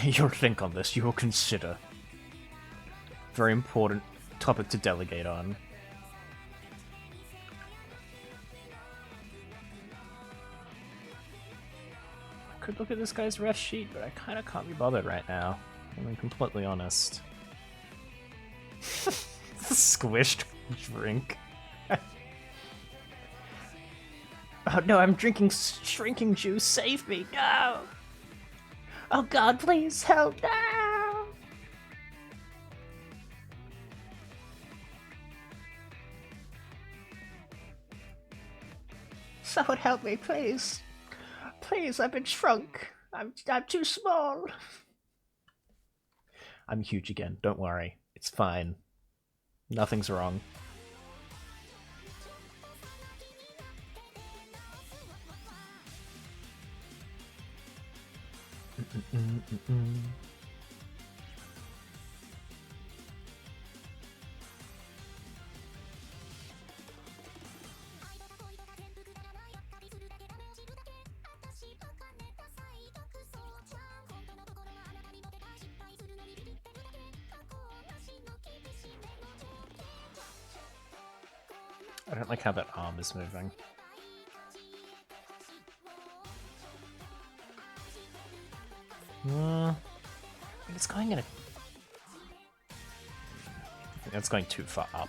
You'll think on this, you will consider. Very important topic to delegate on. I could look at this guy's ref sheet, but I kinda can't be bothered right now. I'm being completely honest. Squished drink. Oh no, I'm drinking shrinking juice, save me, no! Oh god, please help, no! Someone help me, please. Please, I've been shrunk. I'm too small. I'm huge again, don't worry. It's fine. Nothing's wrong. I don't like how that arm is moving. It's going in a... I think that's going too far up.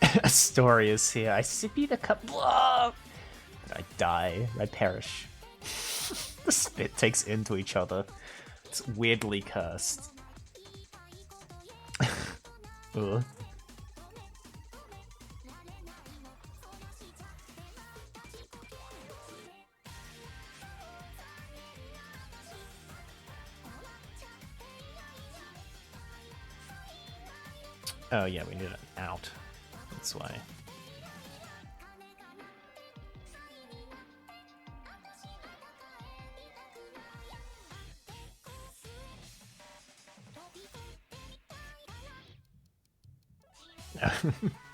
Astorius here. I sippy the cup. Whoa! I die. I perish. The spit takes into each other. It's weirdly cursed. Ugh. Oh yeah, we need an out. That's why.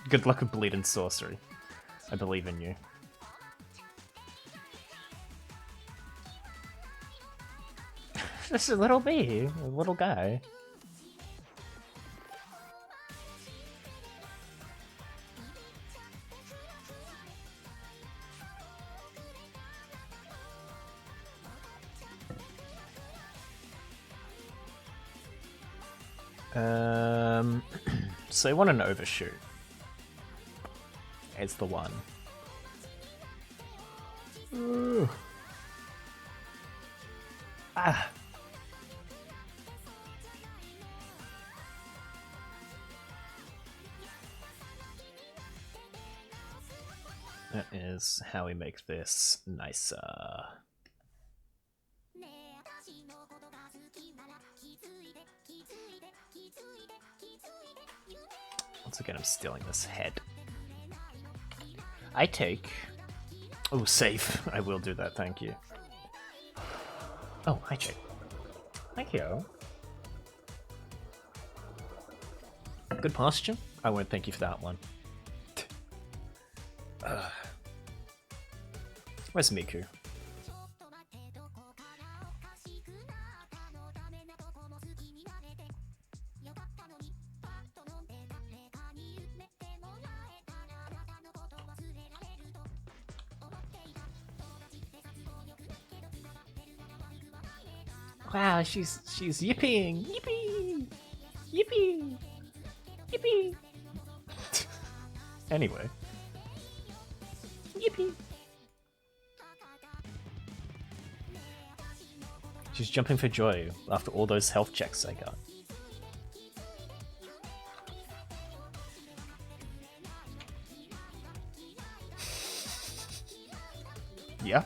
Good luck with bleed and sorcery. I believe in you. Just a little bee, a little guy. So you want an overshoot. It's the one. Ooh. Ah. That is how we make this nicer. Once again, I'm stealing this head. I take... Oh, save. I will do that, thank you. Oh, hi, Jake. Thank you. Good posture? I won't thank you for that one. Where's Miku? Wow, she's yipping! Yippee! Yippee! Yippee! Anyway. Yippee! She's jumping for joy after all those health checks I got. Yeah.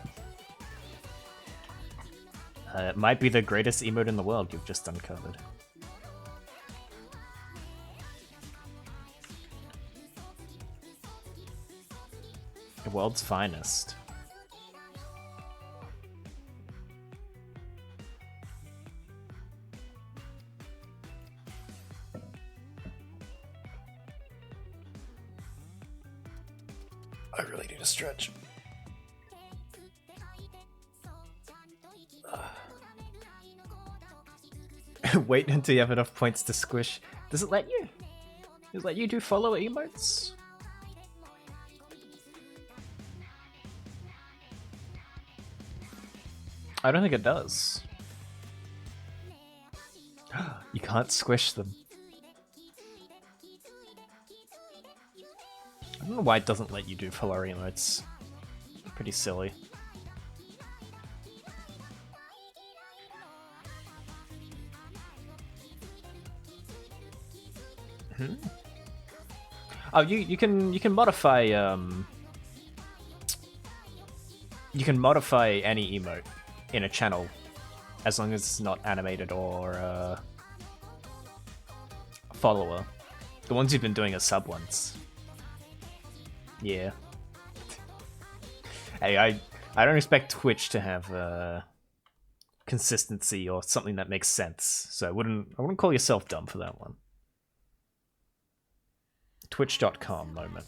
It might be the greatest emote in the world you've just uncovered. The world's finest. I really need a stretch. Wait until you have enough points to squish. Does it let you? Does it let you do follow emotes? I don't think it does. You can't squish them. I don't know why it doesn't let you do follow emotes. Pretty silly. Oh, you can modify you can modify any emote in a channel as long as it's not animated or follower. The ones you've been doing are sub ones. Yeah. Hey, I don't expect Twitch to have consistency or something that makes sense, so I wouldn't call yourself dumb for that one. Twitch.com moment.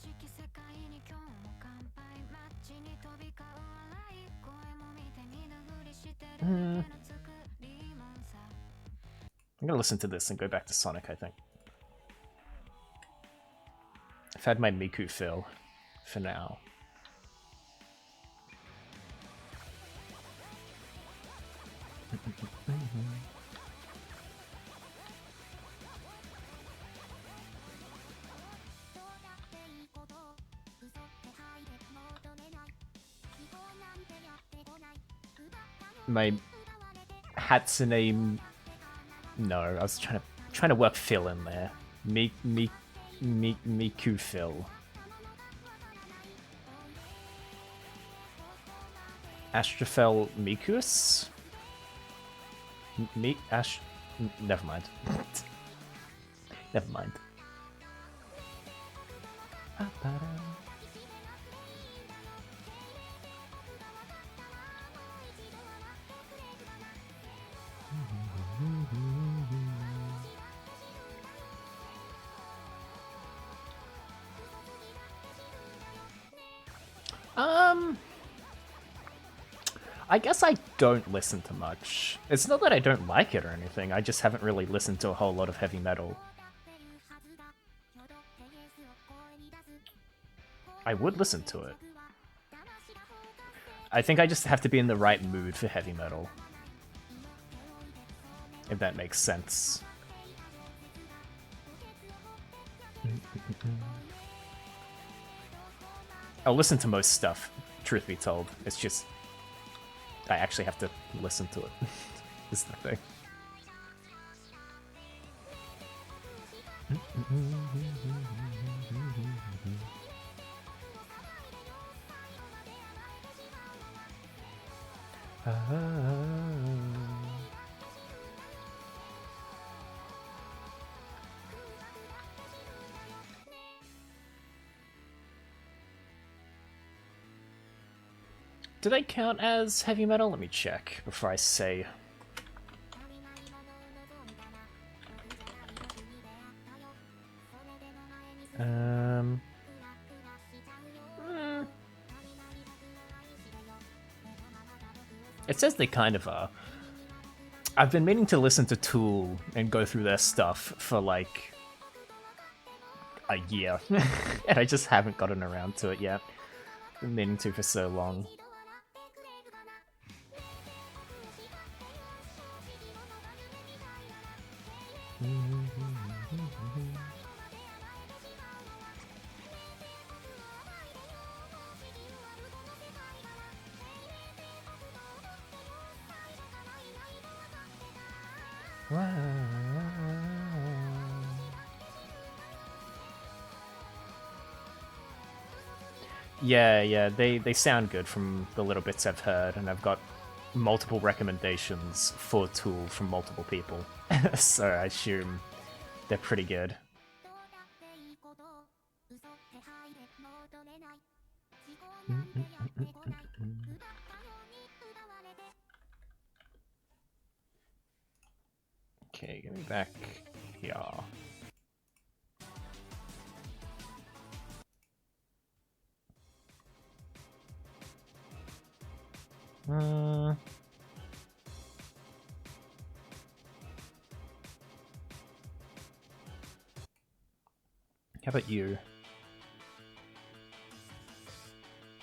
I'm gonna listen to this and go back to Sonic, I think. I've had my Miku fill for now. My Hatsune... No, I was trying to work Phil in there. Miku Phil. Astrophel Mikus? Never mind. Never mind. I guess I don't listen to much. It's not that I don't like it or anything, I just haven't really listened to a whole lot of heavy metal. I would listen to it. I think I just have to be in the right mood for heavy metal. If that makes sense. I'll listen to most stuff, truth be told. It's just I actually have to listen to it. Is the thing. Do they count as heavy metal? Let me check before I say. Mm. It says they kind of are. I've been meaning to listen to Tool and go through their stuff for like a year, and I just haven't gotten around to it yet. Been meaning to for so long. Yeah, they sound good from the little bits I've heard, and I've got multiple recommendations for Tool from multiple people, so I assume they're pretty good. Okay, get me back here. How about you?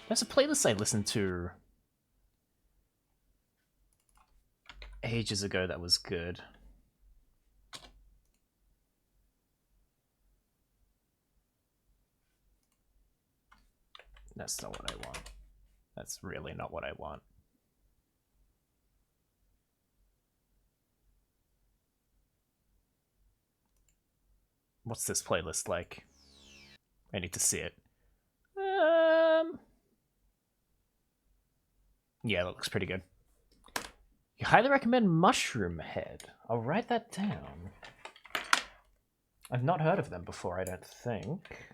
There's a playlist I listened to ages ago that was good. That's not what I want. That's really not what I want. What's this playlist like? I need to see it. Yeah, that looks pretty good. You highly recommend Mushroom Head. I'll write that down. I've not heard of them before, I don't think.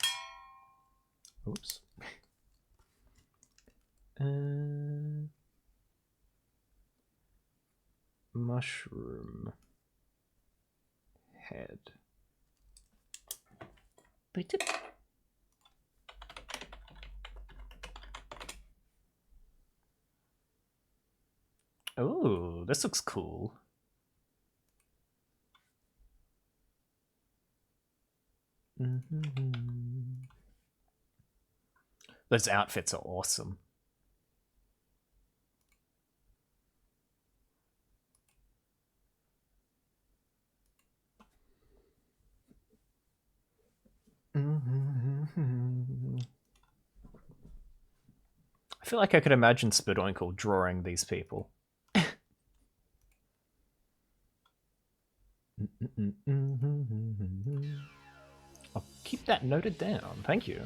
Oops. Mushroom Head. Oh, this looks cool. Those outfits are awesome. I feel like I could imagine Spidoinkle drawing these people. I'll keep that noted down. Thank you.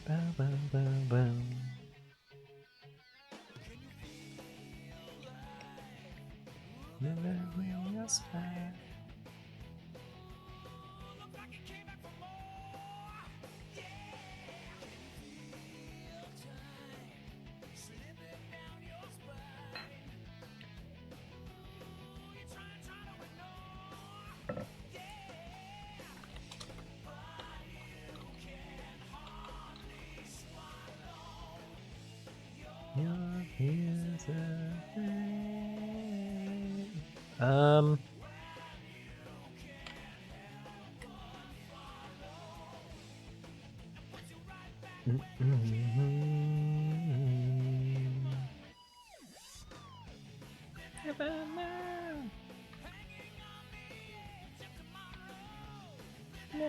Bow, bow, bow, bow.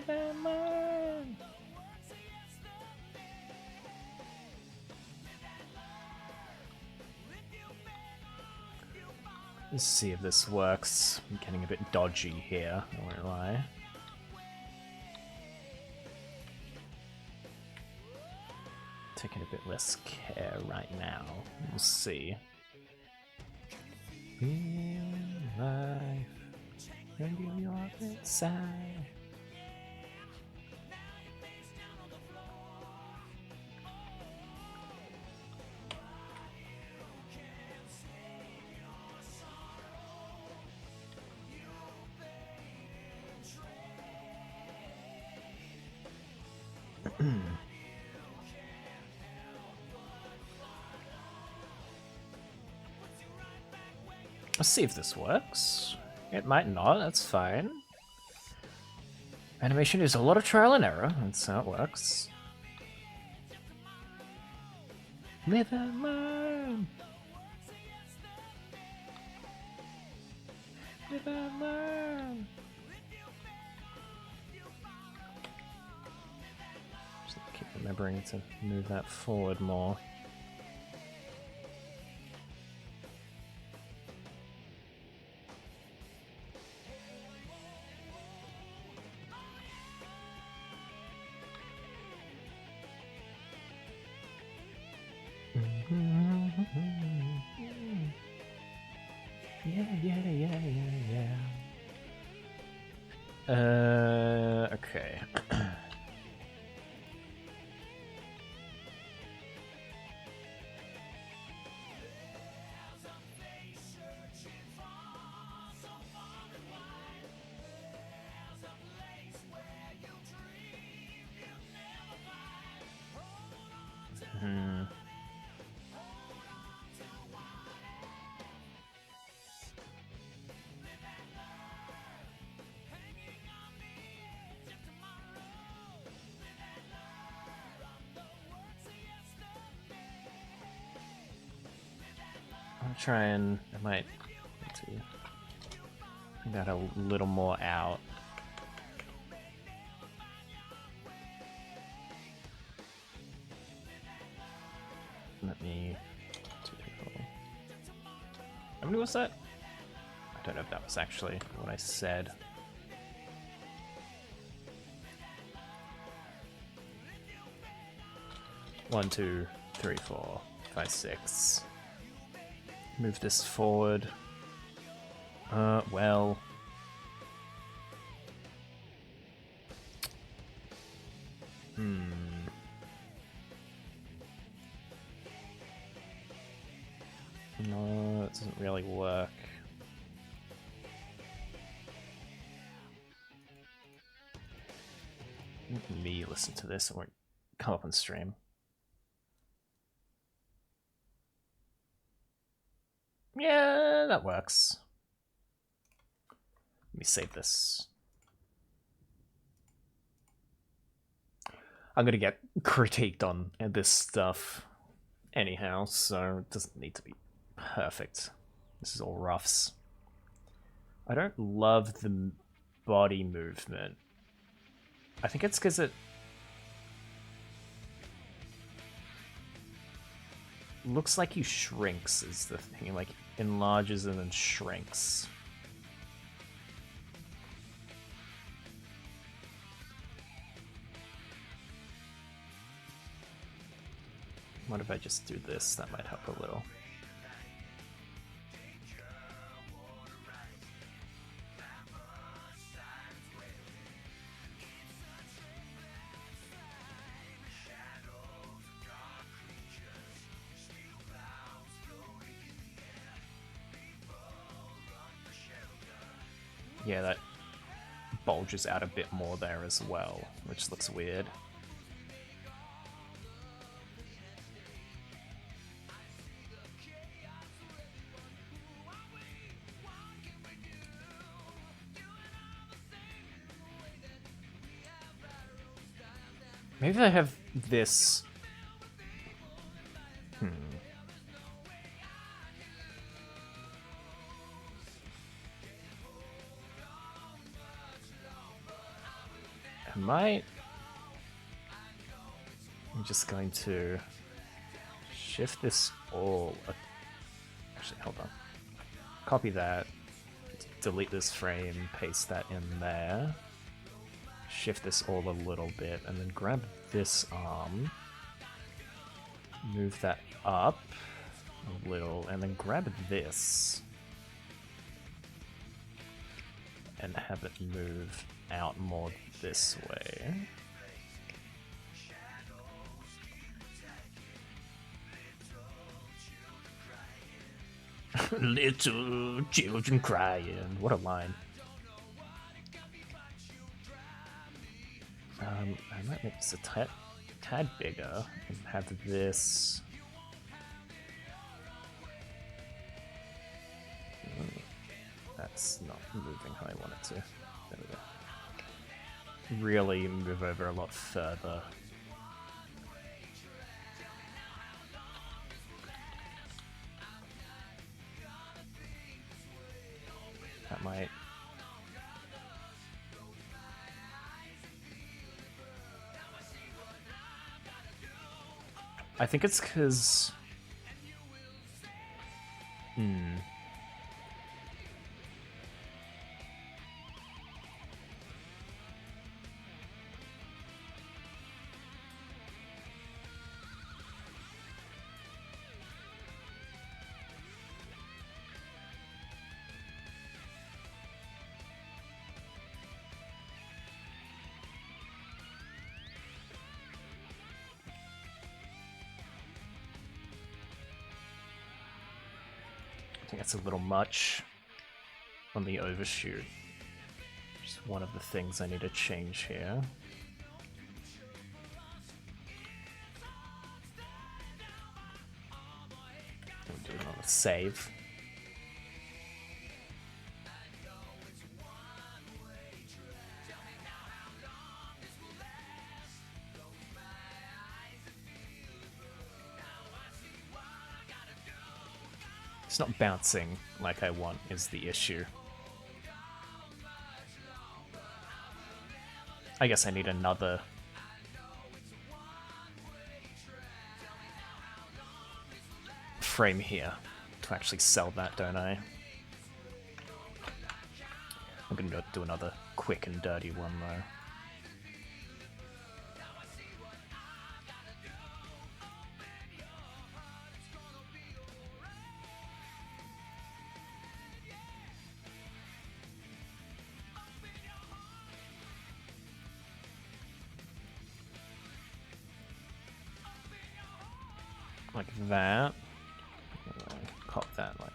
Live and learn. Let's see if this works. I'm getting a bit dodgy here, I won't lie. Taking a bit less care right now. We'll see. Real life, when you're inside. Let's see if this works. It might not, that's fine. Animation is a lot of trial and error, that's how it works. Live and learn! Live and learn! Just keep remembering to move that forward more. Okay. I'll try and I might let's see, bring that a little more out. Let me. How many was that? I don't know if that was actually what I said. One, two, three, 4, 5, 6. Move this forward. Well. No, it doesn't really work. Let me listen to this, it won't come up on stream. Yeah, that works. Let me save this. I'm gonna get critiqued on this stuff anyhow, so it doesn't need to be perfect. This is all roughs. I don't love the body movement. I think it's because it looks like he shrinks is the thing, like enlarges and then shrinks. What if I just do this? That might help a little. Yeah, that bulges out a bit more there as well, which looks weird. Maybe I have this. I'm just going to shift this all. Actually, hold on. Copy that. Delete this frame. Paste that in there. Shift this all a little bit, and then grab this arm. Move that up a little, and then grab this. And have it move out more this way. Little children crying. What a line. I might make this a tad bigger and have this. That's not moving how I want it to. There we go. Really move over a lot further. That might. I think it's because. I think that's a little much on the overshoot. Just one of the things I need to change here. We'll do another save. It's not bouncing like I want is the issue. I guess I need another frame here to actually sell that, don't I? I'm gonna do another quick and dirty one though. Like that. Pop that like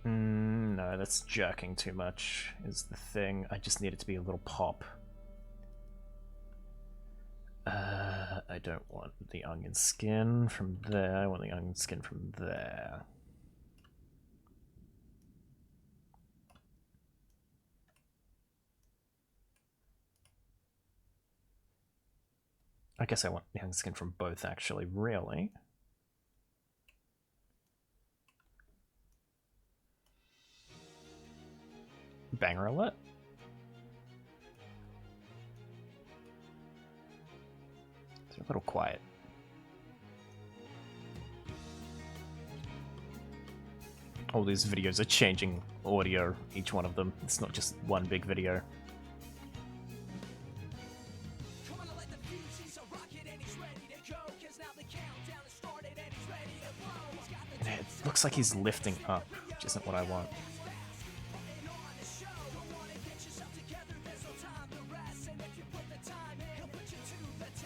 that. No, that's jerking too much, is the thing. I just need it to be a little pop. I don't want the onion skin from there, I want the onion skin from there. I guess I want the onion skin from both, actually, really. Banger alert. It's a little quiet. All these videos are changing audio, each one of them. It's not just one big video. And it looks like he's lifting up, which isn't what I want.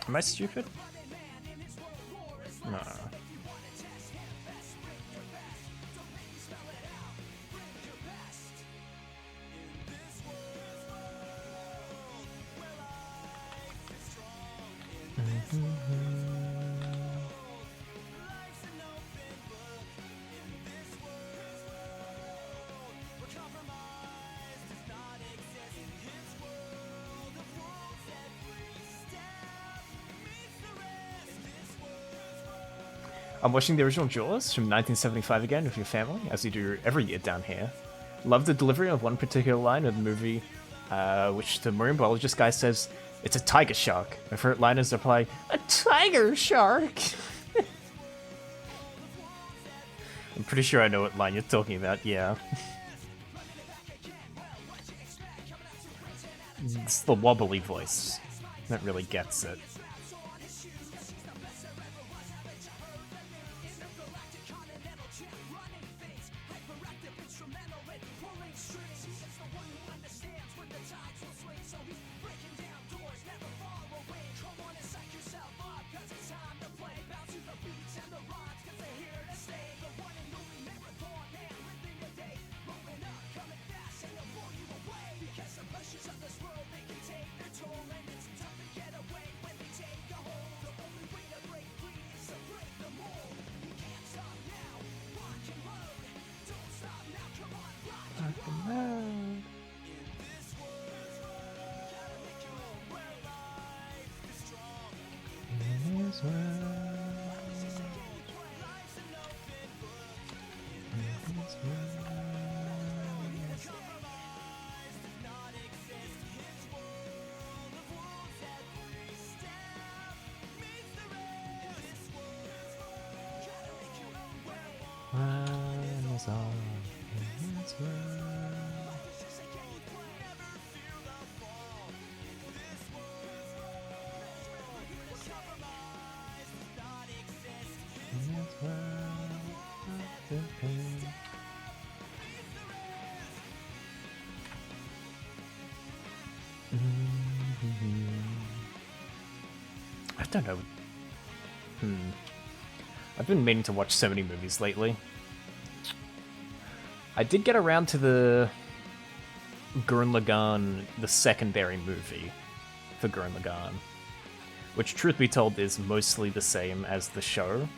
Am I stupid? No. I'm watching the original Jaws from 1975 again with your family, as you do every year down here. Love the delivery of one particular line of the movie, which the marine biologist guy says, "It's a tiger shark." My favorite line is reply, "A tiger shark?" I'm pretty sure I know what line you're talking about, yeah. It's the wobbly voice that really gets it. I don't know. I've been meaning to watch so many movies lately. I did get around to the Gurren Lagann, the secondary movie for Gurren Lagann, which, truth be told, is mostly the same as the show,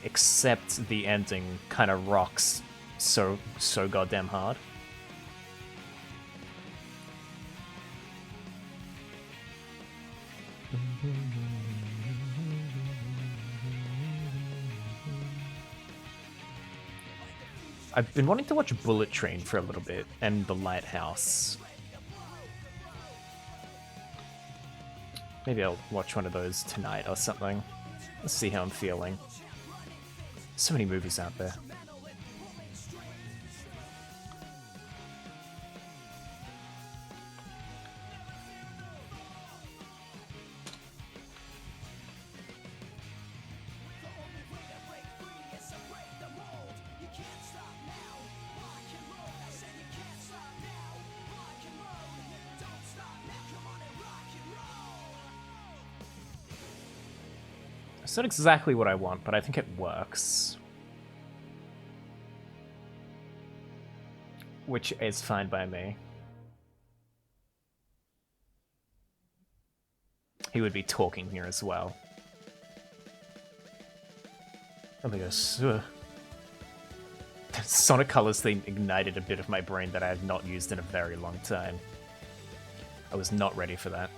except the ending kind of rocks so goddamn hard. I've been wanting to watch Bullet Train for a little bit, and The Lighthouse. Maybe I'll watch one of those tonight or something. Let's see how I'm feeling. So many movies out there. It's not exactly what I want, but I think it works. Which is fine by me. He would be talking here as well. Oh my gosh. Sonic Colors thing ignited a bit of my brain that I had not used in a very long time. I was not ready for that.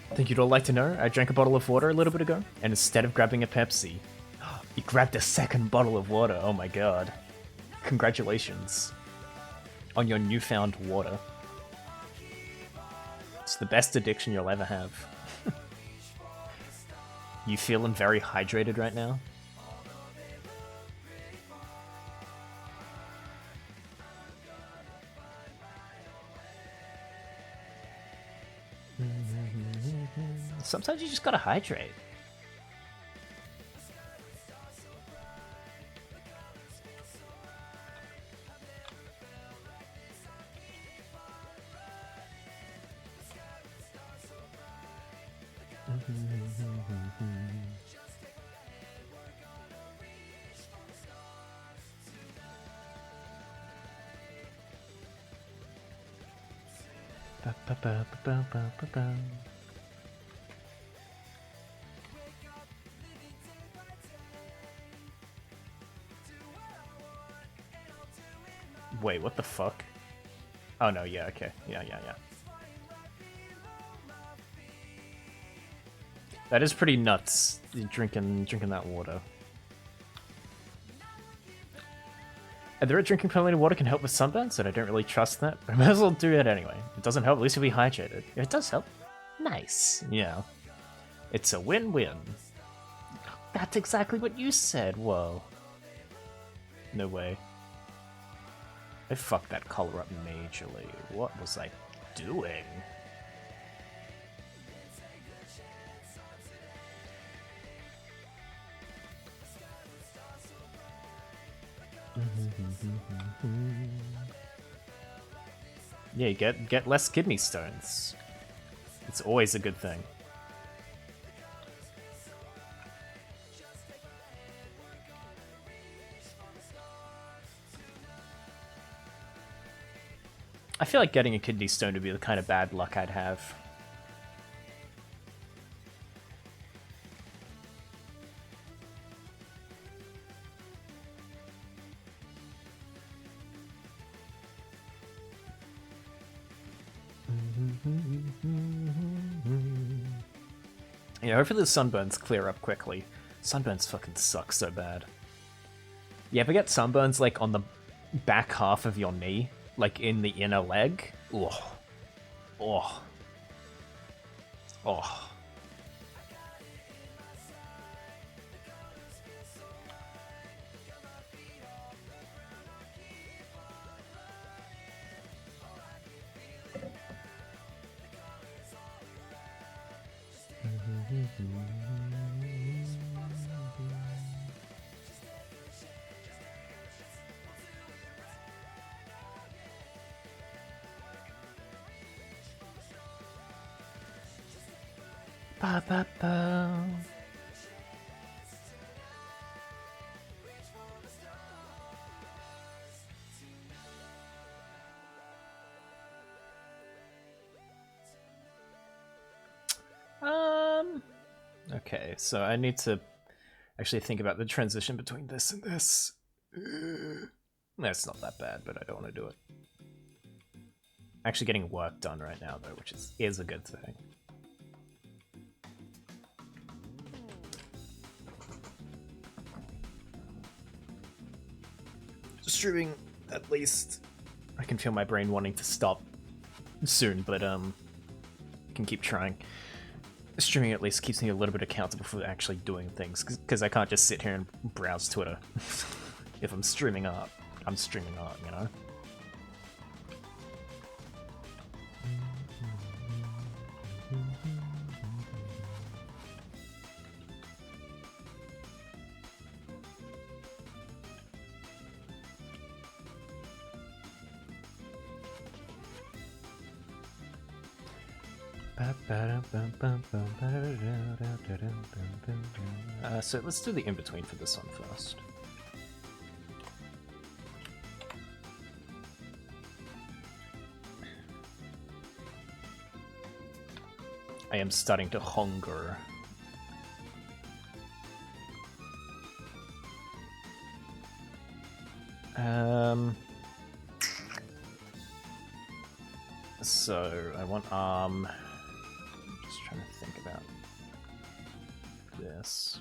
I think you'd all like to know, I drank a bottle of water a little bit ago, and instead of grabbing a Pepsi, you grabbed a second bottle of water. Oh my god. Congratulations on your newfound water. It's the best addiction you'll ever have. You feeling very hydrated right now? Sometimes you just gotta hydrate. Wait, what the fuck? Oh no, yeah, okay. Yeah. That is pretty nuts, drinking that water. The drinking permanent water can help with sunburns, and I don't really trust that, but I might as well do it anyway. If it doesn't help, at least you'll be hydrated. If it does help, nice. Yeah. It's a win-win. That's exactly what you said, whoa. No way. I fucked that collar up majorly. What was I doing? Yeah, you get less kidney stones. It's always a good thing. I feel like getting a kidney stone would be the kind of bad luck I'd have. Yeah, hopefully the sunburns clear up quickly. Sunburns fucking suck so bad. You ever get sunburns like on the back half of your knee? Like in the inner leg? Oh. Oh. Oh. Ba ba ba. Okay, so I need to actually think about the transition between this and this. That's not that bad, but I don't want to do it. Actually getting work done right now, though, which is a good thing. Streaming, at least. I can feel my brain wanting to stop soon, but I can keep trying. Streaming at least keeps me a little bit accountable for actually doing things, because I can't just sit here and browse Twitter. If I'm streaming art, I'm streaming art, you know? So let's do the in-between for this one first. I am starting to hunger. So I want just trying to think about this.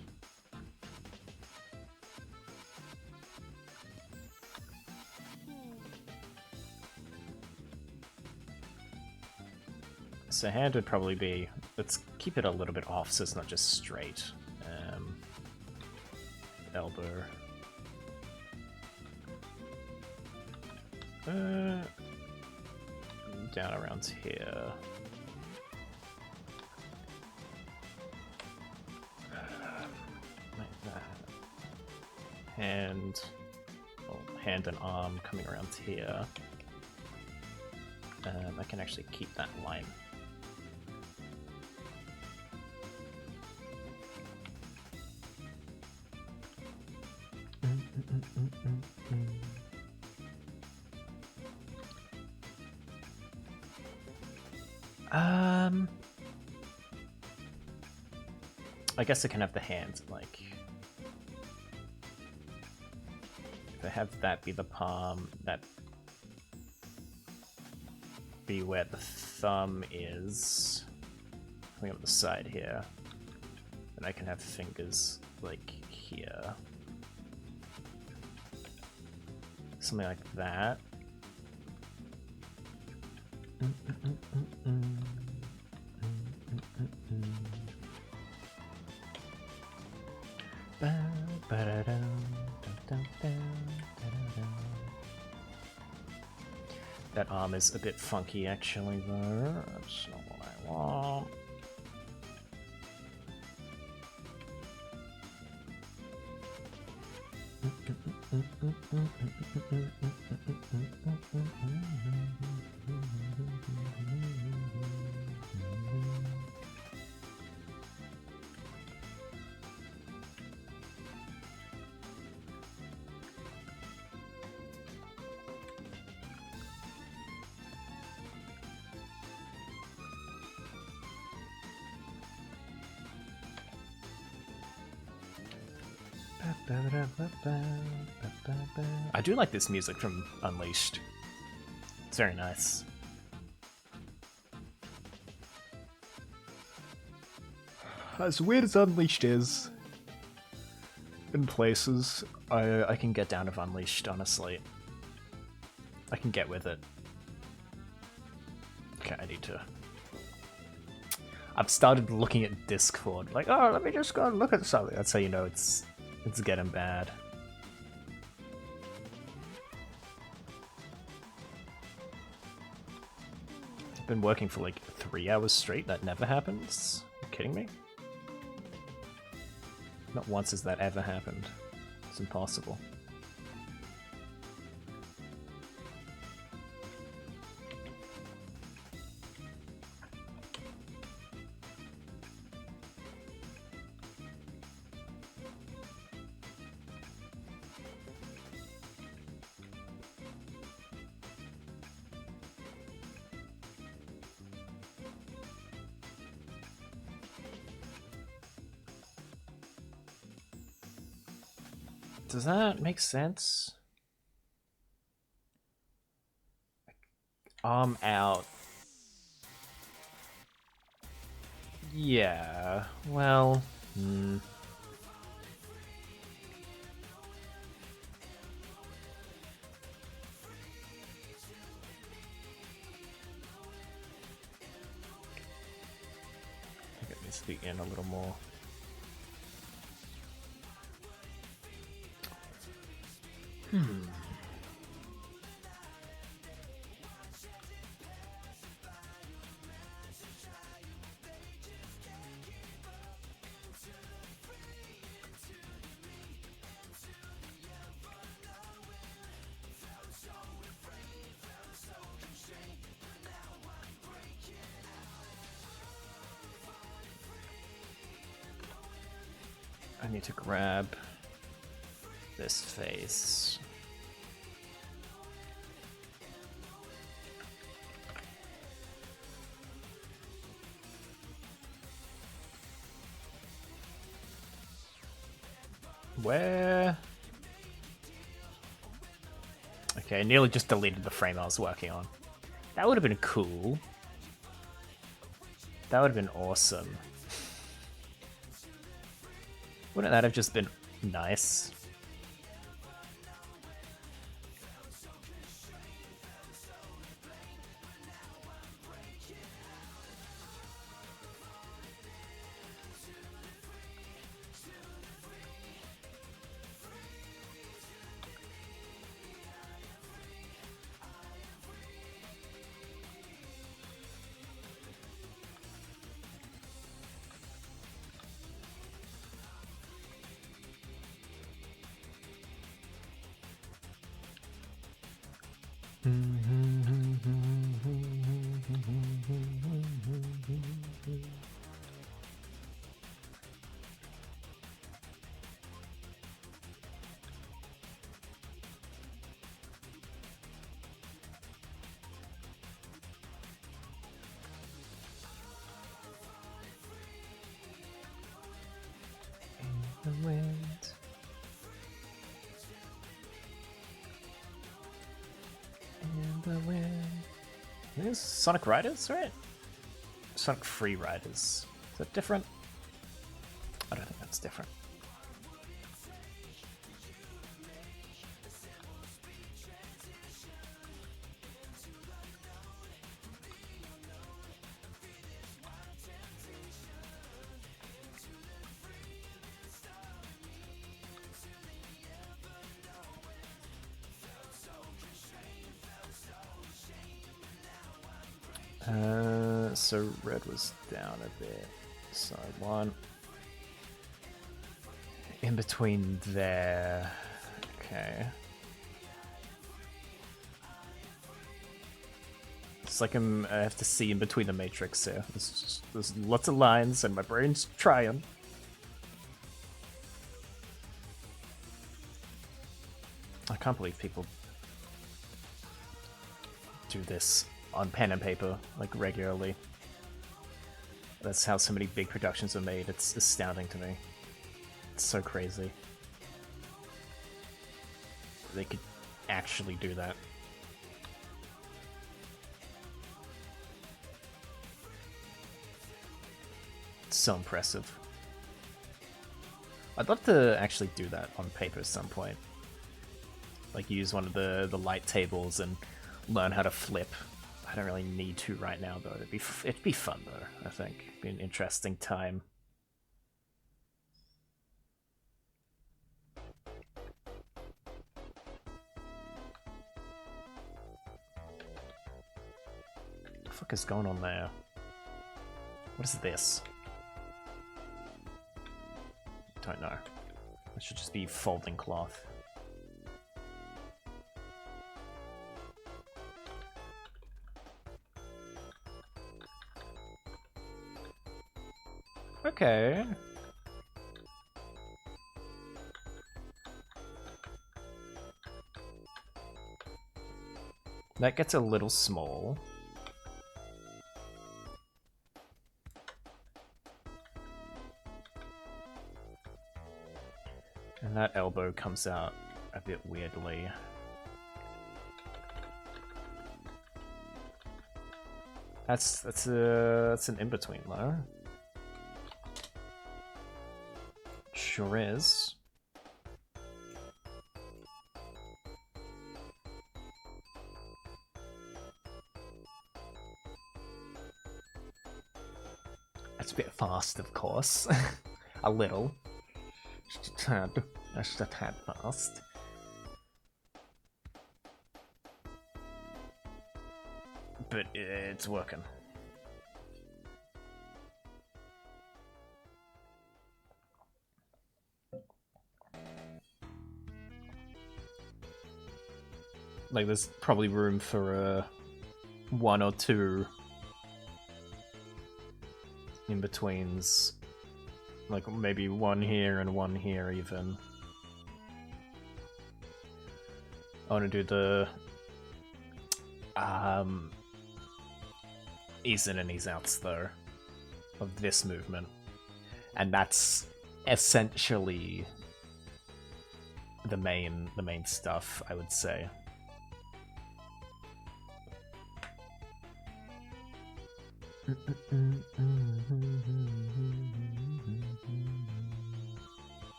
So hand would probably be, let's keep it a little bit off so it's not just straight. Elbow. Down around here. Like that. Hand, well, hand and arm coming around here. I can actually keep that line. I guess I can have the hands, like... If I have that be the palm, that... be where the thumb is. Something up the side here. And I can have fingers like here. Something like that. That arm is a bit funky actually though. That's not what I want. I do like this music from Unleashed. It's very nice. As weird as Unleashed is, in places, I can get down with Unleashed, honestly. I can get with it. Okay, I need to... I've started looking at Discord, like, oh, let me just go and look at something. That's how you know it's getting bad. I've been working for like 3 hours straight, that never happens? Are you kidding me? Not once has that ever happened. It's impossible. Does that make sense? Arm out. Yeah, well... I think it needs to be in a little more. I need to grab this face. Where? Okay, I nearly just deleted the frame I was working on. That would have been cool. That would have been awesome. Wouldn't that have just been nice? The wind. In the wind. I think it's Sonic Riders, right? Sonic Free Riders. Is that different? I don't think that's different. So red was down a bit. So one in between there. Okay. It's like I have to see in between the matrix here. There's lots of lines and my brain's trying. I can't believe people do this on pen and paper, like, regularly. That's how so many big productions are made. It's astounding to me. It's so crazy. They could actually do that. It's so impressive. I'd love to actually do that on paper at some point. Like, use one of the light tables and learn how to flip. I don't really need to right now, though. It'd be fun, though, I think. It'd be an interesting time. What the fuck is going on there? What is this? Don't know. It should just be folding cloth. Okay. That gets a little small. And that elbow comes out a bit weirdly. That's an in-between though. Sure is. That's a bit fast, of course. A little. Just a tad. Just a tad fast. But it's working. Like, there's probably room for one or two in-betweens. Like, maybe one here and one here, even. I want to do the ease in and ease outs, though, of this movement. And that's essentially the main stuff, I would say.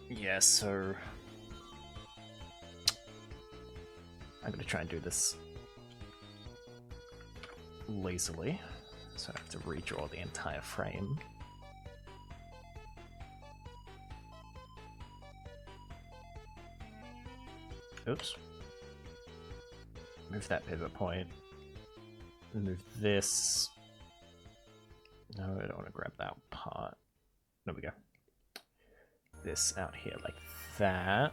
Yeah, so I'm gonna try and do this lazily, so I have to redraw the entire frame. Oops. Move that pivot point. Move this. No, I don't want to grab that part. There we go. This out here like that.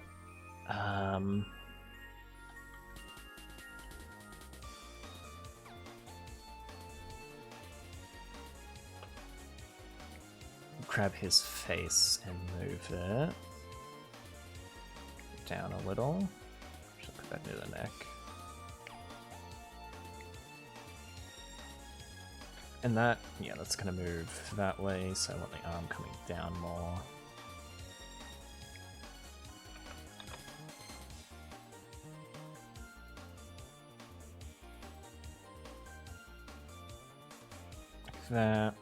Grab his face and move it down a little. Just put that near the neck. And that, yeah, that's gonna move that way, so I want the arm coming down more. Like that.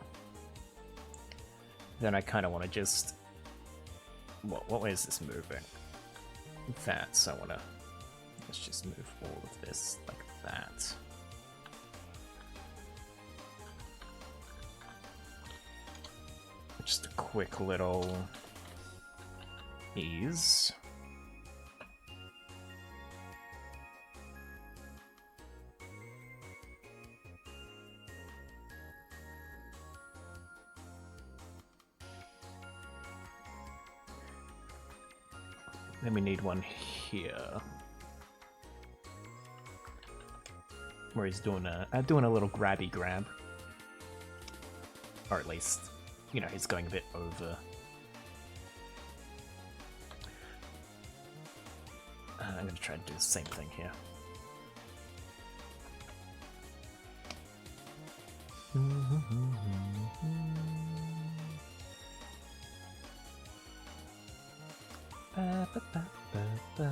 Then I kind of want to just... What way is this moving? That, so I want to... Let's just move all of this like that. Just a quick little ease. Then we need one here, where he's doing a little grabby grab, or at least, you know, he's going a bit over. I'm gonna try to do the same thing here. Ba, ba, ba, ba, ba.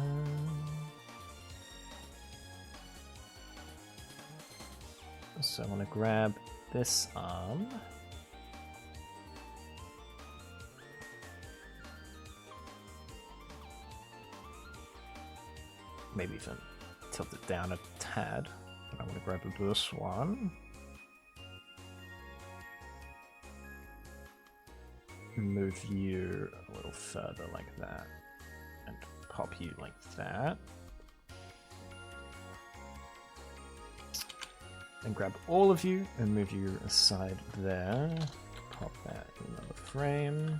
So I want to grab this arm. Maybe even tilt it down a tad. I want to grab this one. Move you a little further like that. And pop you like that. And grab all of you and move you aside there. Pop that in another frame.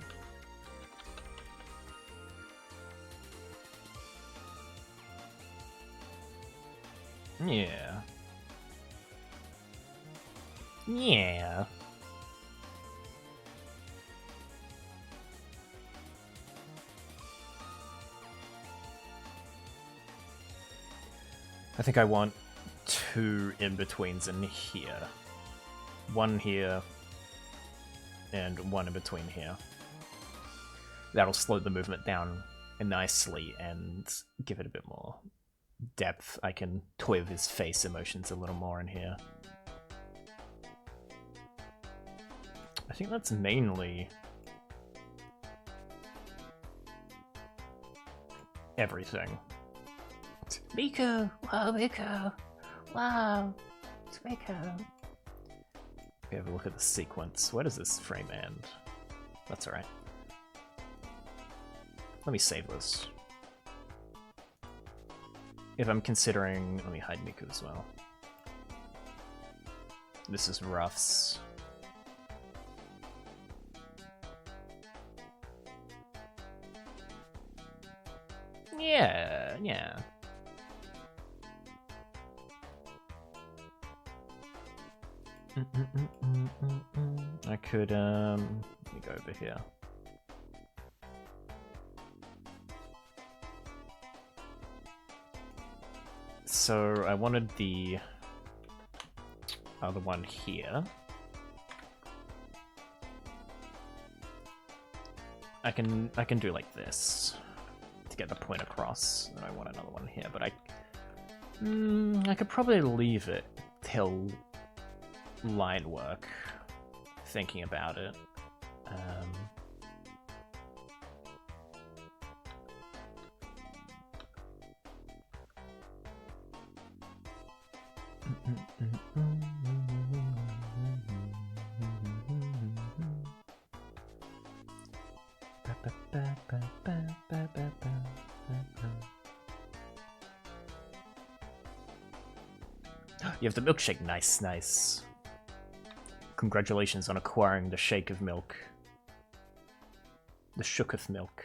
Yeah. Yeah. I think I want two in-betweens in here. One here, and one in between here. That'll slow the movement down nicely and give it a bit more depth. I can toy with his face emotions a little more in here. I think that's mainly everything. Miko! Wow, Miko! Wow! It's Miko! We have a look at the sequence. Where does this frame end? That's alright. Let me save this. If I'm considering... Let me hide Miku as well. This is Ruff's. Yeah, yeah. I could, let me go over here. So I wanted the other one here. I can do like this to get the point across, and I want another one here, but I could probably leave it till line work, thinking about it. You have the milkshake. Nice, nice. Congratulations on acquiring the shake of milk. The shooketh milk.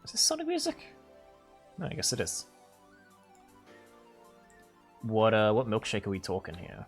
Is this Sonic music? No, I guess it is. What milkshake are we talking here?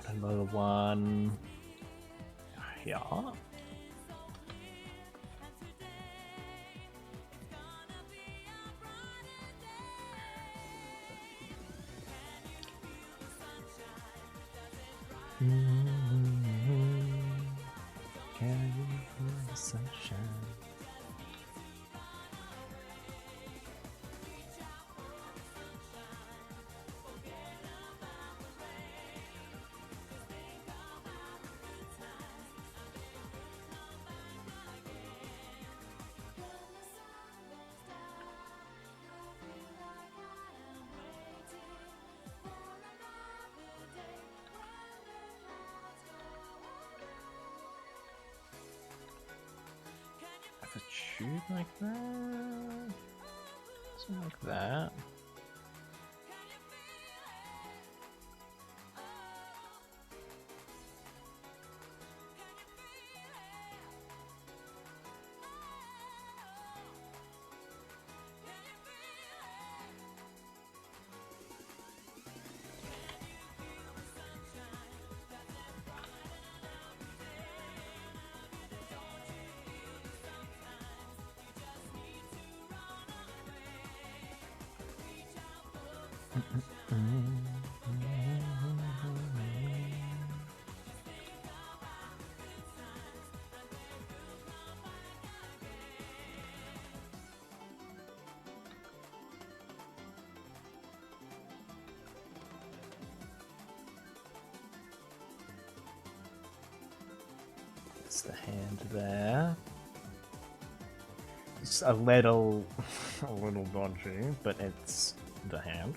Another one. Yeah. Can you feel the sunshine? A tube like that? Something like that. It's the hand there. It's a little dodgy, but it's the hand.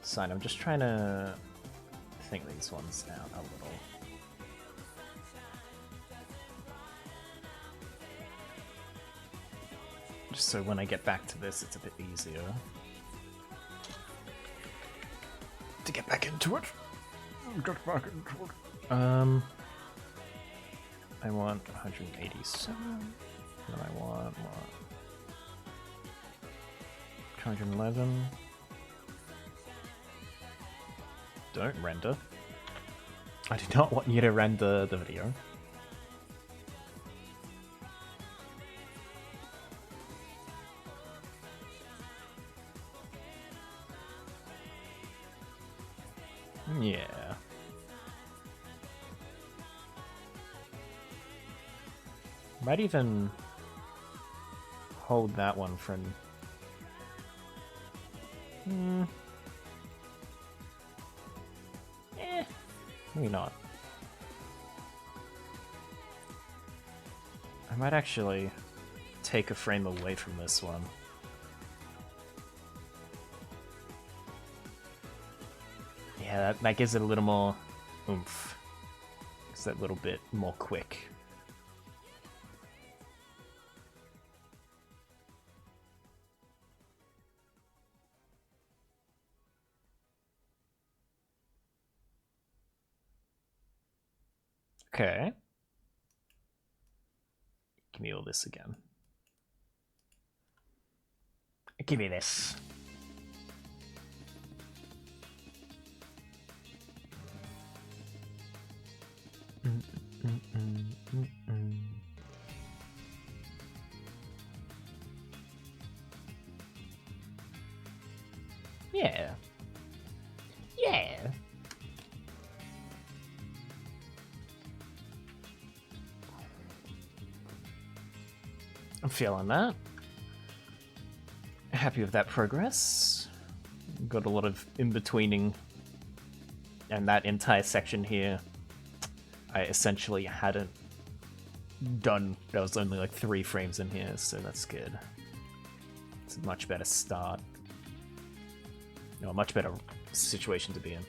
Sign. I'm just trying to think these ones out a little. Just so when I get back to this, it's a bit easier to get back into it. Get back into it. I want 187. Then I want what? 211. Don't render. I do not want you to render the video. Yeah. Might even hold that one for maybe not. I might actually take a frame away from this one. Yeah, that gives it a little more oomph. It's that little bit more quick. Okay. Give me all this again. Give me this. Yeah. Yeah. I'm feeling that. Happy with that progress. Got a lot of in-betweening. And that entire section here, I essentially hadn't done. There was only like 3 frames in here, so that's good. It's a much better start. No, a much better situation to be in.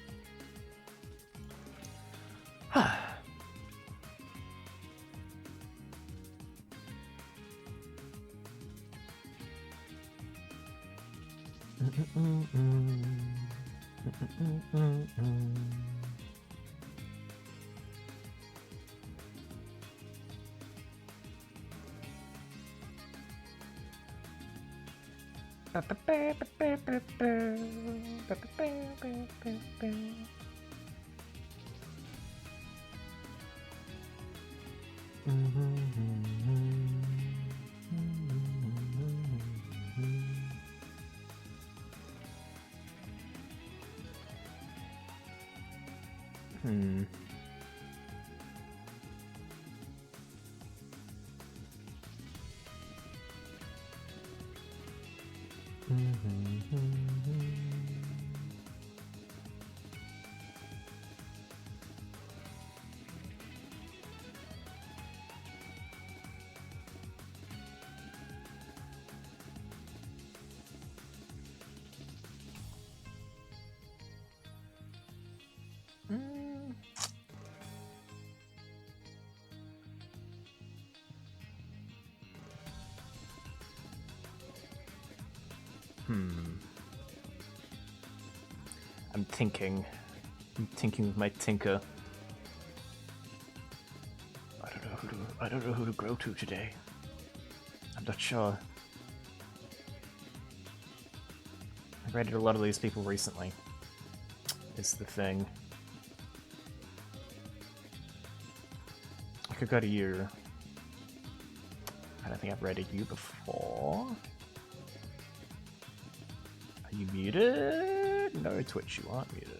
I'm thinking with my tinker. I don't know who to grow to today. I'm not sure. I've read a lot of these people recently. Is the thing. I could go to you. I don't think I've rated you before. Are you muted? No, Twitch, you aren't muted.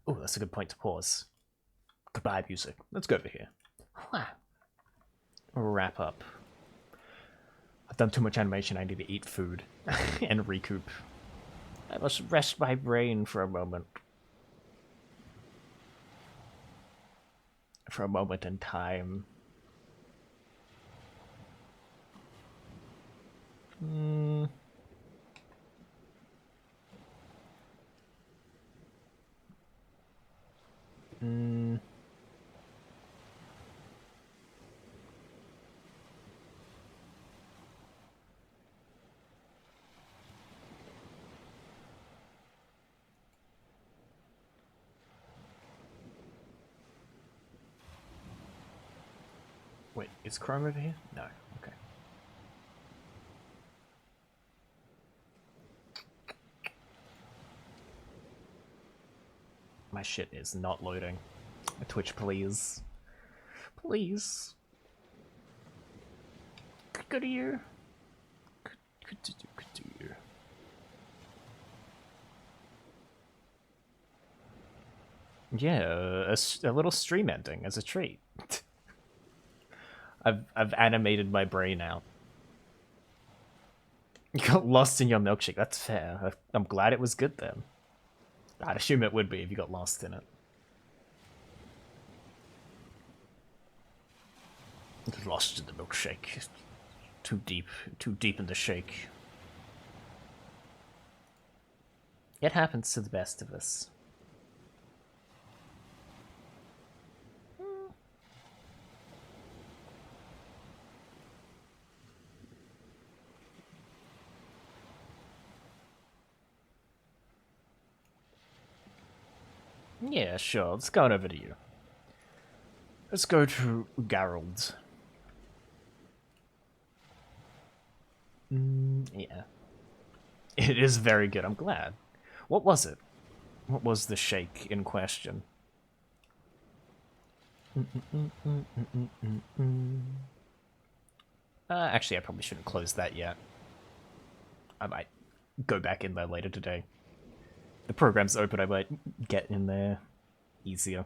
Oh, that's a good point to pause. Goodbye, music. Let's go over here. Wrap up. I've done too much animation. I need to eat food and recoup. I must rest my brain for a moment. For a moment in time. Wait, is Chrome over here? No. Okay. My shit is not loading. Twitch, please. Please. Could go to you. Could do you. Yeah, a little stream ending as a treat. I've animated my brain out. You got lost in your milkshake. That's fair. I'm glad it was good then. I'd assume it would be if you got lost in it. Lost in the milkshake. Too deep in the shake. It happens to the best of us. Yeah, sure. Let's go on over to you. Let's go to Geralt. Yeah. It is very good, I'm glad. What was it? What was the shake in question? Actually, I probably shouldn't close that yet. I might go back in there later today. The program's open, I might get in there easier.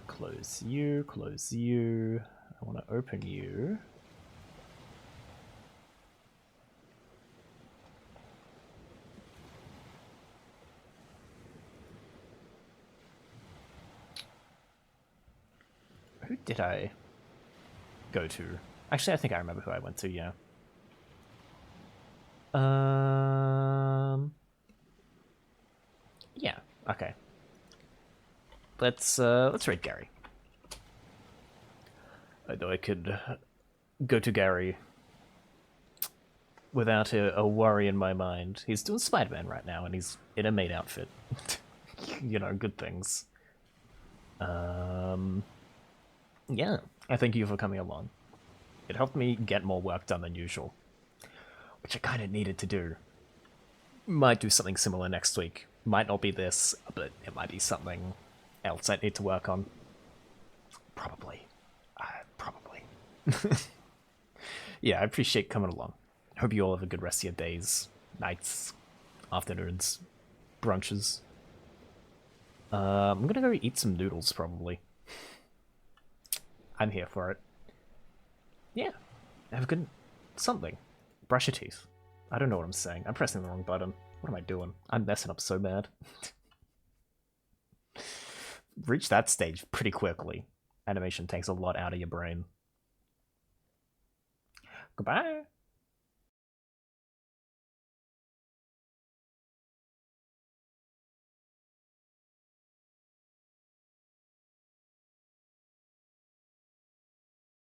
Close you, close you. I want to open you. Who did I go to? Actually, I think I remember who I went to, yeah. Yeah, okay. Let's raid Gary. I know I could go to Gary without a worry in my mind. He's doing Spider-Man right now, and he's in a maid outfit. You know, good things. Yeah, I thank you for coming along. It helped me get more work done than usual, which I kind of needed to do. Might do something similar next week. Might not be this, but it might be something else I need to work on. Probably. Probably. Yeah, I appreciate coming along. Hope you all have a good rest of your days, nights, afternoons, brunches. I'm gonna go eat some noodles, probably. I'm here for it. Yeah, have a good something. Brush your teeth. I don't know what I'm saying. I'm pressing the wrong button. What am I doing? I'm messing up so bad. Reach that stage pretty quickly. Animation takes a lot out of your brain. Goodbye.